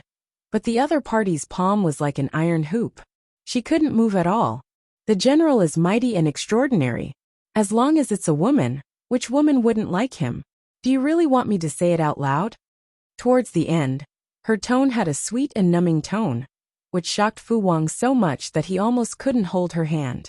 but the other party's palm was like an iron hoop. She couldn't move at all. The general is mighty and extraordinary. As long as it's a woman, which woman wouldn't like him? Do you really want me to say it out loud? Towards the end, her tone had a sweet and numbing tone, which shocked Fu Wang so much that he almost couldn't hold her hand.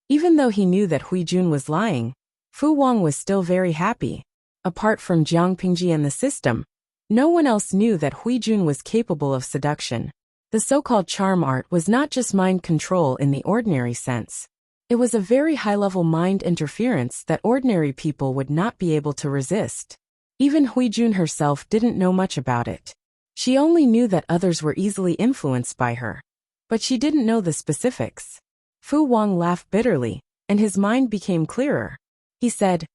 Even though he knew that Huijun was lying, Fu Wang was still very happy. Apart from Jiang Pingji and the system, no one else knew that Huijun was capable of seduction. The so-called charm art was not just mind control in the ordinary sense. It was a very high-level mind interference that ordinary people would not be able to resist. Even Huijun herself didn't know much about it. She only knew that others were easily influenced by her, but she didn't know the specifics. Fu Wang laughed bitterly, and his mind became clearer. He said,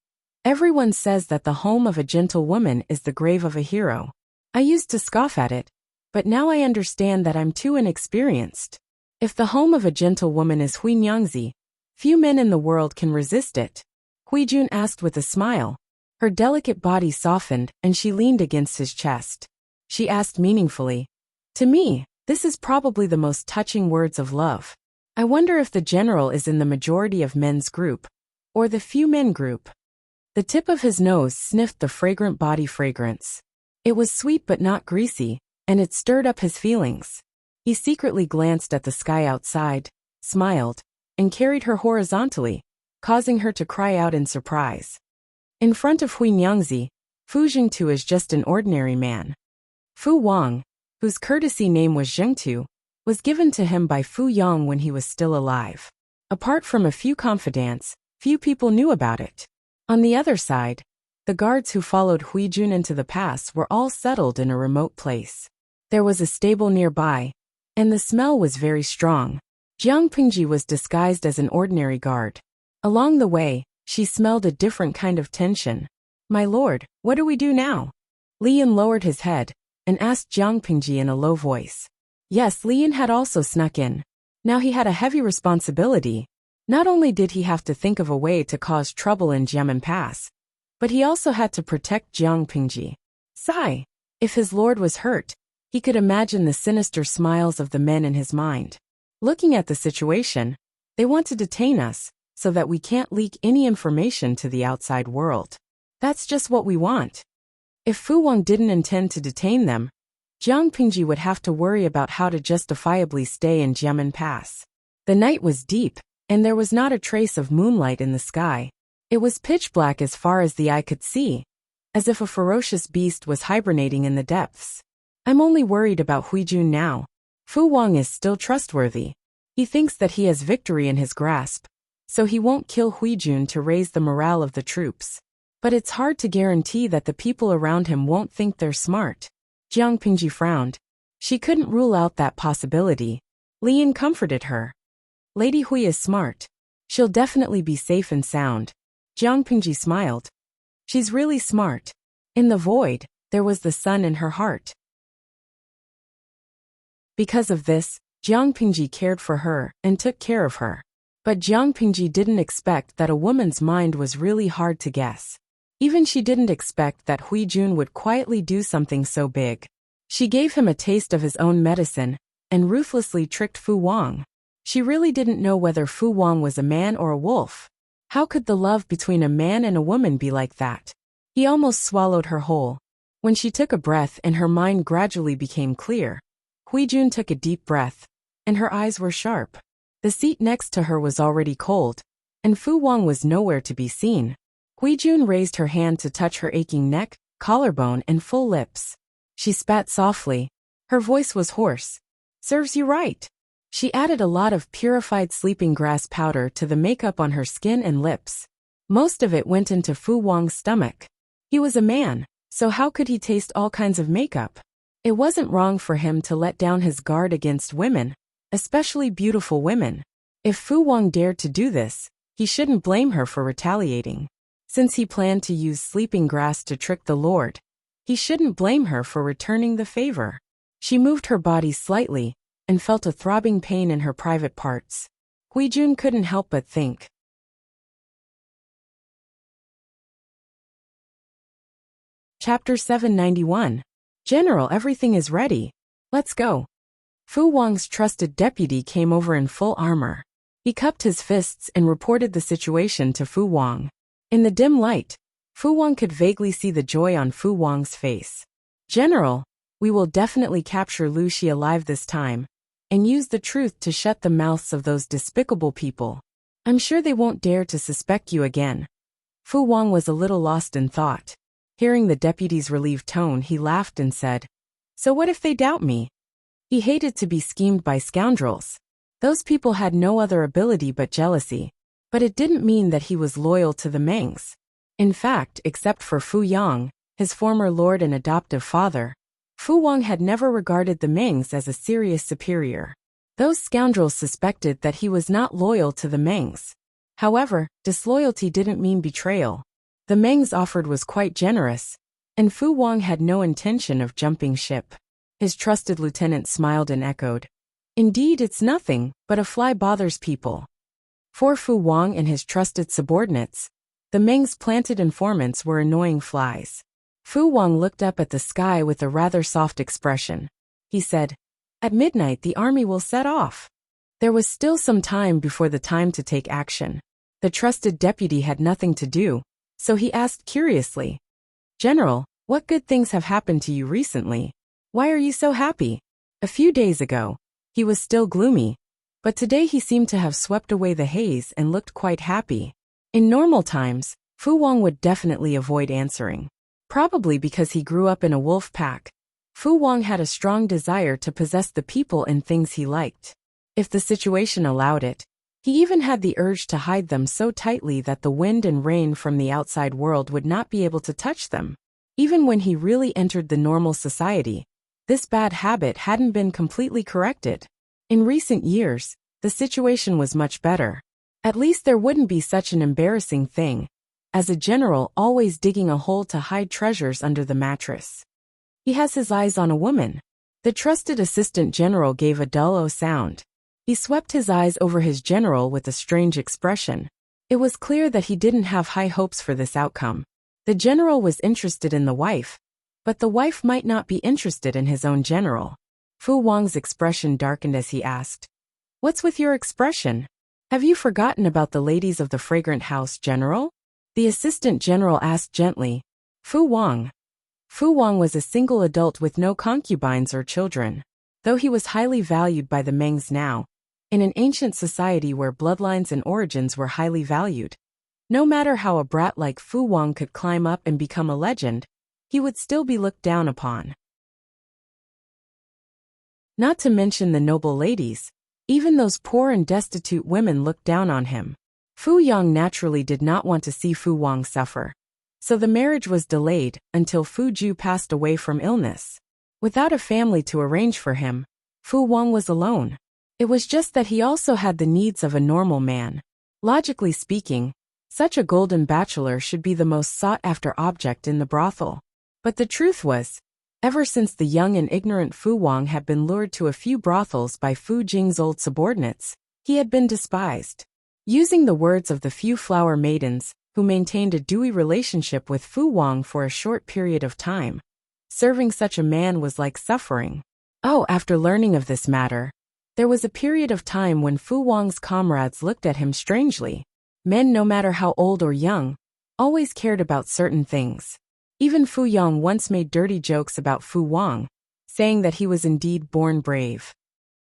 "Everyone says that the home of a gentle woman is the grave of a hero. I used to scoff at it, but now I understand that I'm too inexperienced. If the home of a gentle woman is Huinyangzi, few men in the world can resist it." Huijun asked with a smile. Her delicate body softened and she leaned against his chest. She asked meaningfully, "To me, this is probably the most touching words of love. I wonder if the general is in the majority of men's group, or the few men group." The tip of his nose sniffed the fragrant body fragrance. It was sweet but not greasy, and it stirred up his feelings. He secretly glanced at the sky outside, smiled, and carried her horizontally, causing her to cry out in surprise. In front of Huinyangzi, Fu Jingtu is just an ordinary man. Fu Wang, whose courtesy name was Zhengtu, was given to him by Fu Yang when he was still alive. Apart from a few confidants, few people knew about it. On the other side, the guards who followed Huijun into the pass were all settled in a remote place. There was a stable nearby, and the smell was very strong. Jiang Pingji was disguised as an ordinary guard. Along the way, she smelled a different kind of tension. "My lord, what do we do now?" Lian lowered his head and asked Jiang Pingji in a low voice. Yes, Lian had also snuck in. Now he had a heavy responsibility. Not only did he have to think of a way to cause trouble in Jiamen Pass, but he also had to protect Jiang Pingji. Sigh. If his lord was hurt, he could imagine the sinister smiles of the men in his mind. Looking at the situation, they want to detain us, so that we can't leak any information to the outside world. That's just what we want. If Fu Wang didn't intend to detain them, Jiang Pingji would have to worry about how to justifiably stay in Jiamen Pass. The night was deep, and there was not a trace of moonlight in the sky. It was pitch black as far as the eye could see, as if a ferocious beast was hibernating in the depths. I'm only worried about Huijun now. Fu Wang is still trustworthy. He thinks that he has victory in his grasp, so he won't kill Huijun to raise the morale of the troops. But it's hard to guarantee that the people around him won't think they're smart. Jiang Pingji frowned. She couldn't rule out that possibility. Lian comforted her. Lady Hui is smart. She'll definitely be safe and sound. Jiang Pingji smiled. She's really smart. In the void, there was the sun in her heart. Because of this, Jiang Pingji cared for her and took care of her. But Jiang Pingji didn't expect that a woman's mind was really hard to guess. Even she didn't expect that Hui Jun would quietly do something so big. She gave him a taste of his own medicine and ruthlessly tricked Fu Wang. She really didn't know whether Fu Wang was a man or a wolf. How could the love between a man and a woman be like that? He almost swallowed her whole. When she took a breath and her mind gradually became clear, Hui Jun took a deep breath, and her eyes were sharp. The seat next to her was already cold, and Fu Wang was nowhere to be seen. Hui Jun raised her hand to touch her aching neck, collarbone, and full lips. She spat softly. Her voice was hoarse. "Serves you right." She added a lot of purified sleeping grass powder to the makeup on her skin and lips. Most of it went into Fu Wang's stomach. He was a man, so how could he taste all kinds of makeup? It wasn't wrong for him to let down his guard against women, especially beautiful women. If Fu Wang dared to do this, he shouldn't blame her for retaliating. Since he planned to use sleeping grass to trick the Lord, he shouldn't blame her for returning the favor. She moved her body slightly and felt a throbbing pain in her private parts. Hui Jun couldn't help but think. Chapter 791. General, everything is ready. Let's go. Fu Wang's trusted deputy came over in full armor. He cupped his fists and reported the situation to Fu Wang. In the dim light, Fu Wang could vaguely see the joy on Fu Wang's face. "General, we will definitely capture Lu Xi alive this time, and use the truth to shut the mouths of those despicable people. I'm sure they won't dare to suspect you again." Fu Wang was a little lost in thought. Hearing the deputy's relieved tone, he laughed and said, "So what if they doubt me?" He hated to be schemed by scoundrels. Those people had no other ability but jealousy. But it didn't mean that he was loyal to the Mengs. In fact, except for Fu Yang, his former lord and adoptive father, Fu Wang had never regarded the Mengs as a serious superior. Those scoundrels suspected that he was not loyal to the Mengs. However, disloyalty didn't mean betrayal. The Mengs offered was quite generous, and Fu Wang had no intention of jumping ship. His trusted lieutenant smiled and echoed, "Indeed, it's nothing, but a fly bothers people." For Fu Wang and his trusted subordinates, the Meng's planted informants were annoying flies. Fu Wang looked up at the sky with a rather soft expression. He said, "At midnight the army will set off." There was still some time before the time to take action. The trusted deputy had nothing to do, so he asked curiously, "General, what good things have happened to you recently? Why are you so happy?" A few days ago, he was still gloomy, but today he seemed to have swept away the haze and looked quite happy. In normal times, Fu Wang would definitely avoid answering. Probably because he grew up in a wolf pack, Fu Wang had a strong desire to possess the people and things he liked. If the situation allowed it, he even had the urge to hide them so tightly that the wind and rain from the outside world would not be able to touch them. Even when he really entered the normal society, this bad habit hadn't been completely corrected. In recent years, the situation was much better. At least there wouldn't be such an embarrassing thing as a general always digging a hole to hide treasures under the mattress. He has his eyes on a woman. The trusted assistant general gave a dull "oh" sound. He swept his eyes over his general with a strange expression. It was clear that he didn't have high hopes for this outcome. The general was interested in the wife, but the wife might not be interested in his own general. Fu Wang's expression darkened as he asked, "What's with your expression? Have you forgotten about the ladies of the fragrant house, General?" The assistant general asked gently. Fu Wang was a single adult with no concubines or children. Though he was highly valued by the Mengs now, in an ancient society where bloodlines and origins were highly valued, no matter how a brat like Fu Wang could climb up and become a legend, he would still be looked down upon. Not to mention the noble ladies, even those poor and destitute women looked down on him. Fu Yang naturally did not want to see Fu Wang suffer. So the marriage was delayed until Fu Ju passed away from illness. Without a family to arrange for him, Fu Wang was alone. It was just that he also had the needs of a normal man. Logically speaking, such a golden bachelor should be the most sought-after object in the brothel. But the truth was, ever since the young and ignorant Fu Wang had been lured to a few brothels by Fu Jing's old subordinates, he had been despised. Using the words of the few flower maidens, who maintained a dewy relationship with Fu Wang for a short period of time, serving such a man was like suffering. Oh, after learning of this matter, there was a period of time when Fu Wang's comrades looked at him strangely. Men, no matter how old or young, always cared about certain things. Even Fu Yang once made dirty jokes about Fu Wang, saying that he was indeed born brave.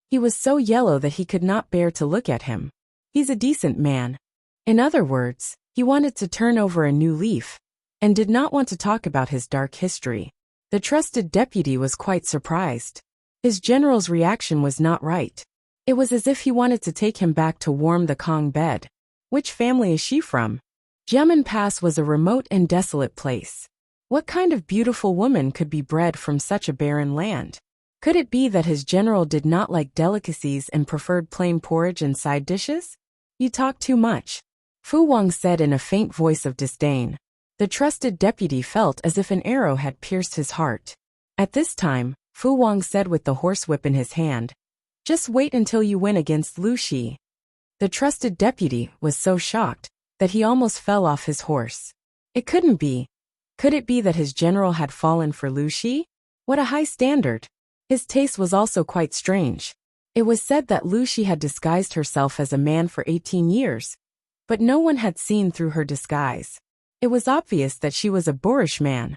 He was so yellow that he could not bear to look at him. He's a decent man. In other words, he wanted to turn over a new leaf, and did not want to talk about his dark history. The trusted deputy was quite surprised. His general's reaction was not right. It was as if he wanted to take him back to warm the Kong bed. Which family is she from? Jiamen Pass was a remote and desolate place. What kind of beautiful woman could be bred from such a barren land? Could it be that his general did not like delicacies and preferred plain porridge and side dishes? You talk too much, Fu Wang said in a faint voice of disdain. The trusted deputy felt as if an arrow had pierced his heart. At this time, Fu Wang said with the horsewhip in his hand, "Just wait until you win against Lu Shi." The trusted deputy was so shocked that he almost fell off his horse. It couldn't be. Could it be that his general had fallen for Lu Shi? What a high standard. His taste was also quite strange. It was said that Lu Shi had disguised herself as a man for 18 years, but no one had seen through her disguise. It was obvious that she was a boorish man.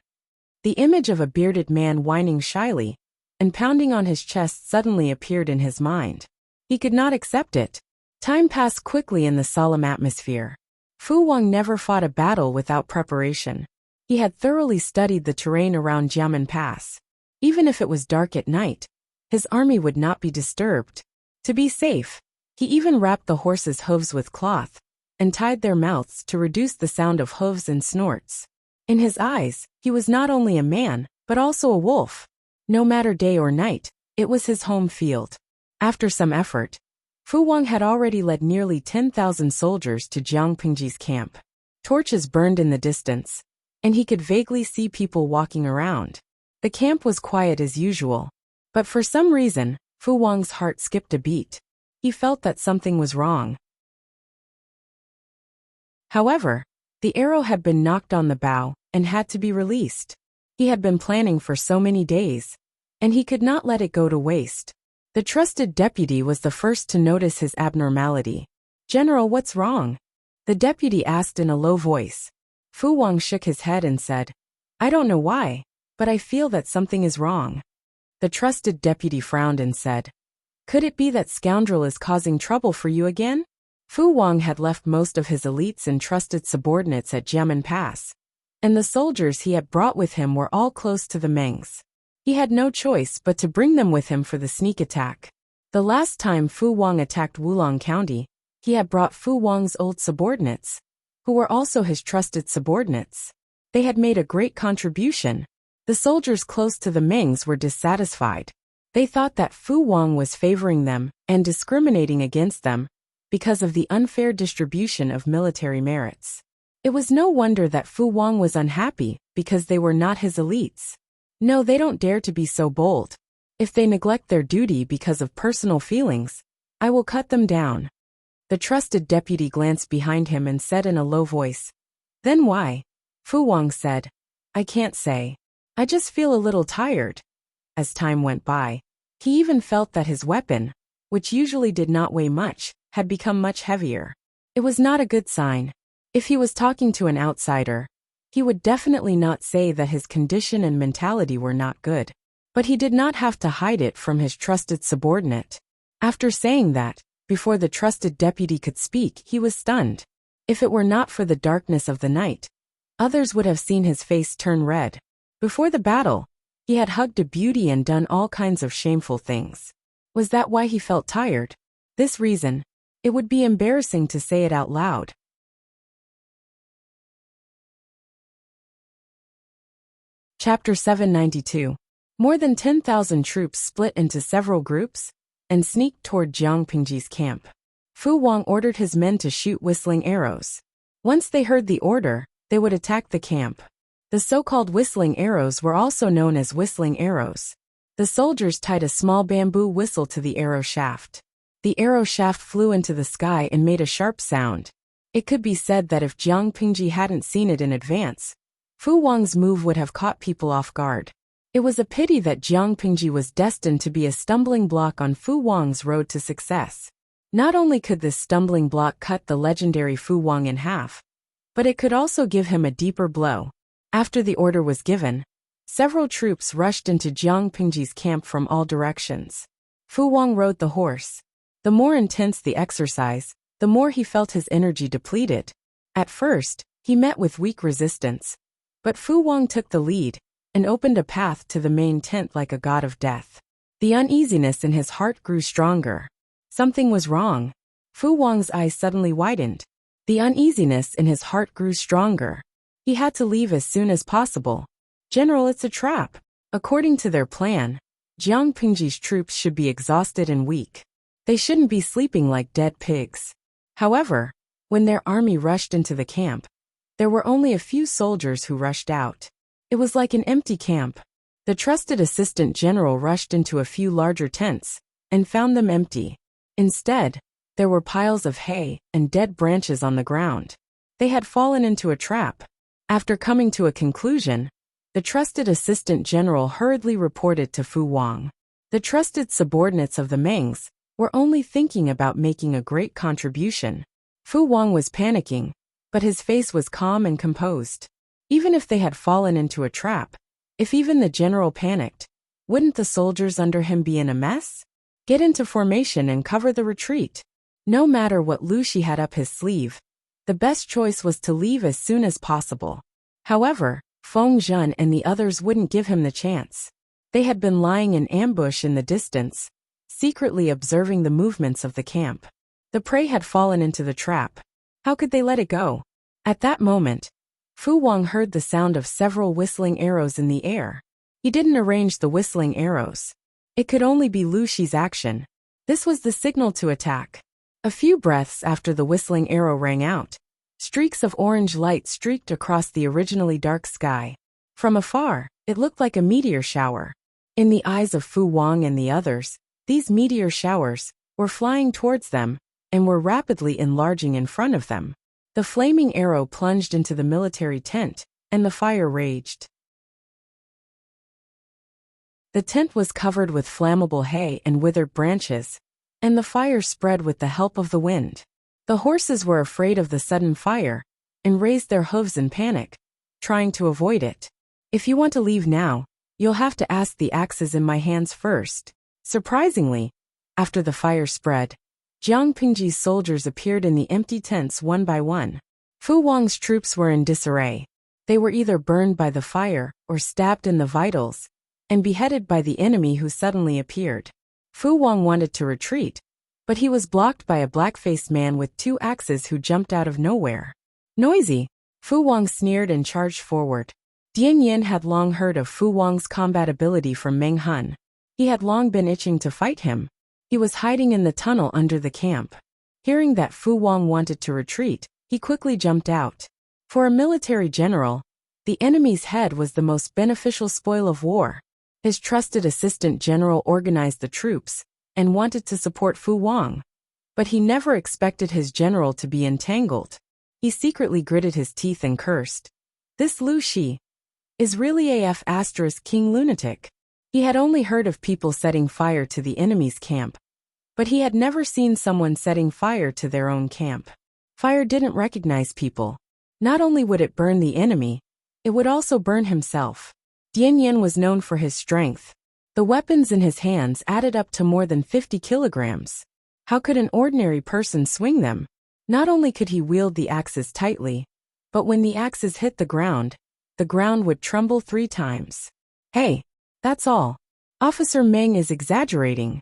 The image of a bearded man whining shyly and pounding on his chest suddenly appeared in his mind. He could not accept it. Time passed quickly in the solemn atmosphere. Fu Wang never fought a battle without preparation. He had thoroughly studied the terrain around Jiamen Pass. Even if it was dark at night, his army would not be disturbed. To be safe, he even wrapped the horses' hooves with cloth and tied their mouths to reduce the sound of hooves and snorts. In his eyes, he was not only a man, but also a wolf. No matter day or night, it was his home field. After some effort, Fu Wang had already led nearly 10,000 soldiers to Jiang Pingji's camp. Torches burned in the distance, and he could vaguely see people walking around. The camp was quiet as usual, but for some reason, Fu Wang's heart skipped a beat. He felt that something was wrong. However, the arrow had been knocked on the bow and had to be released. He had been planning for so many days, and he could not let it go to waste. The trusted deputy was the first to notice his abnormality. "General, what's wrong?" the deputy asked in a low voice. Fu Wang shook his head and said, "I don't know why, but I feel that something is wrong." The trusted deputy frowned and said, "Could it be that scoundrel is causing trouble for you again?" Fu Wang had left most of his elites and trusted subordinates at Jiamen Pass, and the soldiers he had brought with him were all close to the Mengs. He had no choice but to bring them with him for the sneak attack. The last time Fu Wang attacked Wulong County, he had brought Fu Wang's old subordinates, who were also his trusted subordinates. They had made a great contribution. The soldiers close to the Mengs were dissatisfied. They thought that Fu Wang was favoring them and discriminating against them because of the unfair distribution of military merits. It was no wonder that Fu Wang was unhappy because they were not his elites. No, they don't dare to be so bold. If they neglect their duty because of personal feelings, I will cut them down. The trusted deputy glanced behind him and said in a low voice, "Then why?" Fu Wang said, "I can't say. I just feel a little tired." As time went by, he even felt that his weapon, which usually did not weigh much, had become much heavier. It was not a good sign. If he was talking to an outsider, he would definitely not say that his condition and mentality were not good. But he did not have to hide it from his trusted subordinate. After saying that, before the trusted deputy could speak, he was stunned. If it were not for the darkness of the night, others would have seen his face turn red. Before the battle, he had hugged a beauty and done all kinds of shameful things. Was that why he felt tired? This reason? It would be embarrassing to say it out loud. Chapter 792. More than 10,000 troops split into several groups and sneaked toward Jiang Pingji's camp. Fu Wang ordered his men to shoot whistling arrows. Once they heard the order, they would attack the camp. The so-called whistling arrows were also known as whistling arrows. The soldiers tied a small bamboo whistle to the arrow shaft. The arrow shaft flew into the sky and made a sharp sound. It could be said that if Jiang Pingji hadn't seen it in advance, Fu Wang's move would have caught people off guard. It was a pity that Jiang Pingji was destined to be a stumbling block on Fu Wang's road to success. Not only could this stumbling block cut the legendary Fu Wang in half, but it could also give him a deeper blow. After the order was given, several troops rushed into Jiang Pingji's camp from all directions. Fu Wang rode the horse. The more intense the exercise, the more he felt his energy depleted. At first, he met with weak resistance, but Fu Wang took the lead and opened a path to the main tent like a god of death. The uneasiness in his heart grew stronger. Something was wrong. Fu Wang's eyes suddenly widened. The uneasiness in his heart grew stronger. He had to leave as soon as possible. General, it's a trap. According to their plan, Jiang Pingji's troops should be exhausted and weak. They shouldn't be sleeping like dead pigs. However, when their army rushed into the camp, there were only a few soldiers who rushed out. It was like an empty camp. The trusted assistant general rushed into a few larger tents and found them empty. Instead, there were piles of hay and dead branches on the ground. They had fallen into a trap. After coming to a conclusion, the trusted assistant general hurriedly reported to Fu Wang. The trusted subordinates of the Mengs were only thinking about making a great contribution. Fu Wang was panicking, but his face was calm and composed. Even if they had fallen into a trap, if even the general panicked, wouldn't the soldiers under him be in a mess? Get into formation and cover the retreat. No matter what Lu Shi had up his sleeve, the best choice was to leave as soon as possible. However, Feng Zhen and the others wouldn't give him the chance. They had been lying in ambush in the distance, secretly observing the movements of the camp. The prey had fallen into the trap. How could they let it go? At that moment, Fu Wang heard the sound of several whistling arrows in the air. He didn't arrange the whistling arrows. It could only be Lu Shi's action. This was the signal to attack. A few breaths after the whistling arrow rang out, streaks of orange light streaked across the originally dark sky. From afar, it looked like a meteor shower. In the eyes of Fu Wang and the others, these meteor showers were flying towards them and were rapidly enlarging in front of them. The flaming arrow plunged into the military tent, and the fire raged. The tent was covered with flammable hay and withered branches, and the fire spread with the help of the wind. The horses were afraid of the sudden fire and raised their hooves in panic, trying to avoid it. If you want to leave now, you'll have to ask the axes in my hands first. Surprisingly, after the fire spread, Jiang Pingji's soldiers appeared in the empty tents one by one. Fu Wang's troops were in disarray. They were either burned by the fire or stabbed in the vitals and beheaded by the enemy who suddenly appeared. Fu Wang wanted to retreat, but he was blocked by a black-faced man with 2 axes who jumped out of nowhere. Noisy, Fu Wang sneered and charged forward. Dian Yin had long heard of Fu Wang's combat ability from Meng Hun. He had long been itching to fight him. He was hiding in the tunnel under the camp. Hearing that Fu Wang wanted to retreat, he quickly jumped out. For a military general, the enemy's head was the most beneficial spoil of war. His trusted assistant general organized the troops and wanted to support Fu Wang, but he never expected his general to be entangled. He secretly gritted his teeth and cursed. This Lu Shi is really AF * King Lunatic. He had only heard of people setting fire to the enemy's camp, but he had never seen someone setting fire to their own camp. Fire didn't recognize people. Not only would it burn the enemy, it would also burn himself. Dian Yin was known for his strength. The weapons in his hands added up to more than 50 kilograms. How could an ordinary person swing them? Not only could he wield the axes tightly, but when the axes hit the ground would tremble 3 times. Hey, that's all. Officer Meng is exaggerating.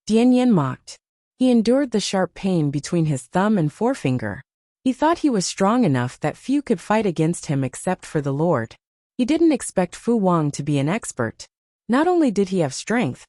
Dian Yin mocked. He endured the sharp pain between his thumb and forefinger. He thought he was strong enough that few could fight against him except for the Lord. He didn't expect Fu Wang to be an expert. Not only did he have strength,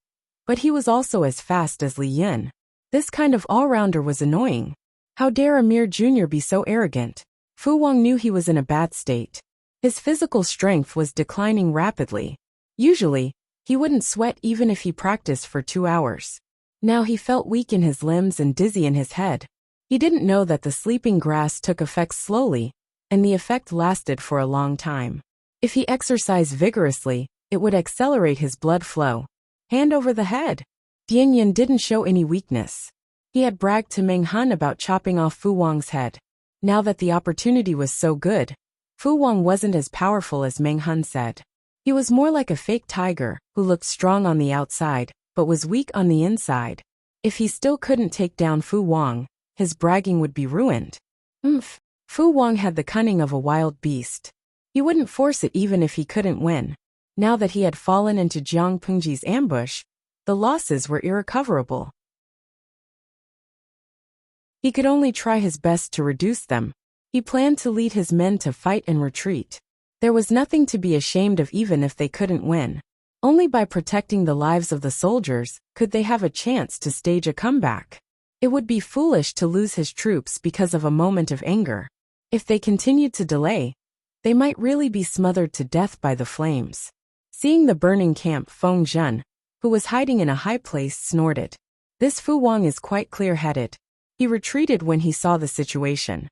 but he was also as fast as Li Yin. This kind of all-rounder was annoying. How dare a mere junior be so arrogant? Fu Wang knew he was in a bad state. His physical strength was declining rapidly. Usually, he wouldn't sweat even if he practiced for 2 hours. Now he felt weak in his limbs and dizzy in his head. He didn't know that the sleeping grass took effect slowly, and the effect lasted for a long time. If he exercised vigorously, it would accelerate his blood flow. Hand over the head. Dianyan didn't show any weakness. He had bragged to Meng Hun about chopping off Fu Wang's head. Now that the opportunity was so good, Fu Wang wasn't as powerful as Meng Hun said. He was more like a fake tiger, who looked strong on the outside, but was weak on the inside. If he still couldn't take down Fu Wang, his bragging would be ruined. Fu Wang had the cunning of a wild beast. He wouldn't force it even if he couldn't win. Now that he had fallen into Jiang Pengji's ambush, the losses were irrecoverable. He could only try his best to reduce them. He planned to lead his men to fight and retreat. There was nothing to be ashamed of even if they couldn't win. Only by protecting the lives of the soldiers could they have a chance to stage a comeback. It would be foolish to lose his troops because of a moment of anger. If they continued to delay, they might really be smothered to death by the flames. Seeing the burning camp, Feng Zhen, who was hiding in a high place, snorted. This Fu Wang is quite clear-headed. He retreated when he saw the situation.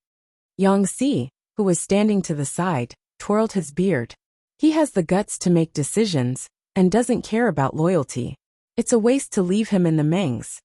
Yang Si, who was standing to the side, twirled his beard. He has the guts to make decisions, and doesn't care about loyalty. It's a waste to leave him in the Mengs.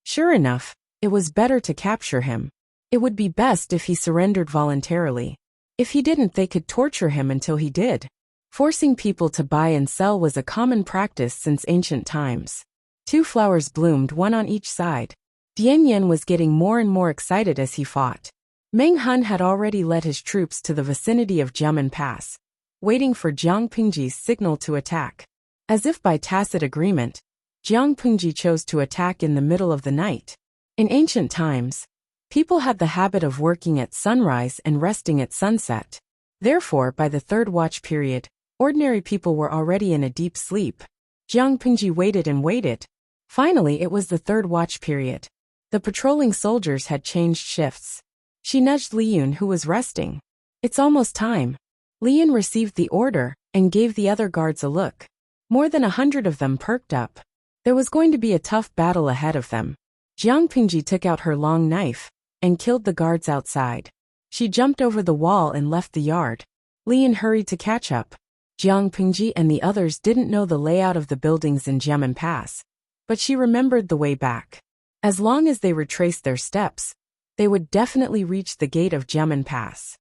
Sure enough, it was better to capture him. It would be best if he surrendered voluntarily. If he didn't, they could torture him until he did. Forcing people to buy and sell was a common practice since ancient times. 2 flowers bloomed, one on each side. Dianyan was getting more and more excited as he fought. Meng Hun had already led his troops to the vicinity of Jiamen Pass, waiting for Jiang Pengji's signal to attack. As if by tacit agreement, Jiang Pengji chose to attack in the middle of the night. In ancient times, people had the habit of working at sunrise and resting at sunset. Therefore, by the 3rd watch period, ordinary people were already in a deep sleep. Jiang Pengji waited and waited. Finally, it was the 3rd watch period. The patrolling soldiers had changed shifts. She nudged Liyun, who was resting. It's almost time. Liyun received the order and gave the other guards a look. More than 100 of them perked up. There was going to be a tough battle ahead of them. Jiang Pengji took out her long knife and killed the guards outside. She jumped over the wall and left the yard. Liyun hurried to catch up. Jiang Pengji and the others didn't know the layout of the buildings in Jiamen Pass, but she remembered the way back. As long as they retraced their steps, they would definitely reach the gate of Jiamen Pass.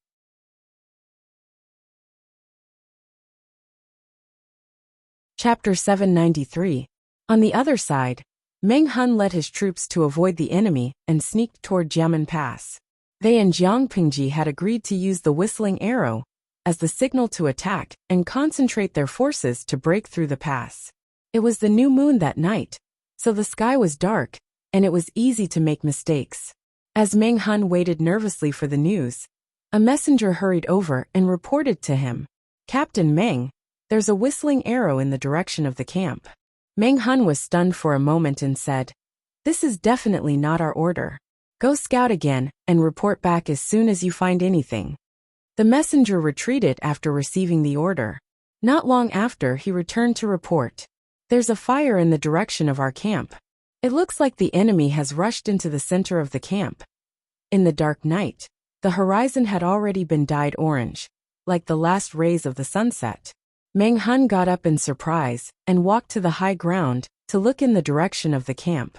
Chapter 793. On the other side, Meng Hun led his troops to avoid the enemy and sneaked toward Jiamen Pass. They and Jiang Pengji had agreed to use the whistling arrow as the signal to attack and concentrate their forces to break through the pass. It was the new moon that night, so the sky was dark, and it was easy to make mistakes. As Meng Hun waited nervously for the news, a messenger hurried over and reported to him. Captain Meng, there's a whistling arrow in the direction of the camp. Meng Hun was stunned for a moment and said, "This is definitely not our order. Go scout again and report back as soon as you find anything." The messenger retreated after receiving the order. Not long after, he returned to report. "There's a fire in the direction of our camp. It looks like the enemy has rushed into the center of the camp." In the dark night, the horizon had already been dyed orange, like the last rays of the sunset. Meng Hun got up in surprise and walked to the high ground to look in the direction of the camp.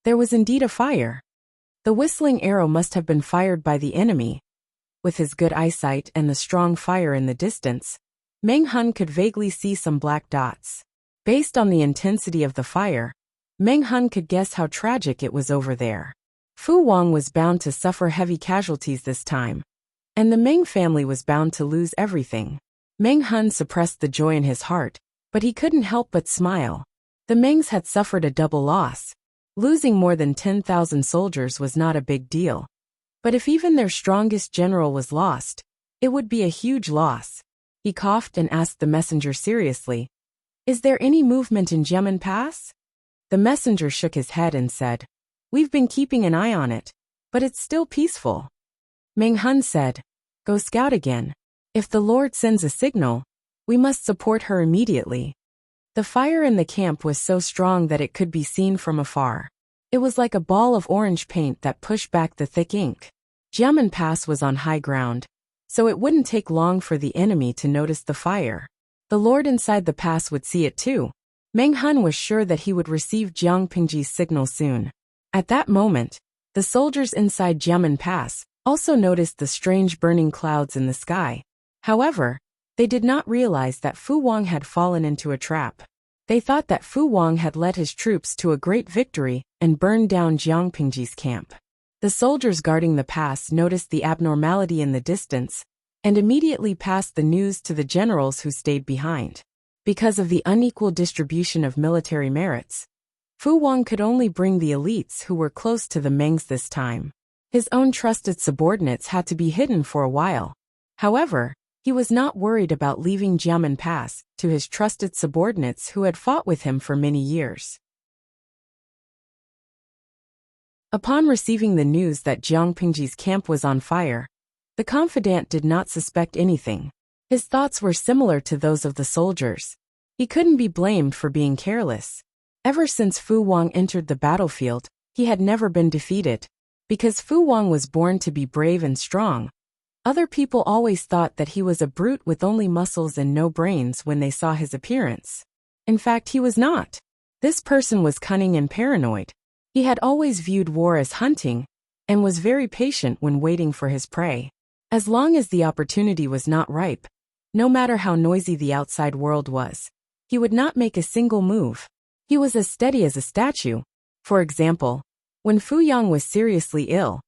There was indeed a fire. The whistling arrow must have been fired by the enemy. With his good eyesight and the strong fire in the distance, Meng Hun could vaguely see some black dots. Based on the intensity of the fire, Meng Hun could guess how tragic it was over there. Fu Wang was bound to suffer heavy casualties this time, and the Meng family was bound to lose everything. Meng Hun suppressed the joy in his heart, but he couldn't help but smile. The Mengs had suffered a double loss. Losing more than 10,000 soldiers was not a big deal. But if even their strongest general was lost, it would be a huge loss. He coughed and asked the messenger seriously, "Is there any movement in Jiamen Pass?" The messenger shook his head and said, "We've been keeping an eye on it, but it's still peaceful." Meng Hun said, "Go scout again. If the Lord sends a signal, we must support her immediately." The fire in the camp was so strong that it could be seen from afar. It was like a ball of orange paint that pushed back the thick ink. Jiamen Pass was on high ground, so it wouldn't take long for the enemy to notice the fire. The lord inside the pass would see it too. Meng Hun was sure that he would receive Jiang Pingji's signal soon. At that moment, the soldiers inside Jiamen Pass also noticed the strange burning clouds in the sky. However, they did not realize that Fu Wang had fallen into a trap. They thought that Fu Wang had led his troops to a great victory and burned down Jiang Pingji's camp. The soldiers guarding the pass noticed the abnormality in the distance and immediately passed the news to the generals who stayed behind. Because of the unequal distribution of military merits, Fu Wang could only bring the elites who were close to the Mengs this time. His own trusted subordinates had to be hidden for a while. However, he was not worried about leaving Jiamen Pass to his trusted subordinates who had fought with him for many years. Upon receiving the news that Jiang Pingji's camp was on fire, the confidant did not suspect anything. His thoughts were similar to those of the soldiers. He couldn't be blamed for being careless. Ever since Fu Wang entered the battlefield, he had never been defeated. Because Fu Wang was born to be brave and strong, other people always thought that he was a brute with only muscles and no brains when they saw his appearance. In fact, he was not. This person was cunning and paranoid. He had always viewed war as hunting, and was very patient when waiting for his prey. As long as the opportunity was not ripe, no matter how noisy the outside world was, he would not make a single move. He was as steady as a statue. For example, when Fu Yang was seriously ill,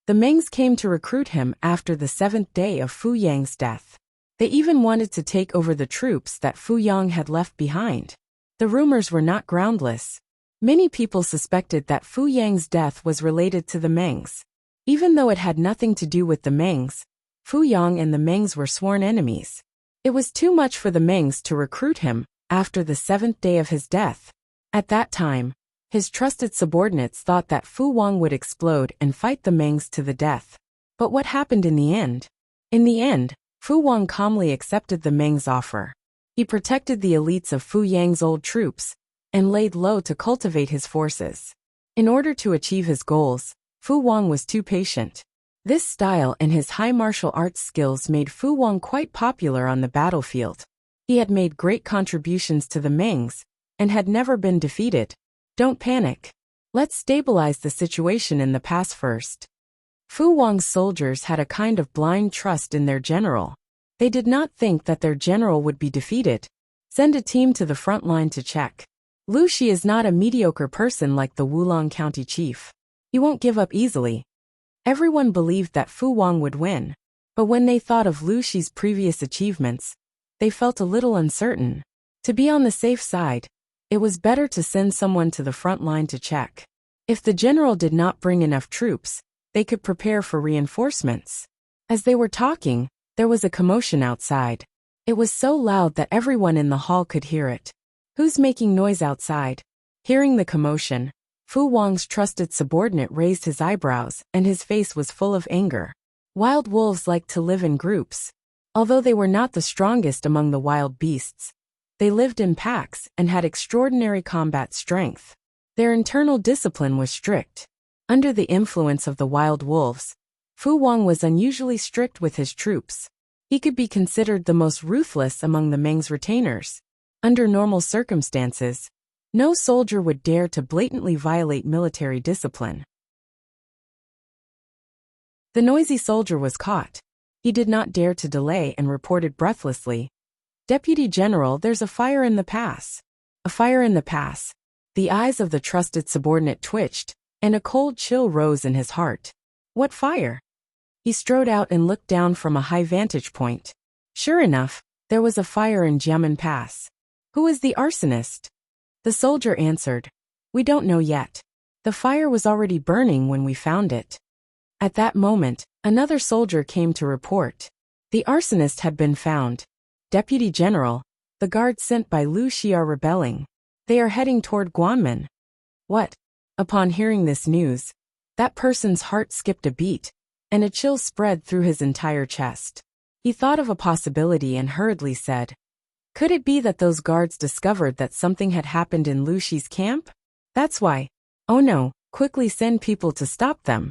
the Mengs came to recruit him after the 7th day of Fu Yang's death. They even wanted to take over the troops that Fu Yang had left behind. The rumors were not groundless. Many people suspected that Fu Yang's death was related to the Mengs. Even though it had nothing to do with the Mengs, Fu Yang and the Mengs were sworn enemies. It was too much for the Mengs to recruit him after the 7th day of his death. At that time, his trusted subordinates thought that Fu Wang would explode and fight the Mengs to the death. But what happened in the end? In the end, Fu Wang calmly accepted the Mengs' offer. He protected the elites of Fu Yang's old troops and laid low to cultivate his forces. In order to achieve his goals, Fu Wang was too patient. This style and his high martial arts skills made Fu Wang quite popular on the battlefield. He had made great contributions to the Mengs and had never been defeated. Don't panic. Let's stabilize the situation in the pass first. Fu Wang's soldiers had a kind of blind trust in their general. They did not think that their general would be defeated. Send a team to the front line to check. Lu Shi is not a mediocre person like the Wulong County chief. He won't give up easily. Everyone believed that Fu Wang would win. But when they thought of Lu Shi's previous achievements, they felt a little uncertain. To be on the safe side, it was better to send someone to the front line to check. If the general did not bring enough troops, they could prepare for reinforcements. As they were talking, there was a commotion outside. It was so loud that everyone in the hall could hear it. Who's making noise outside? Hearing the commotion, Fu Wang's trusted subordinate raised his eyebrows and his face was full of anger. Wild wolves liked to live in groups. Although they were not the strongest among the wild beasts, they lived in packs and had extraordinary combat strength. Their internal discipline was strict. Under the influence of the wild wolves, Fu Wang was unusually strict with his troops. He could be considered the most ruthless among the Meng's retainers. Under normal circumstances, no soldier would dare to blatantly violate military discipline. The noisy soldier was caught. He did not dare to delay and reported breathlessly, "Deputy General, there's a fire in the pass." A fire in the pass. The eyes of the trusted subordinate twitched, and a cold chill rose in his heart. What fire? He strode out and looked down from a high vantage point. Sure enough, there was a fire in Jiamen Pass. Who is the arsonist? The soldier answered, "We don't know yet. The fire was already burning when we found it." At that moment, another soldier came to report. The arsonist had been found. "Deputy General, the guards sent by Lu Shi are rebelling. They are heading toward Guanmen." What? Upon hearing this news, that person's heart skipped a beat, and a chill spread through his entire chest. He thought of a possibility and hurriedly said, "Could it be that those guards discovered that something had happened in Lu Shi's camp? That's why." "Oh no, quickly send people to stop them.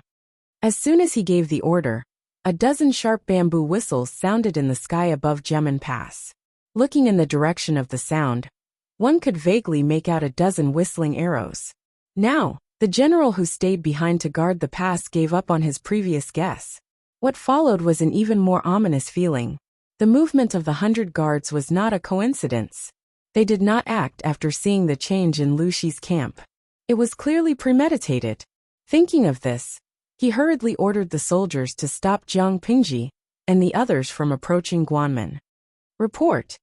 As soon as he gave the order, a dozen sharp bamboo whistles sounded in the sky above Gemin Pass. Looking in the direction of the sound, one could vaguely make out a dozen whistling arrows. Now, the general who stayed behind to guard the pass gave up on his previous guess. What followed was an even more ominous feeling. The movement of the 100 guards was not a coincidence. They did not act after seeing the change in Lu Shi's camp. It was clearly premeditated. Thinking of this, he hurriedly ordered the soldiers to stop Jiang Pingji and the others from approaching Guanmen. Report.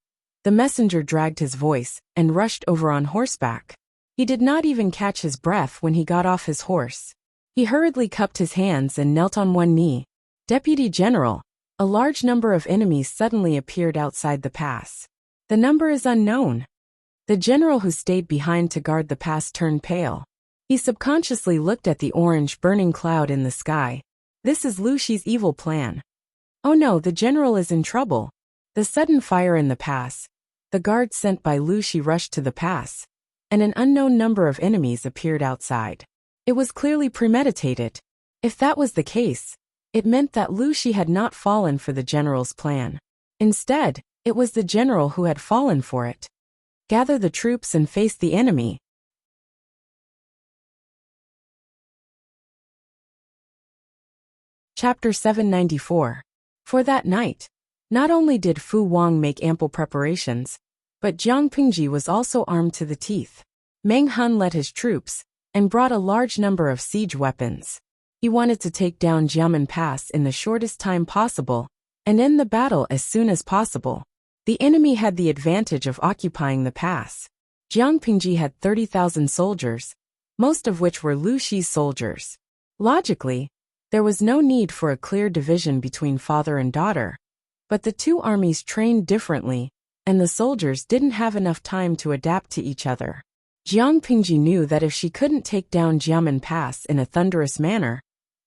The messenger dragged his voice and rushed over on horseback. He did not even catch his breath when he got off his horse. He hurriedly cupped his hands and knelt on one knee. Deputy General, a large number of enemies suddenly appeared outside the pass. The number is unknown. The general who stayed behind to guard the pass turned pale. He subconsciously looked at the orange burning cloud in the sky. This is Lu Shi's evil plan. Oh no, the general is in trouble. The sudden fire in the pass. The guards sent by Lu Shi rushed to the pass, and an unknown number of enemies appeared outside. It was clearly premeditated. If that was the case, it meant that Lu Shi had not fallen for the general's plan. Instead, it was the general who had fallen for it. Gather the troops and face the enemy. Chapter 794. For that night, not only did Fu Wang make ample preparations, but Jiang Pingji was also armed to the teeth. Meng Hun led his troops and brought a large number of siege weapons. He wanted to take down Jiamen Pass in the shortest time possible and end the battle as soon as possible. The enemy had the advantage of occupying the pass. Jiang Pingji had 30,000 soldiers, most of which were Lu Shi's soldiers. Logically, there was no need for a clear division between father and daughter. But the two armies trained differently, and the soldiers didn't have enough time to adapt to each other. Jiang Pingji knew that if she couldn't take down Jiamen Pass in a thunderous manner,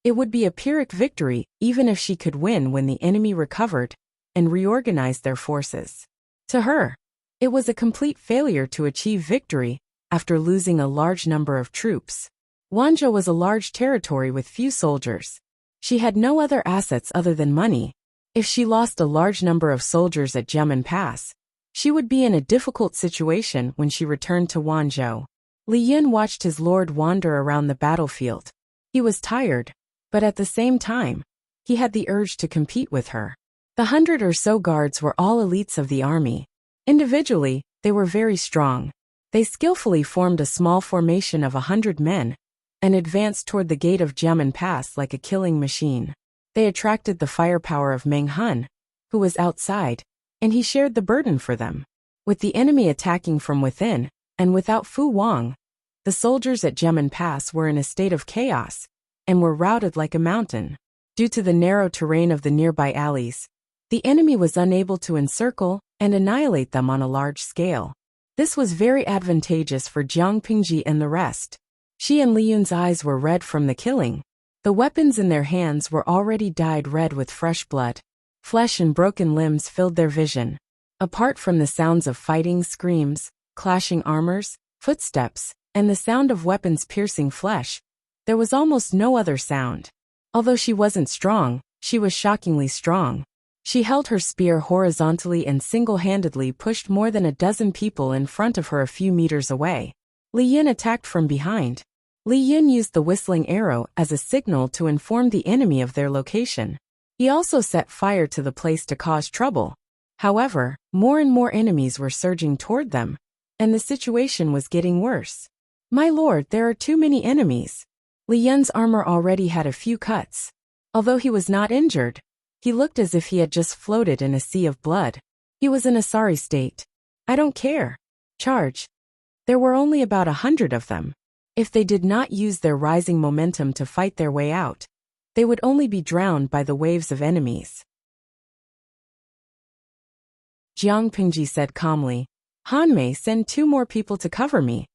it would be a Pyrrhic victory even if she could win when the enemy recovered and reorganized their forces. To her, it was a complete failure to achieve victory after losing a large number of troops. Wanzhou was a large territory with few soldiers. She had no other assets other than money. If she lost a large number of soldiers at Jiamen Pass, she would be in a difficult situation when she returned to Wanzhou. Li Yun watched his lord wander around the battlefield. He was tired, but at the same time, he had the urge to compete with her. The 100 or so guards were all elites of the army. Individually, they were very strong. They skillfully formed a small formation of 100 men and advanced toward the gate of Jiamen Pass like a killing machine. They attracted the firepower of Meng Hun, who was outside, and he shared the burden for them. With the enemy attacking from within, and without Fu Wang, the soldiers at Jiamen Pass were in a state of chaos, and were routed like a mountain. Due to the narrow terrain of the nearby alleys, the enemy was unable to encircle and annihilate them on a large scale. This was very advantageous for Jiang Pingji and the rest. She and Li Yun's eyes were red from the killing. The weapons in their hands were already dyed red with fresh blood. Flesh and broken limbs filled their vision. Apart from the sounds of fighting, screams, clashing armors, footsteps, and the sound of weapons piercing flesh, there was almost no other sound. Although she wasn't strong, she was shockingly strong. She held her spear horizontally and single-handedly pushed more than a dozen people in front of her a few meters away. Li Yun attacked from behind. Li Yun used the whistling arrow as a signal to inform the enemy of their location. He also set fire to the place to cause trouble. However, more and more enemies were surging toward them, and the situation was getting worse. My lord, there are too many enemies. Li Yun's armor already had a few cuts. Although he was not injured, he looked as if he had just floated in a sea of blood. He was in a sorry state. I don't care. Charge. There were only about 100 of them. If they did not use their rising momentum to fight their way out, they would only be drowned by the waves of enemies. Jiang Pingji said calmly, Han Mei, send 2 more people to cover me.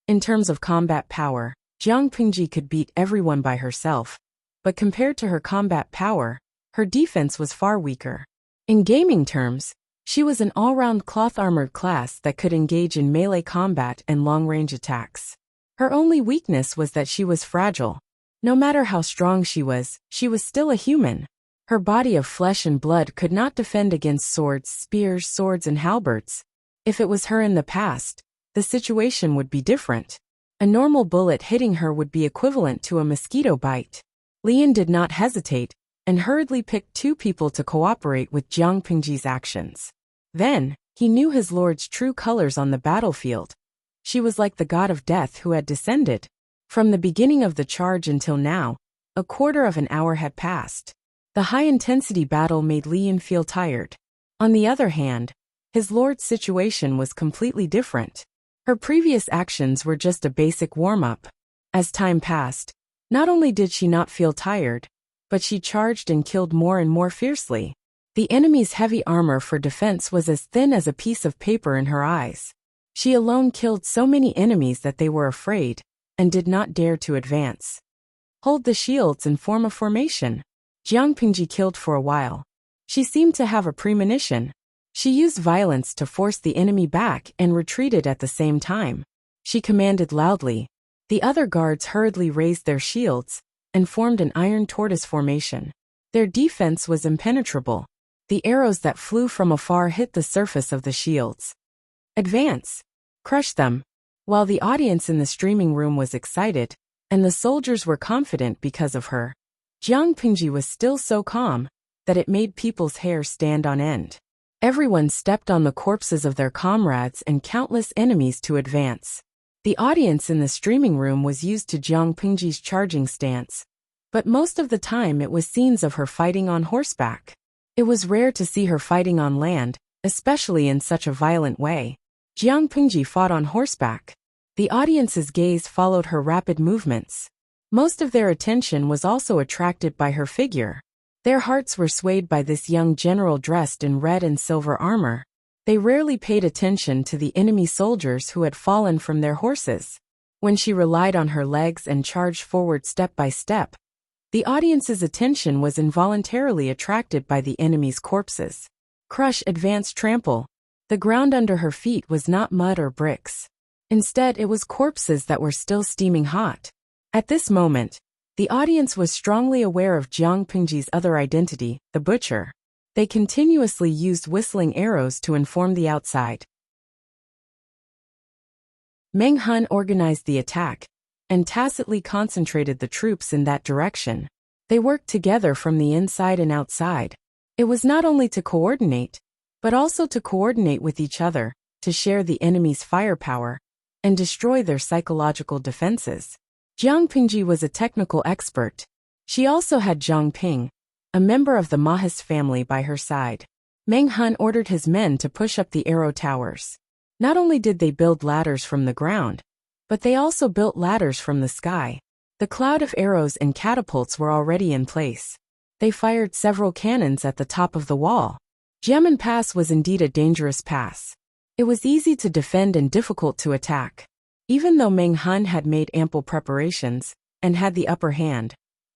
In terms of combat power, Jiang Pingji could beat everyone by herself, but compared to her combat power, her defense was far weaker. In gaming terms, she was an all-round cloth-armored class that could engage in melee combat and long-range attacks. Her only weakness was that she was fragile. No matter how strong she was still a human. Her body of flesh and blood could not defend against swords, spears, swords, and halberds. If it was her in the past, the situation would be different. A normal bullet hitting her would be equivalent to a mosquito bite. Lian did not hesitate, and hurriedly picked 2 people to cooperate with Jiang Pingji's actions. Then, he knew his lord's true colors on the battlefield. She was like the god of death who had descended. From the beginning of the charge until now, a quarter of an hour had passed. The high-intensity battle made Lian feel tired. On the other hand, his lord's situation was completely different. Her previous actions were just a basic warm-up. As time passed, not only did she not feel tired, but she charged and killed more and more fiercely. The enemy's heavy armor for defense was as thin as a piece of paper in her eyes. She alone killed so many enemies that they were afraid, and did not dare to advance. Hold the shields and form a formation. Jiang Pingji killed for a while. She seemed to have a premonition. She used violence to force the enemy back and retreated at the same time. She commanded loudly. The other guards hurriedly raised their shields and formed an iron tortoise formation. Their defense was impenetrable. The arrows that flew from afar hit the surface of the shields. Advance! Crush them! While the audience in the streaming room was excited, and the soldiers were confident because of her, Jiang Pingji was still so calm that it made people's hair stand on end. Everyone stepped on the corpses of their comrades and countless enemies to advance. The audience in the streaming room was used to Jiang Pingji's charging stance, but most of the time it was scenes of her fighting on horseback. It was rare to see her fighting on land, especially in such a violent way. Jiang Pingji fought on horseback. The audience's gaze followed her rapid movements. Most of their attention was also attracted by her figure. Their hearts were swayed by this young general dressed in red and silver armor. They rarely paid attention to the enemy soldiers who had fallen from their horses. When she relied on her legs and charged forward step by step, the audience's attention was involuntarily attracted by the enemy's corpses. Crush, advance, trample. The ground under her feet was not mud or bricks. Instead, it was corpses that were still steaming hot. At this moment, the audience was strongly aware of Jiang Pingji's other identity, the butcher. They continuously used whistling arrows to inform the outside. Meng Hun organized the attack, and tacitly concentrated the troops in that direction. They worked together from the inside and outside. It was not only to coordinate, but also to coordinate with each other, to share the enemy's firepower, and destroy their psychological defenses. Jiang Pingji was a technical expert. She also had Zhang Ping, a member of the Mahis family, by her side. Meng Hun ordered his men to push up the arrow towers. Not only did they build ladders from the ground, but they also built ladders from the sky. The cloud of arrows and catapults were already in place. They fired several cannons at the top of the wall. Jiamen Pass was indeed a dangerous pass. It was easy to defend and difficult to attack. Even though Meng Hun had made ample preparations and had the upper hand,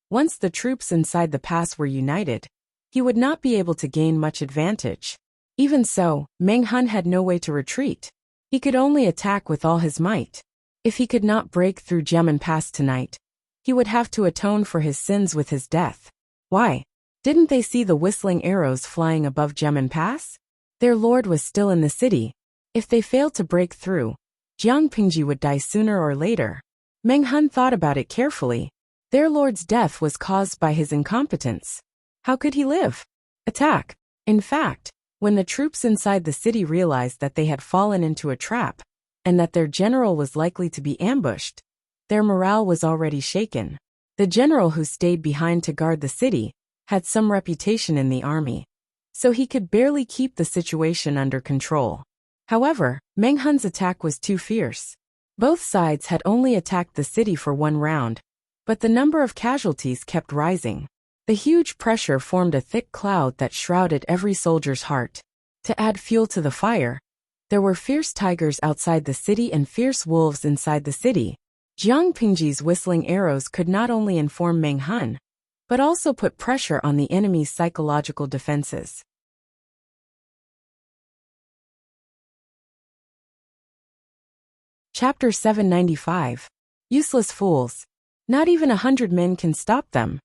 once the troops inside the pass were united, he would not be able to gain much advantage. Even so, Meng Hun had no way to retreat. He could only attack with all his might. If he could not break through Jiamen Pass tonight, he would have to atone for his sins with his death. Why? Didn't they see the whistling arrows flying above Jiamen Pass? Their lord was still in the city. If they failed to break through, Jiang Pingji would die sooner or later. Meng Hun thought about it carefully. Their lord's death was caused by his incompetence. How could he live? Attack. In fact, when the troops inside the city realized that they had fallen into a trap, and that their general was likely to be ambushed, their morale was already shaken. The general who stayed behind to guard the city had some reputation in the army, so he could barely keep the situation under control. However, Meng Hun's attack was too fierce. Both sides had only attacked the city for one round, but the number of casualties kept rising. The huge pressure formed a thick cloud that shrouded every soldier's heart. To add fuel to the fire, there were fierce tigers outside the city and fierce wolves inside the city. Jiang Pingji's whistling arrows could not only inform Meng Hun, but also put pressure on the enemy's psychological defenses. Chapter 795. Useless fools. Not even 100 men can stop them.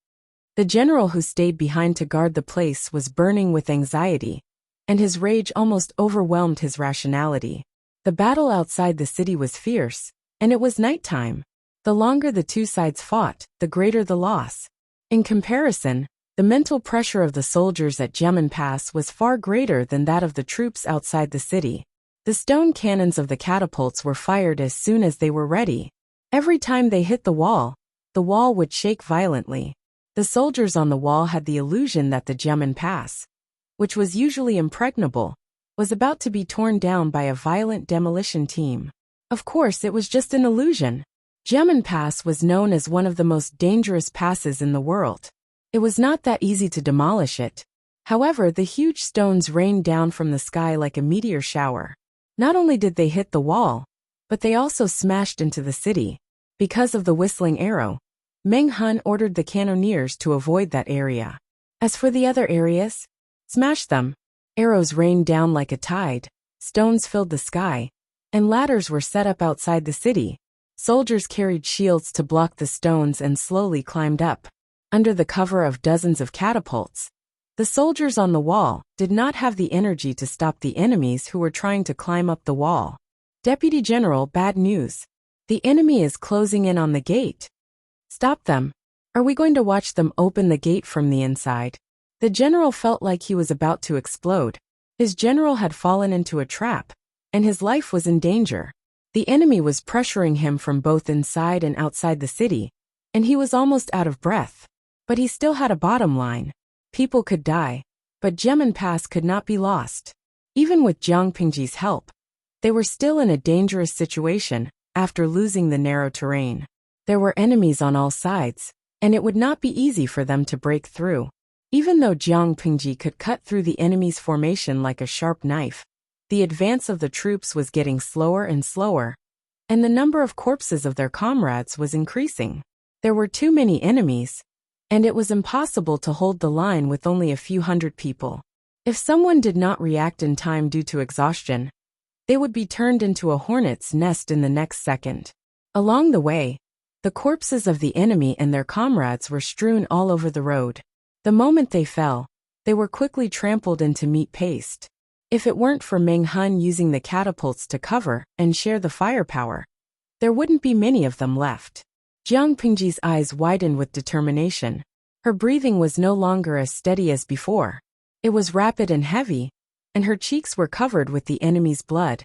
The general who stayed behind to guard the place was burning with anxiety, and his rage almost overwhelmed his rationality. The battle outside the city was fierce, and it was nighttime. The longer the two sides fought, the greater the loss. In comparison, the mental pressure of the soldiers at Gemin Pass was far greater than that of the troops outside the city. The stone cannons of the catapults were fired as soon as they were ready. Every time they hit the wall would shake violently. The soldiers on the wall had the illusion that the Gemin Pass, which was usually impregnable, was about to be torn down by a violent demolition team. Of course, it was just an illusion. Gemin Pass was known as one of the most dangerous passes in the world. It was not that easy to demolish it. However, the huge stones rained down from the sky like a meteor shower. Not only did they hit the wall, but they also smashed into the city. Because of the whistling arrow, Meng Hun ordered the cannoneers to avoid that area. As for the other areas, smash them. Arrows rained down like a tide, stones filled the sky, and ladders were set up outside the city. Soldiers carried shields to block the stones and slowly climbed up. Under the cover of dozens of catapults, the soldiers on the wall did not have the energy to stop the enemies who were trying to climb up the wall. Deputy General, bad news. The enemy is closing in on the gate. Stop them. Are we going to watch them open the gate from the inside? The general felt like he was about to explode. His general had fallen into a trap, and his life was in danger. The enemy was pressuring him from both inside and outside the city, and he was almost out of breath. But he still had a bottom line. People could die, but Gemin Pass could not be lost. Even with Jiang Pingji's help, they were still in a dangerous situation after losing the narrow terrain. There were enemies on all sides, and it would not be easy for them to break through. Even though Jiang Pingji could cut through the enemy's formation like a sharp knife, the advance of the troops was getting slower and slower, and the number of corpses of their comrades was increasing. There were too many enemies, and it was impossible to hold the line with only a few hundred people. If someone did not react in time due to exhaustion, they would be turned into a hornet's nest in the next second. Along the way, the corpses of the enemy and their comrades were strewn all over the road. The moment they fell, they were quickly trampled into meat paste. If it weren't for Meng Hun using the catapults to cover and share the firepower, there wouldn't be many of them left. Jiang Pingji's eyes widened with determination. Her breathing was no longer as steady as before. It was rapid and heavy, and her cheeks were covered with the enemy's blood.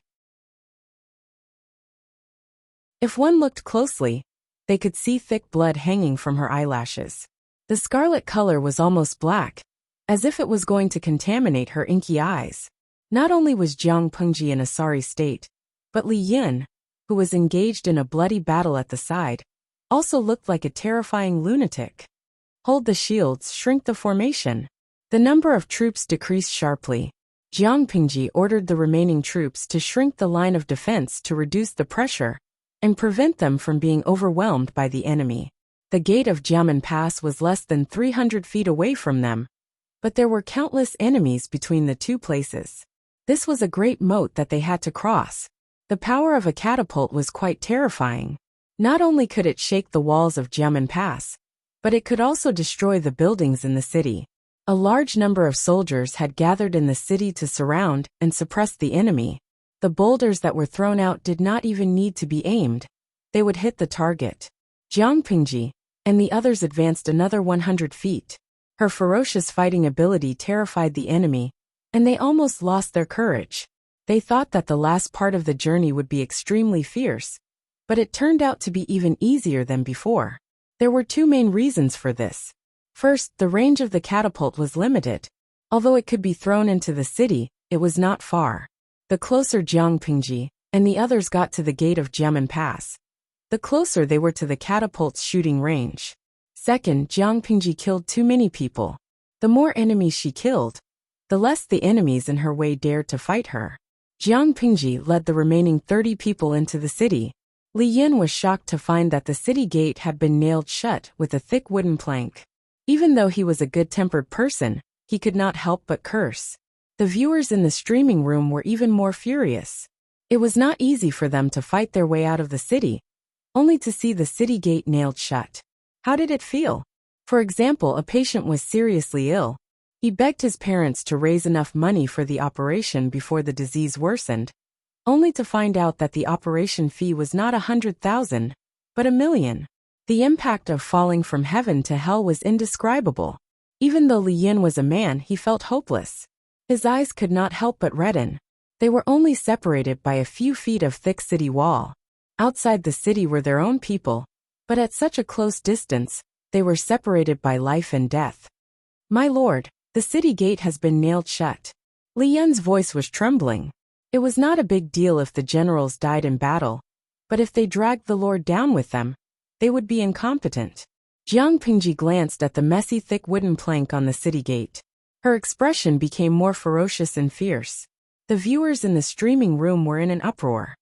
If one looked closely, they could see thick blood hanging from her eyelashes. The scarlet color was almost black, as if it was going to contaminate her inky eyes. Not only was Jiang Pingji in a sorry state, but Li Yin, who was engaged in a bloody battle at the side, also looked like a terrifying lunatic. Hold the shields, shrink the formation. The number of troops decreased sharply. Jiang Pingji ordered the remaining troops to shrink the line of defense to reduce the pressure and prevent them from being overwhelmed by the enemy. The gate of Gemin Pass was less than 300 feet away from them, but there were countless enemies between the two places. This was a great moat that they had to cross. The power of a catapult was quite terrifying. Not only could it shake the walls of Gemin Pass, but it could also destroy the buildings in the city. A large number of soldiers had gathered in the city to surround and suppress the enemy. The boulders that were thrown out did not even need to be aimed. They would hit the target. Jiang Pingji and the others advanced another 100 feet. Her ferocious fighting ability terrified the enemy, and they almost lost their courage. They thought that the last part of the journey would be extremely fierce, but it turned out to be even easier than before. There were two main reasons for this. First, the range of the catapult was limited. Although it could be thrown into the city, it was not far. The closer Jiang Pingji and the others got to the gate of Gemin Pass, the closer they were to the catapult's shooting range. Second, Jiang Pingji killed too many people. The more enemies she killed, the less the enemies in her way dared to fight her. Jiang Pingji led the remaining 30 people into the city. Li Yin was shocked to find that the city gate had been nailed shut with a thick wooden plank. Even though he was a good-tempered person, he could not help but curse. The viewers in the streaming room were even more furious. It was not easy for them to fight their way out of the city, only to see the city gate nailed shut. How did it feel? For example, a patient was seriously ill. He begged his parents to raise enough money for the operation before the disease worsened, only to find out that the operation fee was not 100,000, but 1,000,000. The impact of falling from heaven to hell was indescribable. Even though Li Yin was a man, he felt hopeless. His eyes could not help but redden. They were only separated by a few feet of thick city wall. Outside the city were their own people, but at such a close distance, they were separated by life and death. "My lord, the city gate has been nailed shut." Li Yin's voice was trembling. It was not a big deal if the generals died in battle, but if they dragged the lord down with them, they would be incompetent. Jiang Pingji glanced at the messy thick wooden plank on the city gate. Her expression became more ferocious and fierce. The viewers in the streaming room were in an uproar.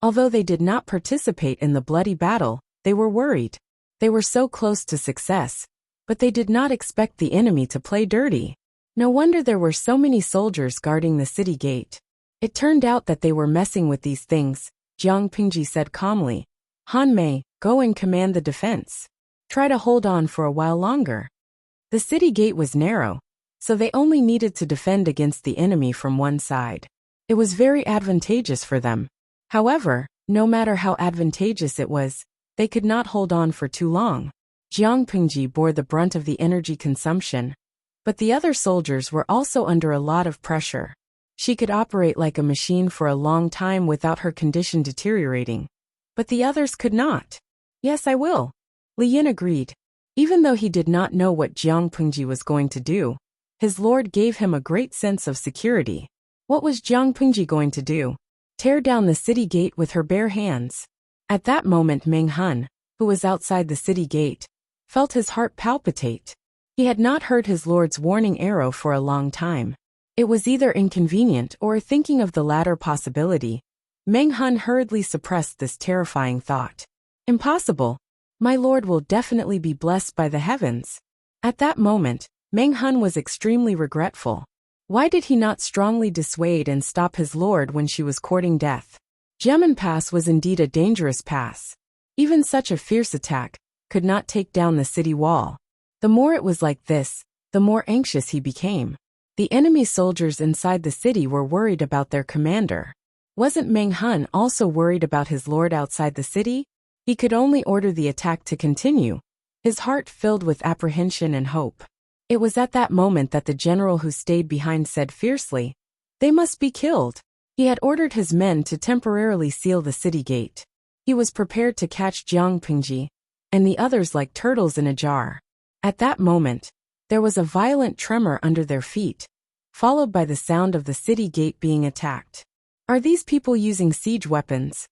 Although they did not participate in the bloody battle, they were worried. They were so close to success, but they did not expect the enemy to play dirty. No wonder there were so many soldiers guarding the city gate. It turned out that they were messing with these things. Jiang Pingji said calmly, "Han Mei, go and command the defense. Try to hold on for a while longer." The city gate was narrow, so they only needed to defend against the enemy from one side. It was very advantageous for them. However, no matter how advantageous it was, they could not hold on for too long. Jiang Pingji bore the brunt of the energy consumption, but the other soldiers were also under a lot of pressure. She could operate like a machine for a long time without her condition deteriorating, but the others could not. "Yes, I will," Li Yin agreed. Even though he did not know what Jiang Pingji was going to do, his lord gave him a great sense of security. What was Jiang Pingji going to do? Tear down the city gate with her bare hands? At that moment Meng Hun, who was outside the city gate, felt his heart palpitate. He had not heard his lord's warning arrow for a long time. It was either inconvenient or thinking of the latter possibility. Meng Hun hurriedly suppressed this terrifying thought. "Impossible. My lord will definitely be blessed by the heavens." At that moment, Meng Hun was extremely regretful. Why did he not strongly dissuade and stop his lord when she was courting death? Gemin Pass was indeed a dangerous pass. Even such a fierce attack could not take down the city wall. The more it was like this, the more anxious he became. The enemy soldiers inside the city were worried about their commander. Wasn't Meng Hun also worried about his lord outside the city? He could only order the attack to continue, his heart filled with apprehension and hope. It was at that moment that the general who stayed behind said fiercely, "They must be killed." He had ordered his men to temporarily seal the city gate. He was prepared to catch Jiang Pingji and the others like turtles in a jar. At that moment, there was a violent tremor under their feet, followed by the sound of the city gate being attacked. Are these people using siege weapons?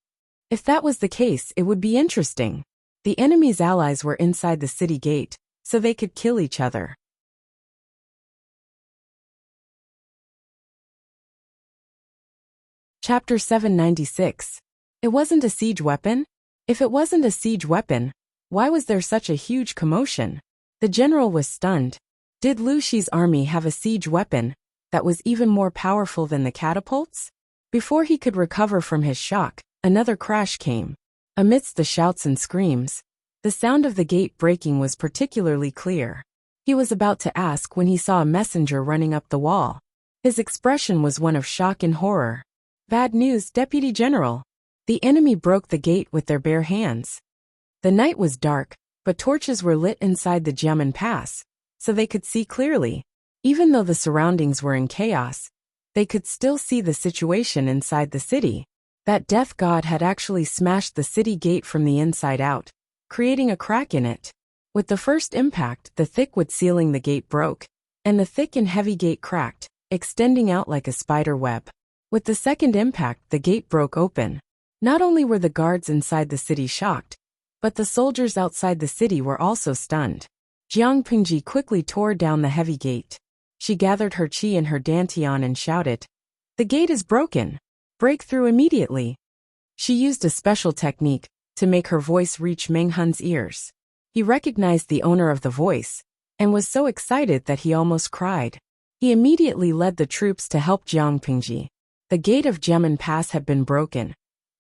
If that was the case, it would be interesting. The enemy's allies were inside the city gate, so they could kill each other. Chapter 796. It wasn't a siege weapon? If it wasn't a siege weapon, why was there such a huge commotion? The general was stunned. Did Lu Shi's army have a siege weapon that was even more powerful than the catapults? Before he could recover from his shock, another crash came. Amidst the shouts and screams, the sound of the gate breaking was particularly clear. He was about to ask when he saw a messenger running up the wall. His expression was one of shock and horror. "Bad news, Deputy General. The enemy broke the gate with their bare hands." The night was dark, but torches were lit inside the Jiamen Pass, so they could see clearly. Even though the surroundings were in chaos, they could still see the situation inside the city. That death god had actually smashed the city gate from the inside out, creating a crack in it. With the first impact, the thick wood sealing the gate broke, and the thick and heavy gate cracked, extending out like a spider web. With the second impact, the gate broke open. Not only were the guards inside the city shocked, but the soldiers outside the city were also stunned. Jiang Pingji quickly tore down the heavy gate. She gathered her qi and her dantian and shouted, "The gate is broken! Break through immediately!" She used a special technique to make her voice reach Meng Hun's ears. He recognized the owner of the voice, and was so excited that he almost cried. He immediately led the troops to help Jiang Pingji. The gate of Gemin Pass had been broken,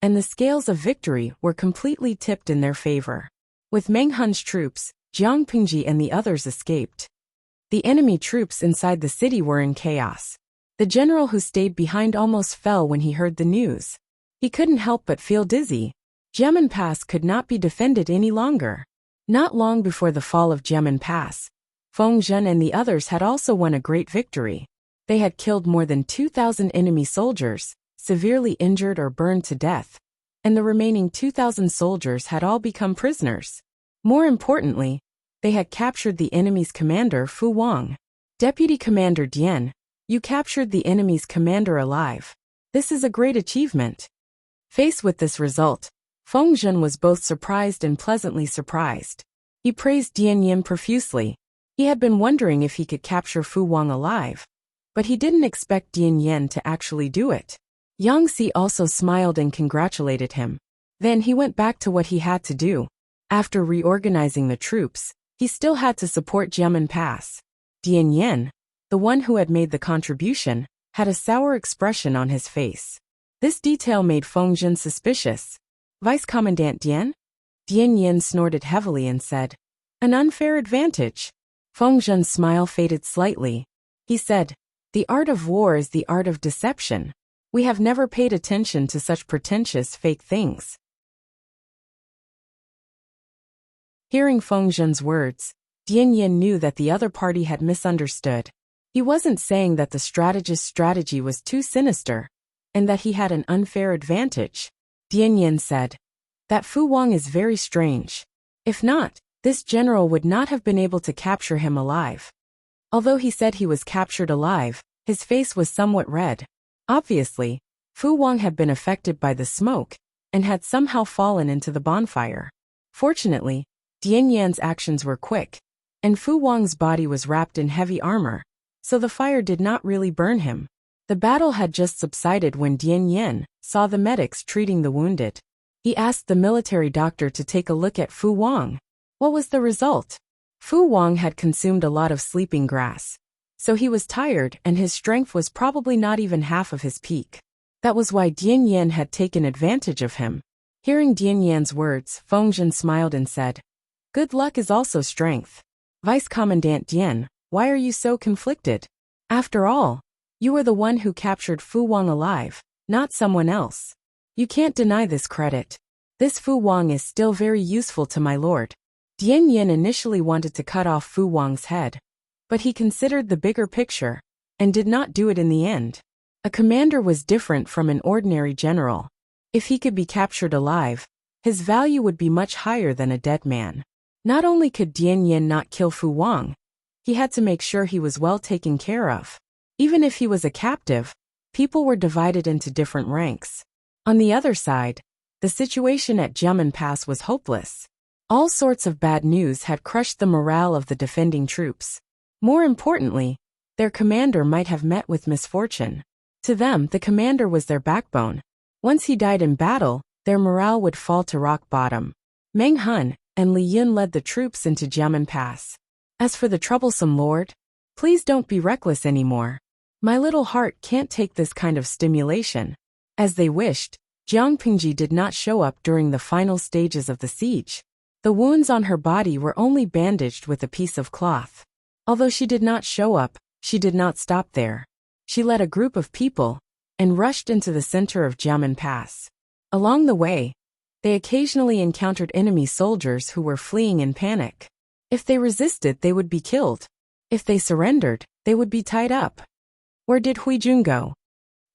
and the scales of victory were completely tipped in their favor. With Meng Hun's troops, Jiang Pingji and the others escaped. The enemy troops inside the city were in chaos. The general who stayed behind almost fell when he heard the news. He couldn't help but feel dizzy. Jiamen Pass could not be defended any longer. Not long before the fall of Jiamen Pass, Feng Zhen and the others had also won a great victory. They had killed more than 2,000 enemy soldiers, severely injured or burned to death, and the remaining 2,000 soldiers had all become prisoners. More importantly, they had captured the enemy's commander Fu Wang. Deputy Commander Dian, you captured the enemy's commander alive. This is a great achievement. Faced with this result, Feng Zhen was both surprised and pleasantly surprised. He praised Dian Yin profusely. He had been wondering if he could capture Fu Wang alive, but he didn't expect Dian Yin to actually do it. Yang Si also smiled and congratulated him. Then he went back to what he had to do. After reorganizing the troops, he still had to support Jiamen Pass. Dian Yin, the one who had made the contribution, had a sour expression on his face. This detail made Feng Zhen suspicious. Vice Commandant Dian? Dian Yin snorted heavily and said, "An unfair advantage." Feng Zhen's smile faded slightly. He said, "The art of war is the art of deception. We have never paid attention to such pretentious fake things." Hearing Feng Zhen's words, Dian Yin knew that the other party had misunderstood. He wasn't saying that the strategist's strategy was too sinister, and that he had an unfair advantage. Dian Yin said, "That Fu Wang is very strange. If not, this general would not have been able to capture him alive." Although he said he was captured alive, his face was somewhat red. Obviously, Fu Wang had been affected by the smoke, and had somehow fallen into the bonfire. Fortunately, Dian Yan's actions were quick, and Fu Wang's body was wrapped in heavy armor, so the fire did not really burn him. The battle had just subsided when Dian Yan saw the medics treating the wounded. He asked the military doctor to take a look at Fu Wang. What was the result? Fu Wang had consumed a lot of sleeping grass, so he was tired and his strength was probably not even half of his peak. That was why Dian Yan had taken advantage of him. Hearing Dian Yan's words, Feng Zhen smiled and said, "Good luck is also strength. Vice Commandant Dian, why are you so conflicted? After all, you were the one who captured Fu Wang alive, not someone else. You can't deny this credit. This Fu Wang is still very useful to my lord." Dian Yin initially wanted to cut off Fu Wang's head, but he considered the bigger picture, and did not do it in the end. A commander was different from an ordinary general. If he could be captured alive, his value would be much higher than a dead man. Not only could Dian Yin not kill Fu Wang, he had to make sure he was well taken care of. Even if he was a captive, people were divided into different ranks. On the other side, the situation at Jiamen Pass was hopeless. All sorts of bad news had crushed the morale of the defending troops. More importantly, their commander might have met with misfortune. To them, the commander was their backbone. Once he died in battle, their morale would fall to rock bottom. Meng Hun and Li Yun led the troops into Jiamen Pass. As for the troublesome lord, please don't be reckless anymore. My little heart can't take this kind of stimulation. As they wished, Jiang Pingji did not show up during the final stages of the siege. The wounds on her body were only bandaged with a piece of cloth. Although she did not show up, she did not stop there. She led a group of people and rushed into the center of Jiamen Pass. Along the way, they occasionally encountered enemy soldiers who were fleeing in panic. If they resisted, they would be killed. If they surrendered, they would be tied up. Where did Huijun go?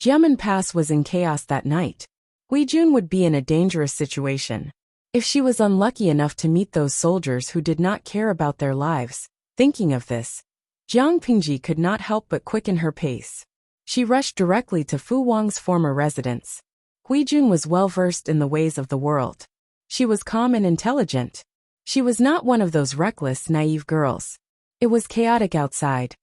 Jiamen Pass was in chaos that night. Huijun would be in a dangerous situation. If she was unlucky enough to meet those soldiers who did not care about their lives, thinking of this, Jiang Pingji could not help but quicken her pace. She rushed directly to Fu Wang's former residence. Huijun was well versed in the ways of the world. She was calm and intelligent. She was not one of those reckless, naive girls. It was chaotic outside.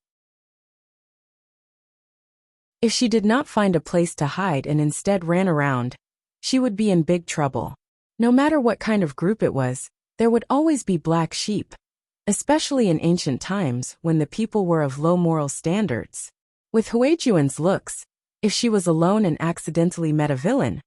If she did not find a place to hide and instead ran around, she would be in big trouble. No matter what kind of group it was, there would always be black sheep, especially in ancient times when the people were of low moral standards. With Huijuan's looks, if she was alone and accidentally met a villain,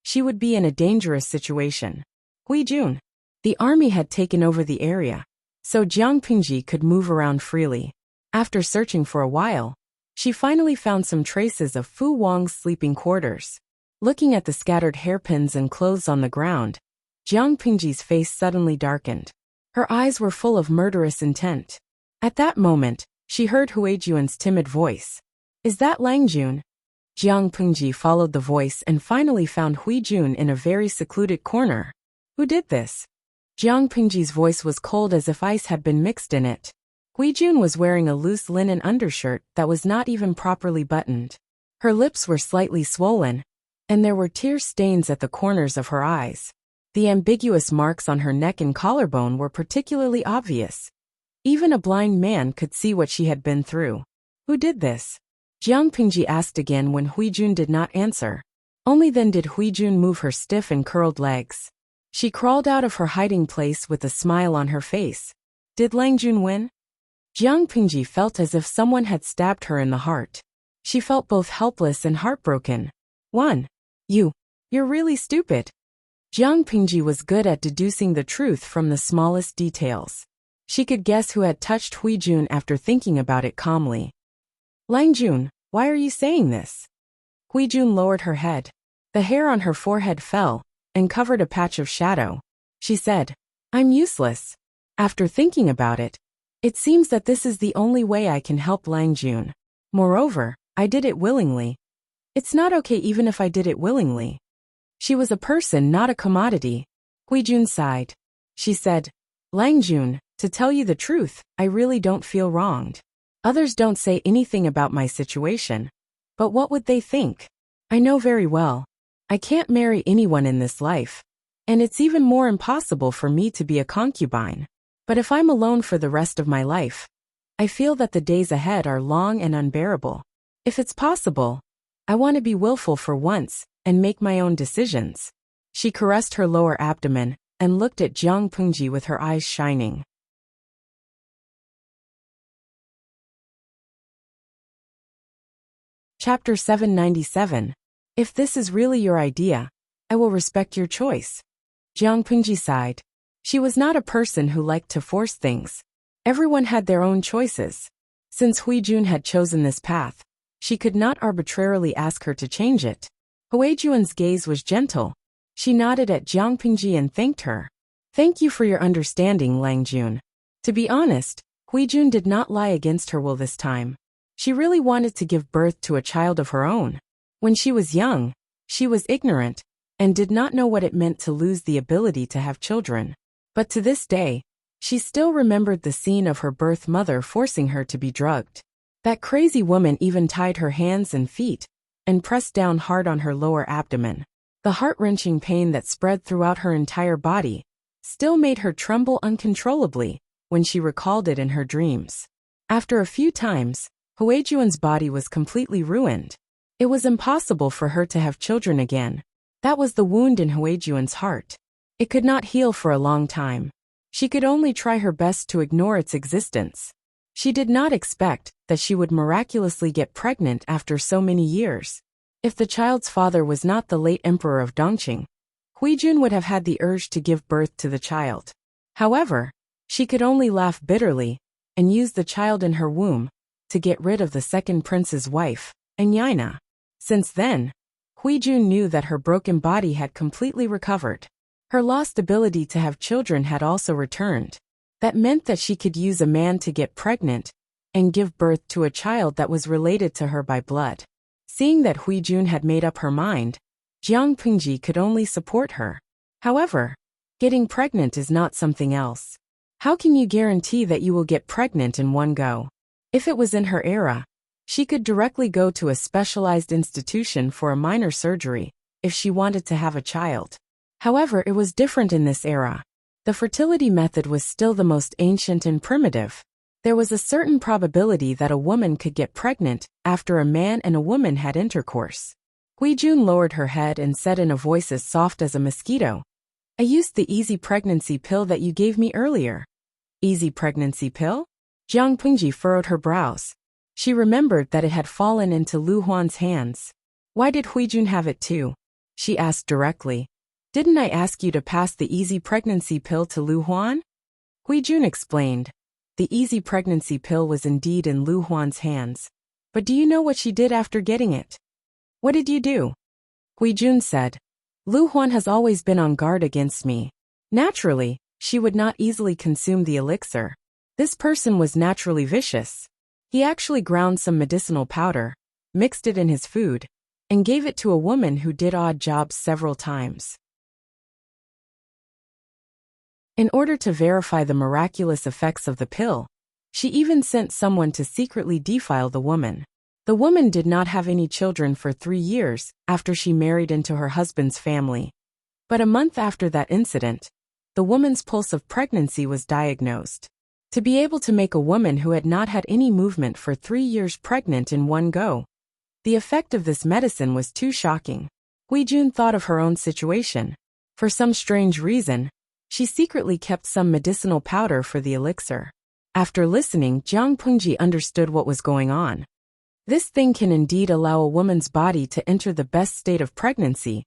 she would be in a dangerous situation. Huijun. The army had taken over the area, so Jiang Pingji could move around freely. After searching for a while, she finally found some traces of Fu Wang's sleeping quarters. Looking at the scattered hairpins and clothes on the ground, Jiang Pingji's face suddenly darkened. Her eyes were full of murderous intent. At that moment, she heard Huijun's timid voice. "Is that Lang Jun?" Jiang Pingji followed the voice and finally found Huijun in a very secluded corner. "Who did this?" Jiang Pingji's voice was cold as if ice had been mixed in it. Huijun was wearing a loose linen undershirt that was not even properly buttoned. Her lips were slightly swollen, and there were tear stains at the corners of her eyes. The ambiguous marks on her neck and collarbone were particularly obvious. Even a blind man could see what she had been through. "Who did this?" Jiang Pingji asked again when Huijun did not answer. Only then did Huijun move her stiff and curled legs. She crawled out of her hiding place with a smile on her face. "Did Lang Jun win?" Jiang Pingji felt as if someone had stabbed her in the heart. She felt both helpless and heartbroken. "One. You're really stupid." Jiang Pingji was good at deducing the truth from the smallest details. She could guess who had touched Huijun after thinking about it calmly. "Lang Jun, why are you saying this?" Huijun lowered her head. The hair on her forehead fell and covered a patch of shadow. She said, "I'm useless. After thinking about it, it seems that this is the only way I can help Lang Jun. Moreover, I did it willingly. It's not okay even if I did it willingly. She was a person, not a commodity." Huijun sighed. She said, "Lang Jun, to tell you the truth, I really don't feel wronged. Others don't say anything about my situation. But what would they think? I know very well. I can't marry anyone in this life. And it's even more impossible for me to be a concubine. But if I'm alone for the rest of my life, I feel that the days ahead are long and unbearable. If it's possible, I want to be willful for once and make my own decisions." She caressed her lower abdomen and looked at Jiang Pingji with her eyes shining. Chapter 797. If this is really your idea, I will respect your choice. Jiang Pingji sighed. She was not a person who liked to force things. Everyone had their own choices. Since Huijun had chosen this path, she could not arbitrarily ask her to change it. Huijun's gaze was gentle. She nodded at Jiang Pingji and thanked her. "Thank you for your understanding, Lang Jun." To be honest, Huijun did not lie against her will this time. She really wanted to give birth to a child of her own. When she was young, she was ignorant and did not know what it meant to lose the ability to have children. But to this day, she still remembered the scene of her birth mother forcing her to be drugged. That crazy woman even tied her hands and feet and pressed down hard on her lower abdomen. The heart-wrenching pain that spread throughout her entire body still made her tremble uncontrollably when she recalled it in her dreams. After a few times, Huijun's body was completely ruined. It was impossible for her to have children again. That was the wound in Huijun's heart. It could not heal for a long time. She could only try her best to ignore its existence. She did not expect that she would miraculously get pregnant after so many years. If the child's father was not the late emperor of Dongqing, Huijun would have had the urge to give birth to the child. However, she could only laugh bitterly and use the child in her womb to get rid of the second prince's wife, Anyina. Since then, Huijun knew that her broken body had completely recovered. Her lost ability to have children had also returned. That meant that she could use a man to get pregnant and give birth to a child that was related to her by blood. Seeing that Huijun had made up her mind, Jiang Pingji could only support her. However, getting pregnant is not something else. How can you guarantee that you will get pregnant in one go? If it was in her era, she could directly go to a specialized institution for a minor surgery if she wanted to have a child. However, it was different in this era. The fertility method was still the most ancient and primitive. There was a certain probability that a woman could get pregnant after a man and a woman had intercourse. Huijun lowered her head and said in a voice as soft as a mosquito, "I used the easy pregnancy pill that you gave me earlier." Easy pregnancy pill? Jiang Pingji furrowed her brows. She remembered that it had fallen into Lu Huan's hands. Why did Huijun have it too? she asked directly. Didn't I ask you to pass the easy pregnancy pill to Lu Huan? Hui Jun explained. The easy pregnancy pill was indeed in Lu Huan's hands. But do you know what she did after getting it? What did you do? Hui Jun said. Lu Huan has always been on guard against me. Naturally, she would not easily consume the elixir. This person was naturally vicious. He actually ground some medicinal powder, mixed it in his food, and gave it to a woman who did odd jobs several times. In order to verify the miraculous effects of the pill, she even sent someone to secretly defile the woman. The woman did not have any children for 3 years after she married into her husband's family. But a month after that incident, the woman's pulse of pregnancy was diagnosed. To be able to make a woman who had not had any movement for 3 years pregnant in one go, the effect of this medicine was too shocking. Hui Jun thought of her own situation. For some strange reason, she secretly kept some medicinal powder for the elixir. After listening, Jiang Pengji understood what was going on. This thing can indeed allow a woman's body to enter the best state of pregnancy,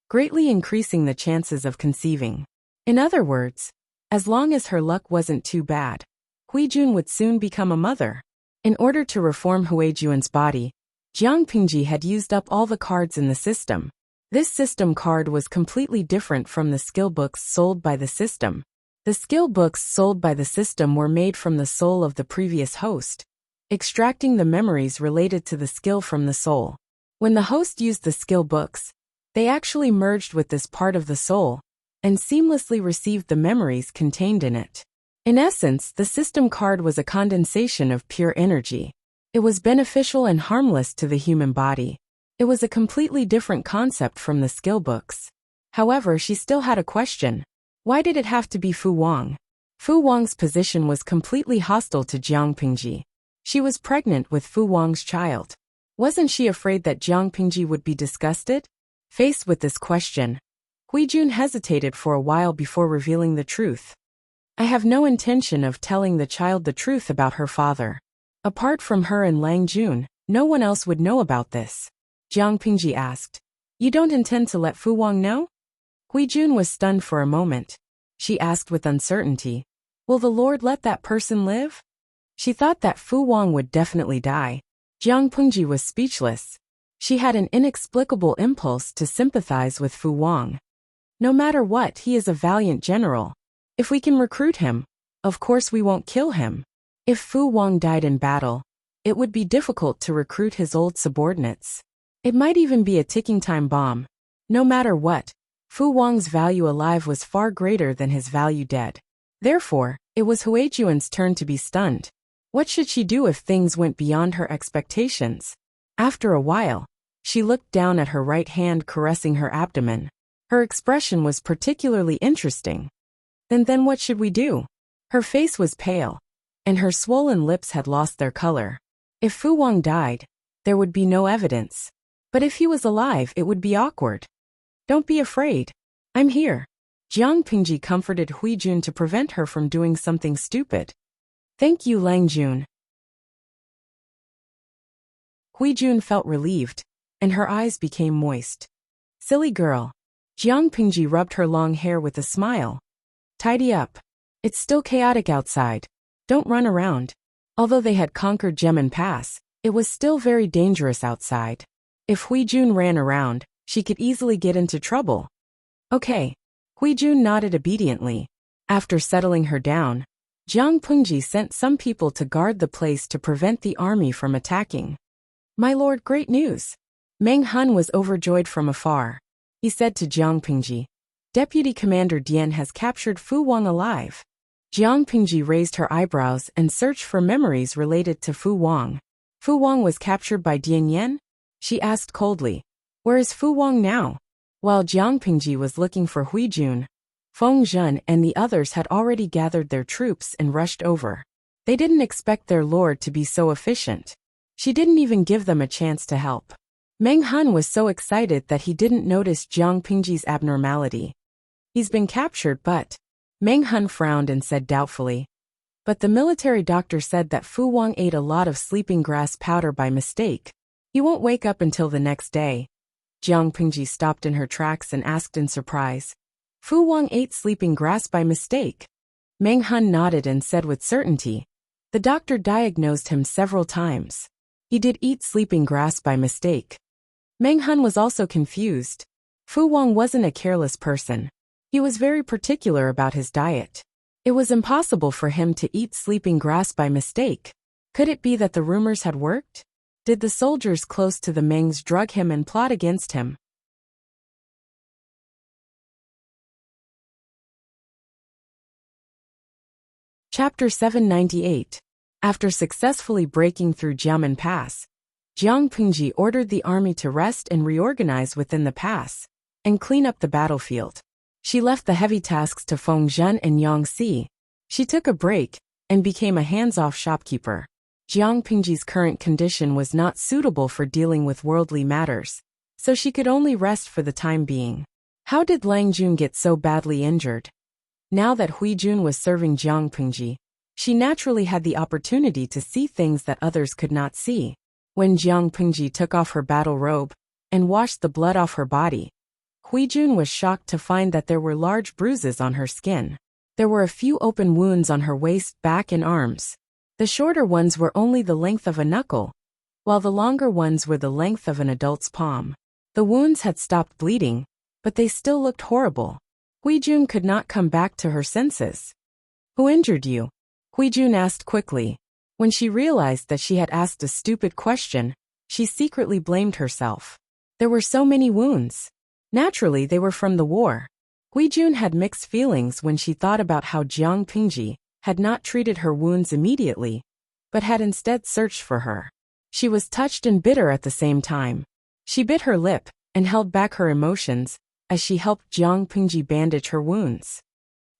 greatly increasing the chances of conceiving. In other words, as long as her luck wasn't too bad, Hui Jun would soon become a mother. In order to reform Hui Jun's body, Jiang Pengji had used up all the cards in the system. This system card was completely different from the skill books sold by the system. The skill books sold by the system were made from the soul of the previous host, extracting the memories related to the skill from the soul. When the host used the skill books, they actually merged with this part of the soul and seamlessly received the memories contained in it. In essence, the system card was a condensation of pure energy. It was beneficial and harmless to the human body. It was a completely different concept from the skill books. However, she still had a question. Why did it have to be Fu Wang? Fu Wang's position was completely hostile to Jiang Pengji. She was pregnant with Fu Wang's child. Wasn't she afraid that Jiang Pengji would be disgusted? Faced with this question, Hui Jun hesitated for a while before revealing the truth. I have no intention of telling the child the truth about her father. Apart from her and Lang Jun, no one else would know about this. Jiang Pengji asked. You don't intend to let Fu Wang know? Hui Jun was stunned for a moment. She asked with uncertainty, will the Lord let that person live? She thought that Fu Wang would definitely die. Jiang Pengji was speechless. She had an inexplicable impulse to sympathize with Fu Wang. No matter what, he is a valiant general. If we can recruit him, of course we won't kill him. If Fu Wang died in battle, it would be difficult to recruit his old subordinates. It might even be a ticking time bomb. No matter what, Fu Wang's value alive was far greater than his value dead. Therefore, it was Hui Jun's turn to be stunned. What should she do if things went beyond her expectations? After a while, she looked down at her right hand caressing her abdomen. Her expression was particularly interesting. Then what should we do? Her face was pale, and her swollen lips had lost their color. If Fu Wang died, there would be no evidence. But if he was alive, it would be awkward. Don't be afraid. I'm here. Jiang Pengji comforted Hui Jun to prevent her from doing something stupid. Thank you, Lang Jun. Hui Jun felt relieved, and her eyes became moist. Silly girl. Jiang Pengji rubbed her long hair with a smile. Tidy up. It's still chaotic outside. Don't run around. Although they had conquered Gemin Pass, it was still very dangerous outside. If Hui Jun ran around, she could easily get into trouble. Okay. Hui Jun nodded obediently. After settling her down, Jiang Pengji sent some people to guard the place to prevent the army from attacking. My lord, great news. Meng Hun was overjoyed from afar. He said to Jiang Pengji, Deputy Commander Dian has captured Fu Wang alive. Jiang Pengji raised her eyebrows and searched for memories related to Fu Wang. Fu Wang was captured by Dian Yan? She asked coldly. Where is Fu Wang now? While Jiang Pengji was looking for Hui Jun, Feng Zhen and the others had already gathered their troops and rushed over. They didn't expect their lord to be so efficient. She didn't even give them a chance to help. Meng Hun was so excited that he didn't notice Jiang Pengji's abnormality. He's been captured, but... Meng Hun frowned and said doubtfully. But the military doctor said that Fu Wang ate a lot of sleeping grass powder by mistake. He won't wake up until the next day. Jiang Pingji stopped in her tracks and asked in surprise. Fu Wang ate sleeping grass by mistake. Meng Han nodded and said with certainty. The doctor diagnosed him several times. He did eat sleeping grass by mistake. Meng Han was also confused. Fu Wang wasn't a careless person. He was very particular about his diet. It was impossible for him to eat sleeping grass by mistake. Could it be that the rumors had worked? Did the soldiers close to the Mengs drug him and plot against him? Chapter 798. After successfully breaking through Jiamen Pass, Jiang Pingji ordered the army to rest and reorganize within the pass, and clean up the battlefield. She left the heavy tasks to Feng Zhen and Yang Si. She took a break, and became a hands-off shopkeeper. Jiang Pingji's current condition was not suitable for dealing with worldly matters, so she could only rest for the time being. How did Lang Jun get so badly injured? Now that Hui Jun was serving Jiang Pingji, she naturally had the opportunity to see things that others could not see. When Jiang Pingji took off her battle robe and washed the blood off her body, Hui Jun was shocked to find that there were large bruises on her skin. There were a few open wounds on her waist, back, and arms. The shorter ones were only the length of a knuckle, while the longer ones were the length of an adult's palm. The wounds had stopped bleeding, but they still looked horrible. Hui Jun could not come back to her senses. Who injured you? Hui Jun asked quickly. When she realized that she had asked a stupid question, she secretly blamed herself. There were so many wounds. Naturally, they were from the war. Hui Jun had mixed feelings when she thought about how Jiang Pingji had not treated her wounds immediately, but had instead searched for her. She was touched and bitter at the same time. She bit her lip and held back her emotions as she helped Jiang Pingji bandage her wounds.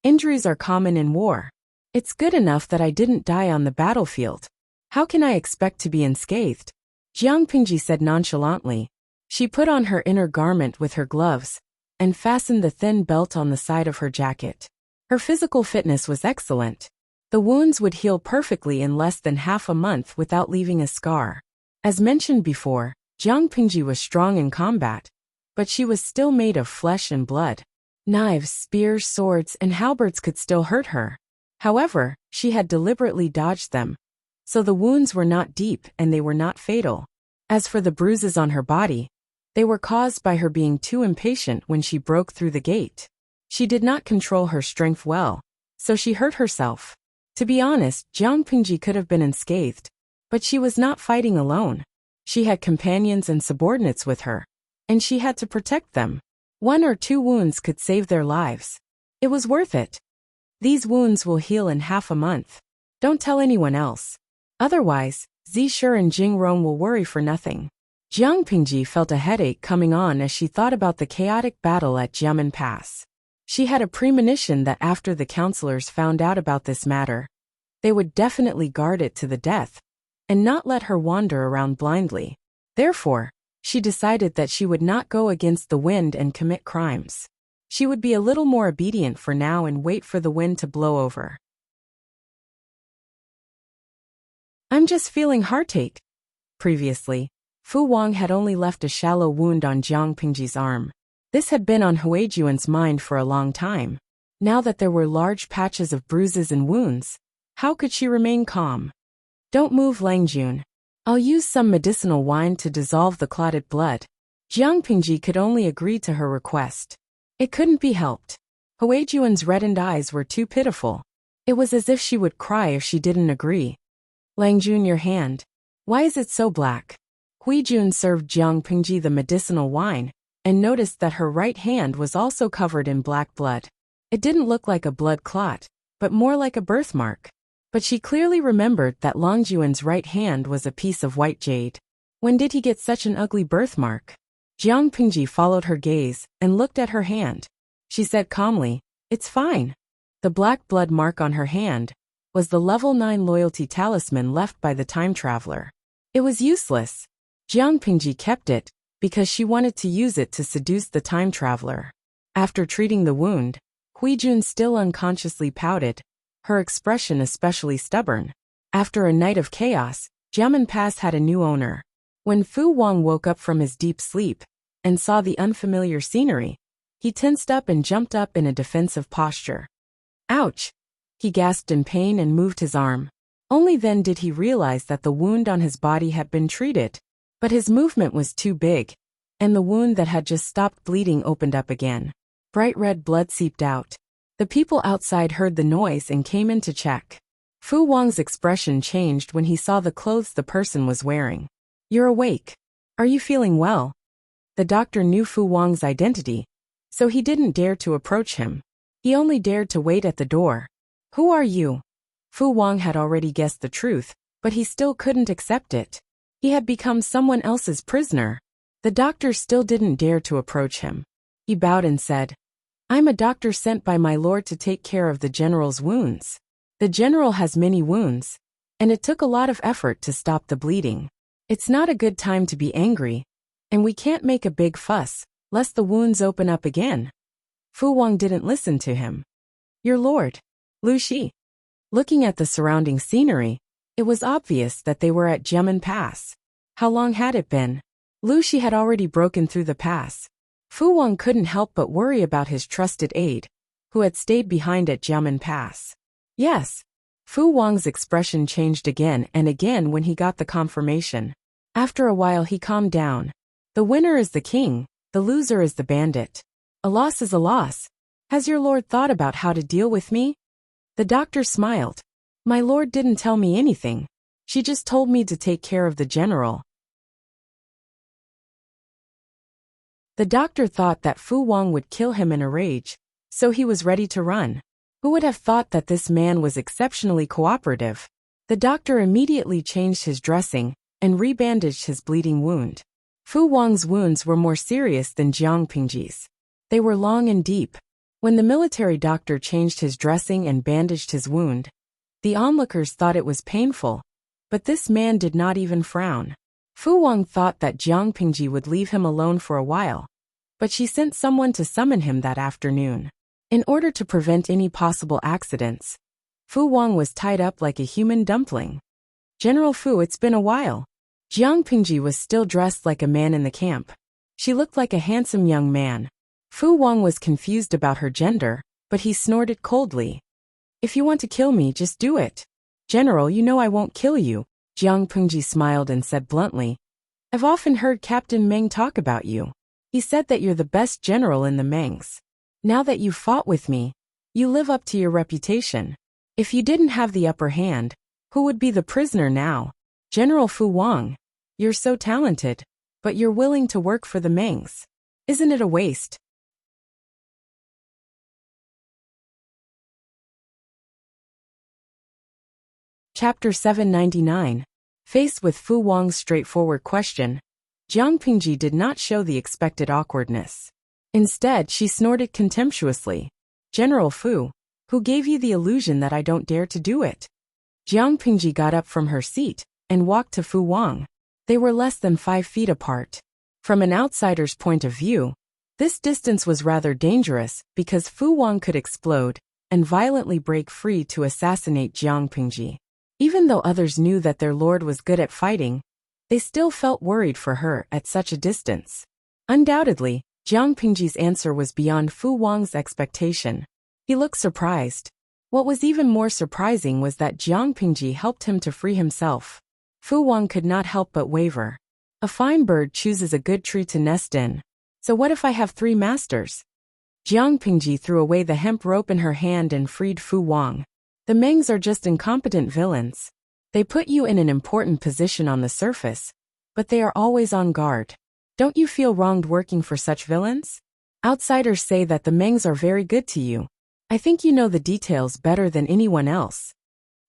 Injuries are common in war. It's good enough that I didn't die on the battlefield. How can I expect to be unscathed? Jiang Pingji said nonchalantly. She put on her inner garment with her gloves and fastened the thin belt on the side of her jacket. Her physical fitness was excellent. The wounds would heal perfectly in less than half a month without leaving a scar. As mentioned before, Jiang Pingji was strong in combat, but she was still made of flesh and blood. Knives, spears, swords, and halberds could still hurt her. However, she had deliberately dodged them, so the wounds were not deep and they were not fatal. As for the bruises on her body, they were caused by her being too impatient when she broke through the gate. She did not control her strength well, so she hurt herself. To be honest, Jiang Pingji could have been unscathed, but she was not fighting alone. She had companions and subordinates with her, and she had to protect them. 1 or 2 wounds could save their lives. It was worth it. These wounds will heal in half a month. Don't tell anyone else. Otherwise, Zishur and Jing Rong will worry for nothing. Jiang Pingji felt a headache coming on as she thought about the chaotic battle at Jiamen Pass. She had a premonition that after the counselors found out about this matter, they would definitely guard it to the death, and not let her wander around blindly. Therefore, she decided that she would not go against the wind and commit crimes. She would be a little more obedient for now and wait for the wind to blow over. I'm just feeling heartache. Previously, Fu Wang had only left a shallow wound on Jiang Pingji's arm. This had been on Huijuan's mind for a long time. Now that there were large patches of bruises and wounds, how could she remain calm? Don't move, Lang Jun. I'll use some medicinal wine to dissolve the clotted blood. Jiang Pingji could only agree to her request. It couldn't be helped. Huijuan's reddened eyes were too pitiful. It was as if she would cry if she didn't agree. Lang Jun, your hand. Why is it so black? Huijun served Jiang Pingji the medicinal wine, and noticed that her right hand was also covered in black blood. It didn't look like a blood clot, but more like a birthmark. But she clearly remembered that Longjuan's right hand was a piece of white jade. When did he get such an ugly birthmark? Jiang Pingji followed her gaze and looked at her hand. She said calmly, "It's fine." The black blood mark on her hand was the level 9 loyalty talisman left by the time traveler. It was useless. Jiang Pingji kept it because she wanted to use it to seduce the time traveler. After treating the wound, Huijun still unconsciously pouted, her expression especially stubborn. After a night of chaos, Jiamen Pass had a new owner. When Fu Wang woke up from his deep sleep, and saw the unfamiliar scenery, he tensed up and jumped up in a defensive posture. Ouch! He gasped in pain and moved his arm. Only then did he realize that the wound on his body had been treated. But his movement was too big, and the wound that had just stopped bleeding opened up again. Bright red blood seeped out. The people outside heard the noise and came in to check. Fu Wang's expression changed when he saw the clothes the person was wearing. "You're awake. Are you feeling well?" The doctor knew Fu Wang's identity, so he didn't dare to approach him. He only dared to wait at the door. "Who are you?" Fu Wang had already guessed the truth, but he still couldn't accept it. He had become someone else's prisoner. The doctor still didn't dare to approach him. He bowed and said, "I'm a doctor sent by my lord to take care of the general's wounds. The general has many wounds, and it took a lot of effort to stop the bleeding. It's not a good time to be angry, and we can't make a big fuss, lest the wounds open up again." Fu Wang didn't listen to him. "Your lord, Lu Shi." Looking at the surrounding scenery, it was obvious that they were at Jiamen Pass. How long had it been? Lu Shi had already broken through the pass. Fu Wang couldn't help but worry about his trusted aide, who had stayed behind at Jiamen Pass. Yes. Fu Wang's expression changed again and again when he got the confirmation. After a while he calmed down. The winner is the king, the loser is the bandit. A loss is a loss. Has your lord thought about how to deal with me? The doctor smiled. My lord didn't tell me anything. She just told me to take care of the general. The doctor thought that Fu Wang would kill him in a rage, so he was ready to run. Who would have thought that this man was exceptionally cooperative? The doctor immediately changed his dressing and rebandaged his bleeding wound. Fu Wang's wounds were more serious than Jiang Pingji's. They were long and deep. When the military doctor changed his dressing and bandaged his wound, the onlookers thought it was painful, but this man did not even frown. Fu Wang thought that Jiang Pingji would leave him alone for a while, but she sent someone to summon him that afternoon. In order to prevent any possible accidents, Fu Wang was tied up like a human dumpling. "General Fu, it's been a while." Jiang Pingji was still dressed like a man in the camp. She looked like a handsome young man. Fu Wang was confused about her gender, but he snorted coldly. "If you want to kill me, just do it." "General, you know I won't kill you." Jiang Pingji smiled and said bluntly, "I've often heard Captain Meng talk about you. He said that you're the best general in the Mengs. Now that you've fought with me, you live up to your reputation. If you didn't have the upper hand, who would be the prisoner now?" "General Fu Wang, you're so talented, but you're willing to work for the Mengs. Isn't it a waste?" Chapter 799. Faced with Fu Wang's straightforward question, Jiang Pingji did not show the expected awkwardness. Instead, she snorted contemptuously. "General Fu, who gave you the illusion that I don't dare to do it?" Jiang Pingji got up from her seat and walked to Fu Wang. They were less than 5 feet apart. From an outsider's point of view, this distance was rather dangerous because Fu Wang could explode and violently break free to assassinate Jiang Pingji. Even though others knew that their lord was good at fighting, they still felt worried for her at such a distance. Undoubtedly, Jiang Pingji's answer was beyond Fu Wang's expectation. He looked surprised. What was even more surprising was that Jiang Pingji helped him to free himself. Fu Wang could not help but waver. A fine bird chooses a good tree to nest in. So what if I have 3 masters? Jiang Pingji threw away the hemp rope in her hand and freed Fu Wang. The Mengs are just incompetent villains. They put you in an important position on the surface, but they are always on guard. Don't you feel wronged working for such villains? Outsiders say that the Mengs are very good to you. I think you know the details better than anyone else.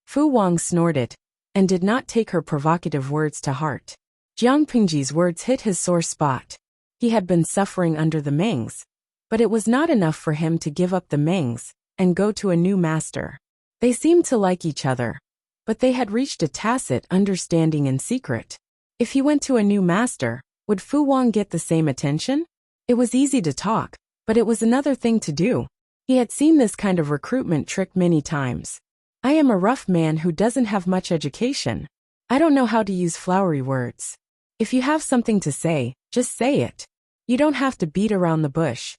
Fu Wang snorted, and did not take her provocative words to heart. Jiang Pingji's words hit his sore spot. He had been suffering under the Mengs, but it was not enough for him to give up the Mengs and go to a new master. They seemed to like each other, but they had reached a tacit understanding in secret. If he went to a new master, would Fu Wang get the same attention? It was easy to talk, but it was another thing to do. He had seen this kind of recruitment trick many times. "I am a rough man who doesn't have much education. I don't know how to use flowery words. If you have something to say, just say it. You don't have to beat around the bush.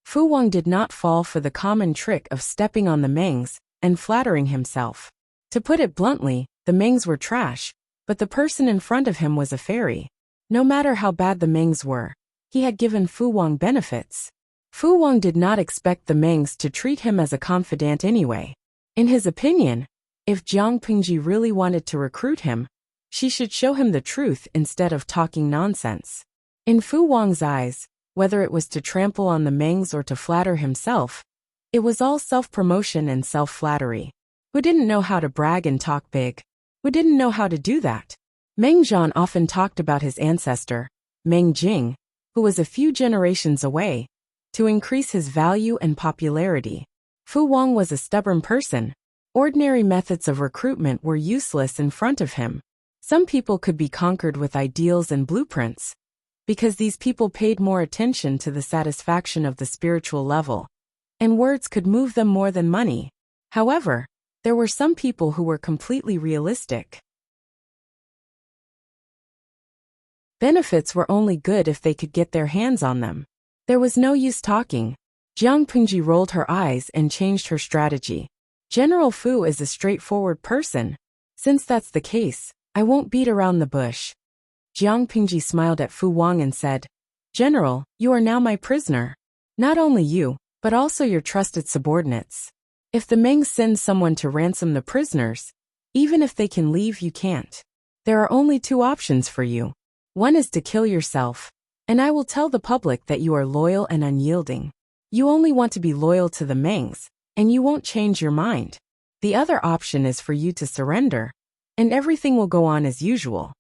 Fu Wang did not fall for the common trick of stepping on the Mengs and flattering himself. To put it bluntly, the Mengs were trash, but the person in front of him was a fairy. No matter how bad the Mengs were, he had given Fu Wang benefits. Fu Wang did not expect the Mengs to treat him as a confidant anyway. In his opinion, if Jiang Pingji really wanted to recruit him, she should show him the truth instead of talking nonsense. In Fu Wang's eyes, whether it was to trample on the Mengs or to flatter himself, it was all self-promotion and self-flattery. Who didn't know how to brag and talk big? Who didn't know how to do that? Meng Zhan often talked about his ancestor, Meng Jing, who was a few generations away, to increase his value and popularity. Fu Wang was a stubborn person. Ordinary methods of recruitment were useless in front of him. Some people could be conquered with ideals and blueprints, because these people paid more attention to the satisfaction of the spiritual level, and words could move them more than money. However, there were some people who were completely realistic. Benefits were only good if they could get their hands on them. There was no use talking. Jiang Pingji rolled her eyes and changed her strategy. General Fu is a straightforward person. Since that's the case, I won't beat around the bush. Jiang Pingji smiled at Fu Wang and said, General, you are now my prisoner. Not only you, but also your trusted subordinates. If the Mengs send someone to ransom the prisoners, even if they can leave, you can't. There are only two options for you. One is to kill yourself, and I will tell the public that you are loyal and unyielding. You only want to be loyal to the Mengs, and you won't change your mind. The other option is for you to surrender, and everything will go on as usual.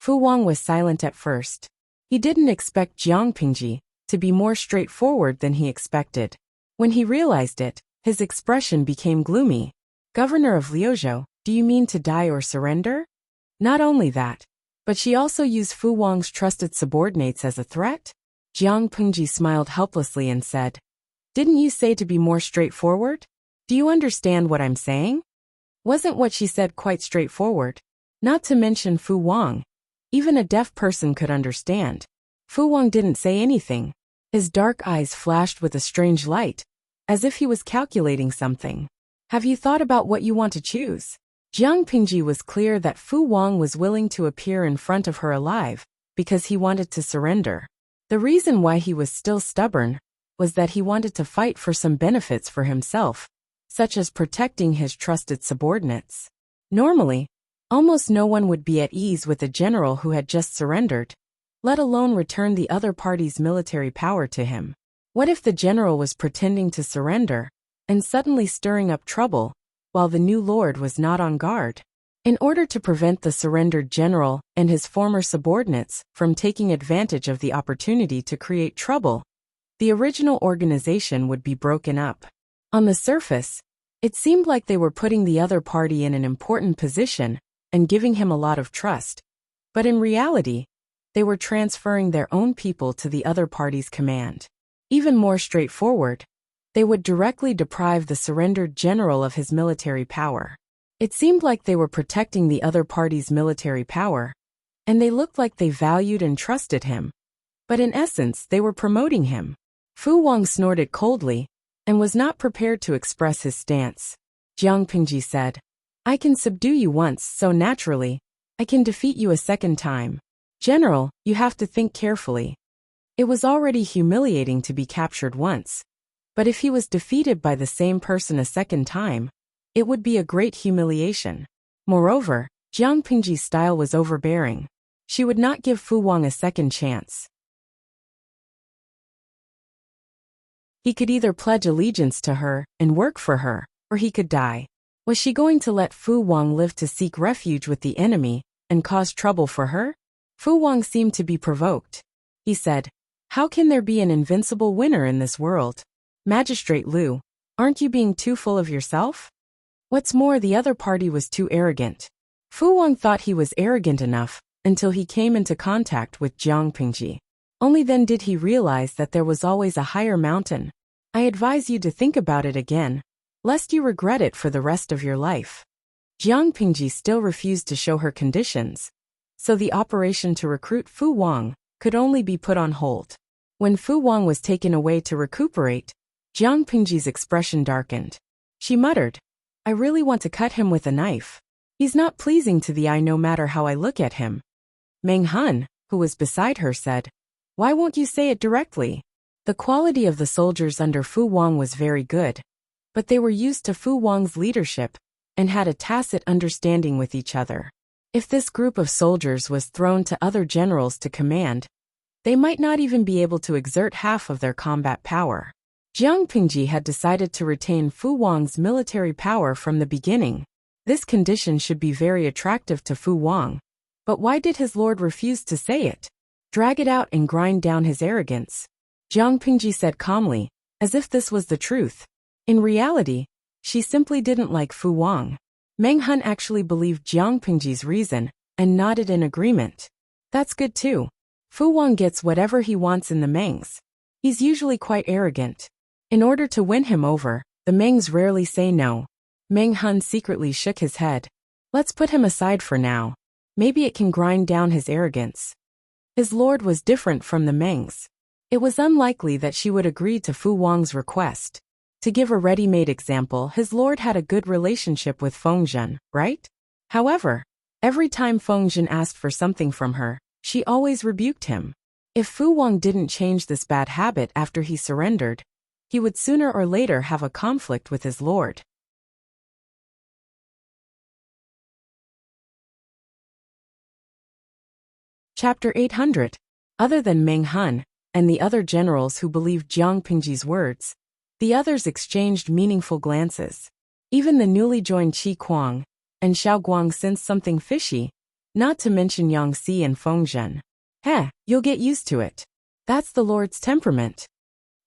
Fu Wang was silent at first. He didn't expect Jiang Pingji to be more straightforward than he expected. When he realized it, his expression became gloomy. Governor of Liuzhou, do you mean to die or surrender? Not only that, but she also used Fu Wang's trusted subordinates as a threat? Jiang Pingji smiled helplessly and said, Didn't you say to be more straightforward? Do you understand what I'm saying? Wasn't what she said quite straightforward? Not to mention Fu Wang. Even a deaf person could understand. Fu Wang didn't say anything. His dark eyes flashed with a strange light, as if he was calculating something. Have you thought about what you want to choose? Jiang Pingji was clear that Fu Wang was willing to appear in front of her alive, because he wanted to surrender. The reason why he was still stubborn was that he wanted to fight for some benefits for himself, such as protecting his trusted subordinates. Normally, almost no one would be at ease with a general who had just surrendered, let alone return the other party's military power to him. What if the general was pretending to surrender and suddenly stirring up trouble while the new lord was not on guard? In order to prevent the surrendered general and his former subordinates from taking advantage of the opportunity to create trouble, the original organization would be broken up. On the surface, it seemed like they were putting the other party in an important position and giving him a lot of trust. But in reality, they were transferring their own people to the other party's command. Even more straightforward, they would directly deprive the surrendered general of his military power. It seemed like they were protecting the other party's military power, and they looked like they valued and trusted him. But in essence, they were promoting him. Fu Wang snorted coldly and was not prepared to express his stance. Jiang Pingji said, I can subdue you once, so naturally, I can defeat you a second time. General, you have to think carefully. It was already humiliating to be captured once, but if he was defeated by the same person a second time, it would be a great humiliation. Moreover, Jiang Pingji's style was overbearing. She would not give Fu Wang a second chance. He could either pledge allegiance to her and work for her, or he could die. Was she going to let Fu Wang live to seek refuge with the enemy and cause trouble for her? Fu Wang seemed to be provoked. He said, How can there be an invincible winner in this world? Magistrate Liu, aren't you being too full of yourself? What's more, the other party was too arrogant. Fu Wang thought he was arrogant enough until he came into contact with Jiang Pingji. Only then did he realize that there was always a higher mountain. I advise you to think about it again, lest you regret it for the rest of your life. Jiang Pingji still refused to show her conditions, so the operation to recruit Fu Wang could only be put on hold. When Fu Wang was taken away to recuperate, Jiang Pingji's expression darkened. She muttered, "I really want to cut him with a knife. He's not pleasing to the eye no matter how I look at him." Meng Han, who was beside her, said, "Why won't you say it directly?" The quality of the soldiers under Fu Wang was very good, but they were used to Fu Wang's leadership and had a tacit understanding with each other. If this group of soldiers was thrown to other generals to command, they might not even be able to exert half of their combat power. Jiang Pingji had decided to retain Fu Wang's military power from the beginning. This condition should be very attractive to Fu Wang. But why did his lord refuse to say it? Drag it out and grind down his arrogance. Jiang Pingji said calmly, as if this was the truth. In reality, she simply didn't like Fu Wang. Meng Han actually believed Jiang Pingji's reason and nodded in agreement. That's good too. Fu Wang gets whatever he wants in the Mengs. He's usually quite arrogant. In order to win him over, the Mengs rarely say no. Meng Han secretly shook his head. Let's put him aside for now. Maybe it can grind down his arrogance. His lord was different from the Mengs. It was unlikely that she would agree to Fu Wang's request. To give a ready-made example, his lord had a good relationship with Fengzhen, right? However, every time Fengzhen asked for something from her, she always rebuked him. If Fu Wang didn't change this bad habit after he surrendered, he would sooner or later have a conflict with his lord. Chapter 800. Other than Meng Han and the other generals who believed Jiang Pingji's words, the others exchanged meaningful glances. Even the newly joined Qi Kuang and Xiao Guang sensed something fishy, not to mention Yang Si and Fengzhen. You'll get used to it. That's the Lord's temperament.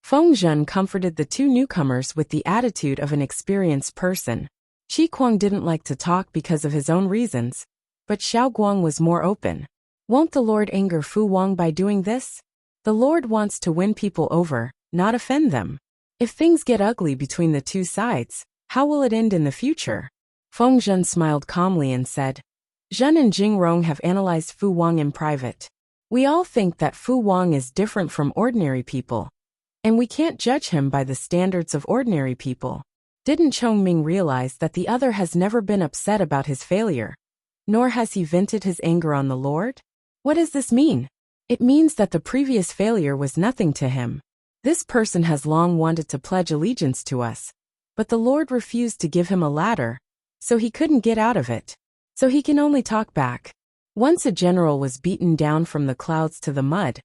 Fengzhen comforted the two newcomers with the attitude of an experienced person. Qi Kuang didn't like to talk because of his own reasons, but Xiao Guang was more open. Won't the Lord anger Fu Wang by doing this? The Lord wants to win people over, not offend them. If things get ugly between the two sides, how will it end in the future? Fengzhen smiled calmly and said, Zhen and Jingrong have analyzed Fu Wang in private. We all think that Fu Wang is different from ordinary people, and we can't judge him by the standards of ordinary people. Didn't Chongming realize that the other has never been upset about his failure, nor has he vented his anger on the Lord? What does this mean? It means that the previous failure was nothing to him. This person has long wanted to pledge allegiance to us, but the Lord refused to give him a ladder, so he couldn't get out of it. So he can only talk back. Once a general was beaten down from the clouds to the mud,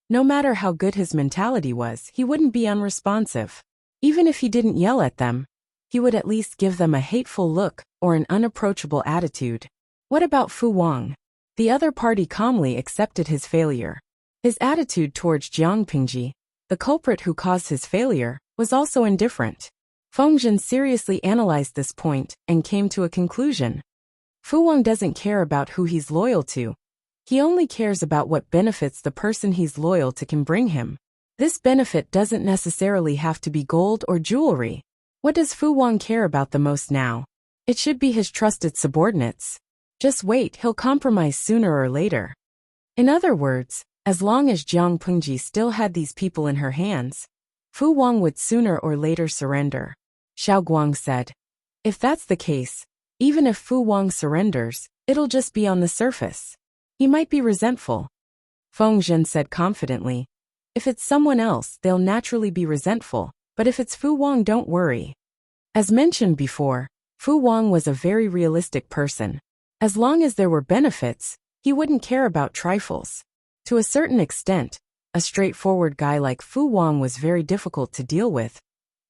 no matter how good his mentality was, he wouldn't be unresponsive. Even if he didn't yell at them, he would at least give them a hateful look or an unapproachable attitude. What about Fu Wang? The other party calmly accepted his failure. His attitude towards Jiang Pingji, the culprit who caused his failure, was also indifferent. Fengzhen seriously analyzed this point and came to a conclusion. Fu Wang doesn't care about who he's loyal to. He only cares about what benefits the person he's loyal to can bring him. This benefit doesn't necessarily have to be gold or jewelry. What does Fu Wang care about the most now? It should be his trusted subordinates. Just wait, he'll compromise sooner or later. In other words, as long as Jiang Pingji still had these people in her hands, Fu Wang would sooner or later surrender. Xiao Guang said, if that's the case, even if Fu Wang surrenders, it'll just be on the surface. He might be resentful. Fengzhen said confidently, if it's someone else, they'll naturally be resentful, but if it's Fu Wang, don't worry. As mentioned before, Fu Wang was a very realistic person. As long as there were benefits, he wouldn't care about trifles. To a certain extent, a straightforward guy like Fu Wang was very difficult to deal with.